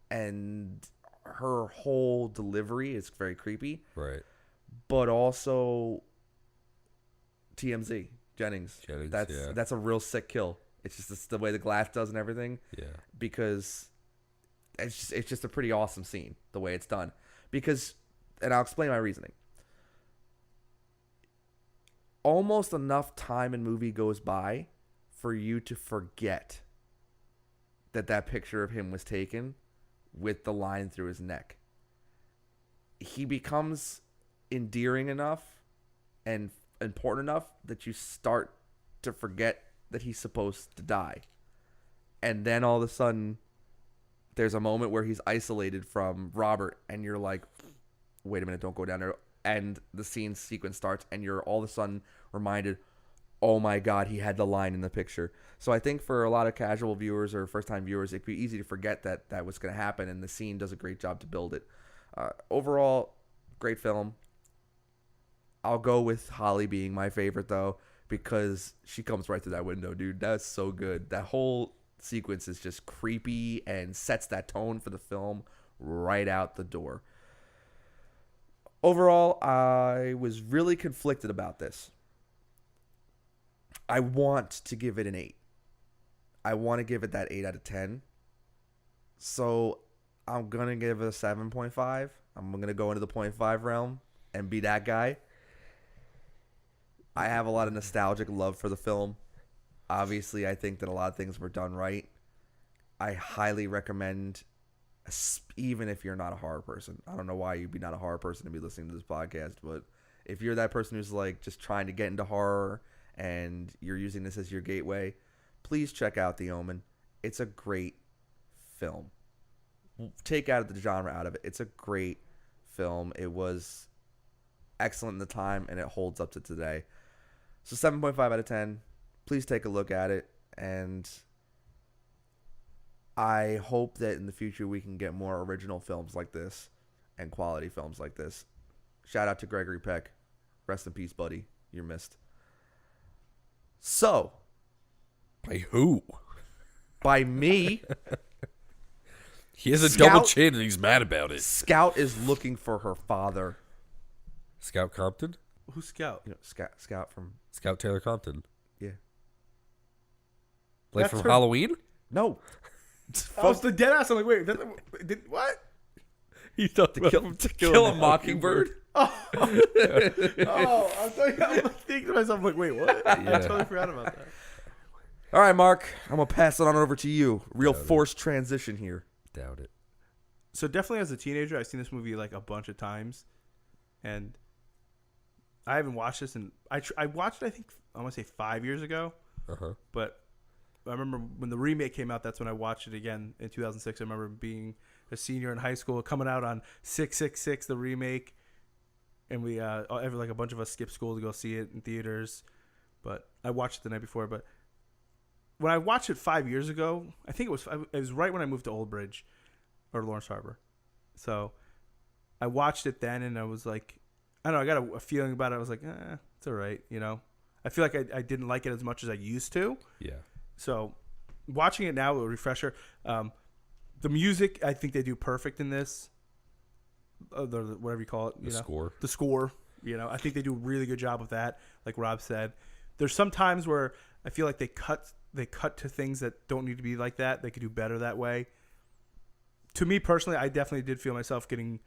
and her whole delivery is very creepy. Right. But also TMZ Jennings. Yeah. That's a real sick kill. It's just the way the glass does and everything. Yeah. Because it's just a pretty awesome scene the way it's done. Because, and I'll explain my reasoning. Almost enough time in movie goes by for you to forget that picture of him was taken with the line through his neck. He becomes endearing enough and important enough that you start to forget that he's supposed to die. And then all of a sudden, there's a moment where he's isolated from Robert, and you're like, wait a minute, don't go down there. and the scene sequence starts, and you're all of a sudden reminded, oh my God, he had the line in the picture. So I think for a lot of casual viewers or first-time viewers, it could be easy to forget that was going to happen, and the scene does a great job to build it. Overall, great film. I'll go with Holly being my favorite, though, because she comes right through that window, dude. That's so good. That whole sequence is just creepy and sets that tone for the film right out the door. Overall, I was really conflicted about this. I want to give it an 8. I want to give it that 8 out of 10. So I'm going to give it a 7.5. I'm going to go into the 0.5 realm and be that guy. I have a lot of nostalgic love for the film. Obviously, I think that a lot of things were done right. I highly recommend, even if you're not a horror person. I don't know why you'd be not a horror person to be listening to this podcast, but if you're that person who's like just trying to get into horror and you're using this as your gateway, please check out The Omen. It's a great film. Take out the genre out of it. It's a great film. It was excellent in the time, and it holds up to today. So 7.5 out of 10. Please take a look at it, and I hope that in the future we can get more original films like this and quality films like this. Shout out to Gregory Peck. Rest in peace, buddy. You're missed. So, By who? by me, He has a Scout- double chin and he's mad about it. Scout is looking for her father. Scout Compton? Who's Scout? You know, Scout from Scout Taylor Compton. yeah. Like That's from her- Halloween? No. I was the dead ass. I'm like, wait, what? He thought To kill a mockingbird. Oh, I'm thinking to myself, I'm like, wait, what? I totally forgot about that. All right, Mark. I'm gonna pass it on over to you. Real forced transition here. Doubt it. So definitely as a teenager, I've seen this movie like a bunch of times, and I haven't watched this, and I watched it, I think I want to say 5 years ago, but I remember when the remake came out. That's when I watched it again in 2006. I remember being a senior in high school, coming out on 666, the remake, and we like a bunch of us skipped school to go see it in theaters. But I watched it the night before. But when I watched it 5 years ago, I think it was right when I moved to Old Bridge or Lawrence Harbor. So I watched it then, and I was like, I don't know, I got a feeling about it. I was like, it's all right, you know. I feel like I didn't like it as much as I used to. Yeah. So watching it now, a refresher. The music, I think they do perfect in this. Whatever you call it, The score. The score, you know, I think they do a really good job with that. Like Rob said, there's some times where I feel like they cut to things that don't need to be like that. They could do better that way. To me personally, I definitely did feel myself getting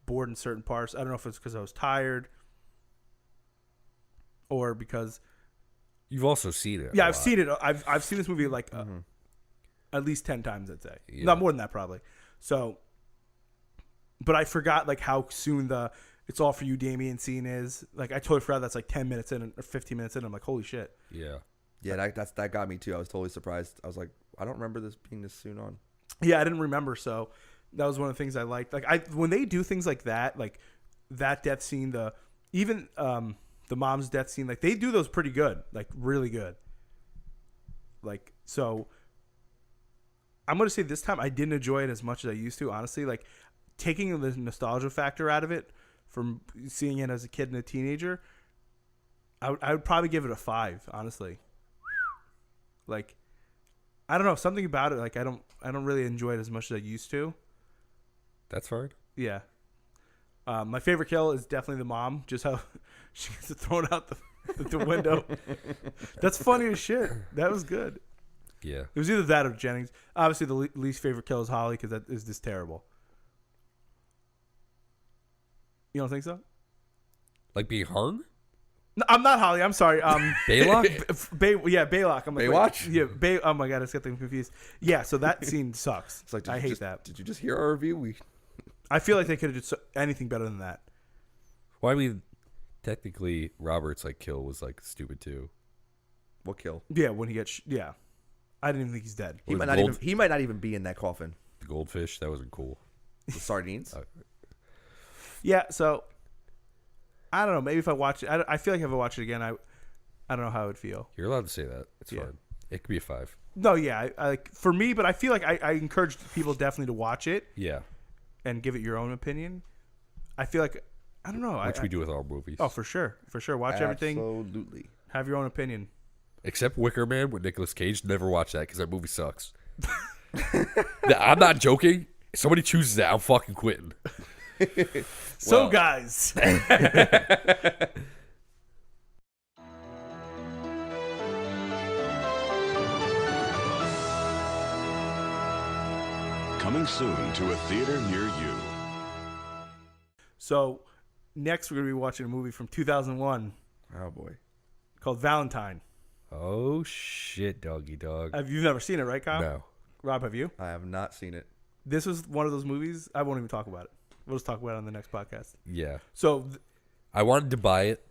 bored in certain parts. I don't know if it's because I was tired or because You've also seen it. I've seen it. I've seen this movie like at least 10 times, I'd say. Yeah. Not more than that, probably. So, but I forgot like how soon the "It's All For You, Damien" scene is. Like I totally forgot that's like 10 minutes in or 15 minutes in. I'm like, holy shit. Yeah. Yeah, that got me too. I was totally surprised. I was like, I don't remember this being this soon on. Yeah, I didn't remember. So that was one of the things I liked. Like when they do things like that death scene, even the mom's death scene, like they do those pretty good, like really good. Like, so I'm going to say this time I didn't enjoy it as much as I used to, honestly. Like taking the nostalgia factor out of it from seeing it as a kid and a teenager, I would probably give it a 5, honestly. Like, I don't know, something about it, like I don't really enjoy it as much as I used to. That's fine. Yeah. My favorite kill is definitely the mom, just how she gets thrown out the window. That's funny as shit. That was good. Yeah. It was either that or Jennings. Obviously, the least favorite kill is Holly because that is just terrible. You don't think so? Like being hung? No, I'm not Holly. I'm sorry. Baylock? Baylock. I'm like, Baywatch? wait, yeah, oh my god, I just got them confused. Yeah, so that scene sucks. It's like, I hate that. Did you just hear our review? I feel like they could have did anything better than that. Well, I mean, technically, Robert's like kill was like stupid too. What kill? Yeah, when he gets yeah, I didn't even think he's dead. He Or might the not gold- even. He might not even be in that coffin. The goldfish, that wasn't cool. The sardines. Yeah, so I don't know. Maybe if I watch it, I feel like if I watch it again, I don't know how I would feel. You're allowed to say that. It's Yeah. fine. It could be a 5. No, yeah, I like for me, but I feel like I encourage people definitely to watch it Yeah. and give it your own opinion. I feel like I don't know. Which we do with all movies. Oh, for sure. Watch everything. Absolutely. Have your own opinion. Except Wicker Man with Nicolas Cage. Never watch that because that movie sucks. I'm not joking. If somebody chooses that, I'm fucking quitting. So, guys, Coming soon to a theater near you. so next we're gonna be watching a movie from 2001 Oh boy. called Valentine. Oh, shit, doggy dog. Have you never seen it, right, Kyle? No. Rob, have you? I have not seen it. This was one of those movies. I won't even talk about it. We'll just talk about it on the next podcast. Yeah. So I wanted to buy it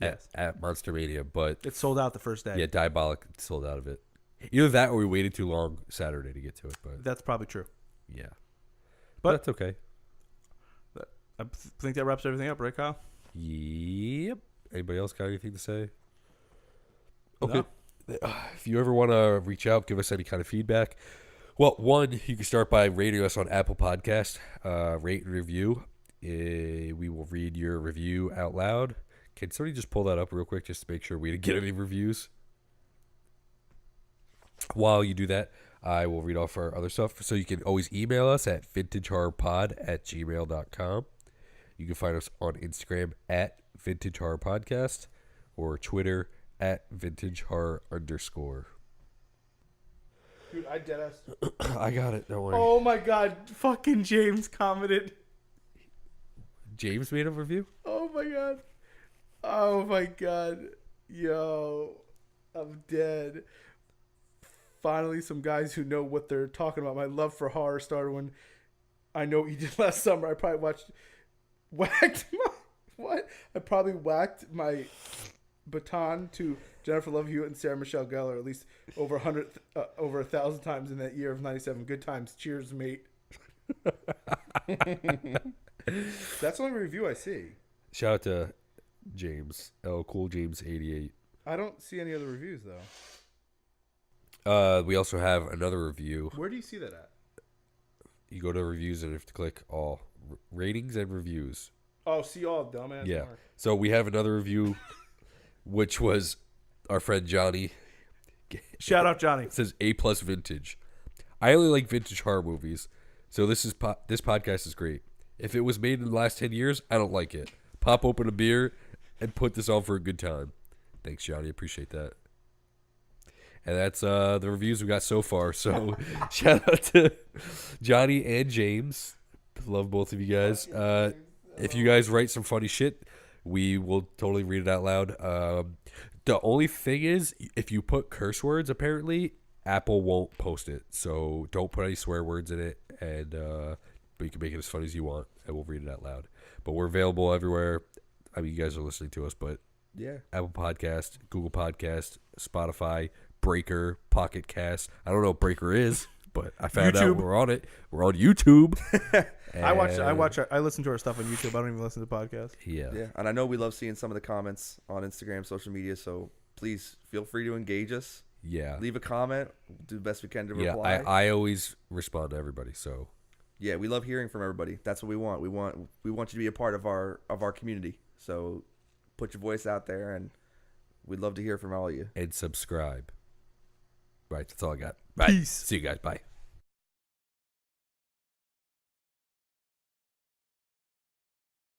Yes. at Monster Mania, but it sold out the first day. yeah, Diabolic sold out of it. Either that or we waited too long Saturday to get to it, but That's probably true. yeah. But- But that's okay. I think that wraps everything up, right, Kyle? Yep. Anybody else got anything to say? Okay. No? If you ever want to reach out, give us any kind of feedback. Well, one, you can start by rating us on Apple Podcast. Rate and review. We will read your review out loud. Can somebody just pull that up real quick just to make sure we didn't get any reviews? While you do that, I will read off our other stuff. So you can always email us at vintagehorrorpod@gmail.com. You can find us on Instagram at vintagehorrorpodcast or Twitter at vintagehorror_. Dude, I deadass. I got it. Don't worry. Oh my god, fucking James commented. James made a review? Oh my god. Oh my god. Yo, I'm dead. Finally, some guys who know what they're talking about. My love for horror started when I know what you did last summer. I probably whacked my baton to Jennifer Love Hewitt and Sarah Michelle Gellar at least over 1,000 times in that year of '97. Good times. Cheers, mate. That's the only review I see. Shout out to James. Cool James 88. I don't see any other reviews though. We also have another review. Where do you see that at? You go to reviews and you have to click all ratings and reviews. Oh, see all, dumbass. Yeah. So we have another review, which was our friend Johnny. Shout out, Johnny. It says A+ vintage. I only like vintage horror movies, so this podcast is great. If it was made in the last 10 years, I don't like it. Pop open a beer and put this on for a good time. Thanks, Johnny. Appreciate that. And that's the reviews we got so far. So shout out to Johnny and James. Love both of you guys. If you guys write some funny shit, we will totally read it out loud. The only thing is, if you put curse words, apparently, Apple won't post it. So don't put any swear words in it. And but you can make it as funny as you want, and we'll read it out loud. But we're available everywhere. I mean, you guys are listening to us, but Yeah. Apple Podcast, Google Podcast, Spotify, Breaker, Pocket Cast. I don't know what Breaker is, but I found out YouTube. we're on it. We're on YouTube. I listen to our stuff on YouTube. I don't even listen to podcasts. Yeah. Yeah. And I know we love seeing some of the comments on Instagram, social media. So please feel free to engage us. Yeah. Leave a comment. We'll do the best we can to Yeah. reply. I always respond to everybody. So Yeah, we love hearing from everybody. That's what we want. We want you to be a part of our community. So put your voice out there, and we'd love to hear from all of you. and subscribe. Right. That's all I got. Bye. Peace. See you guys. Bye.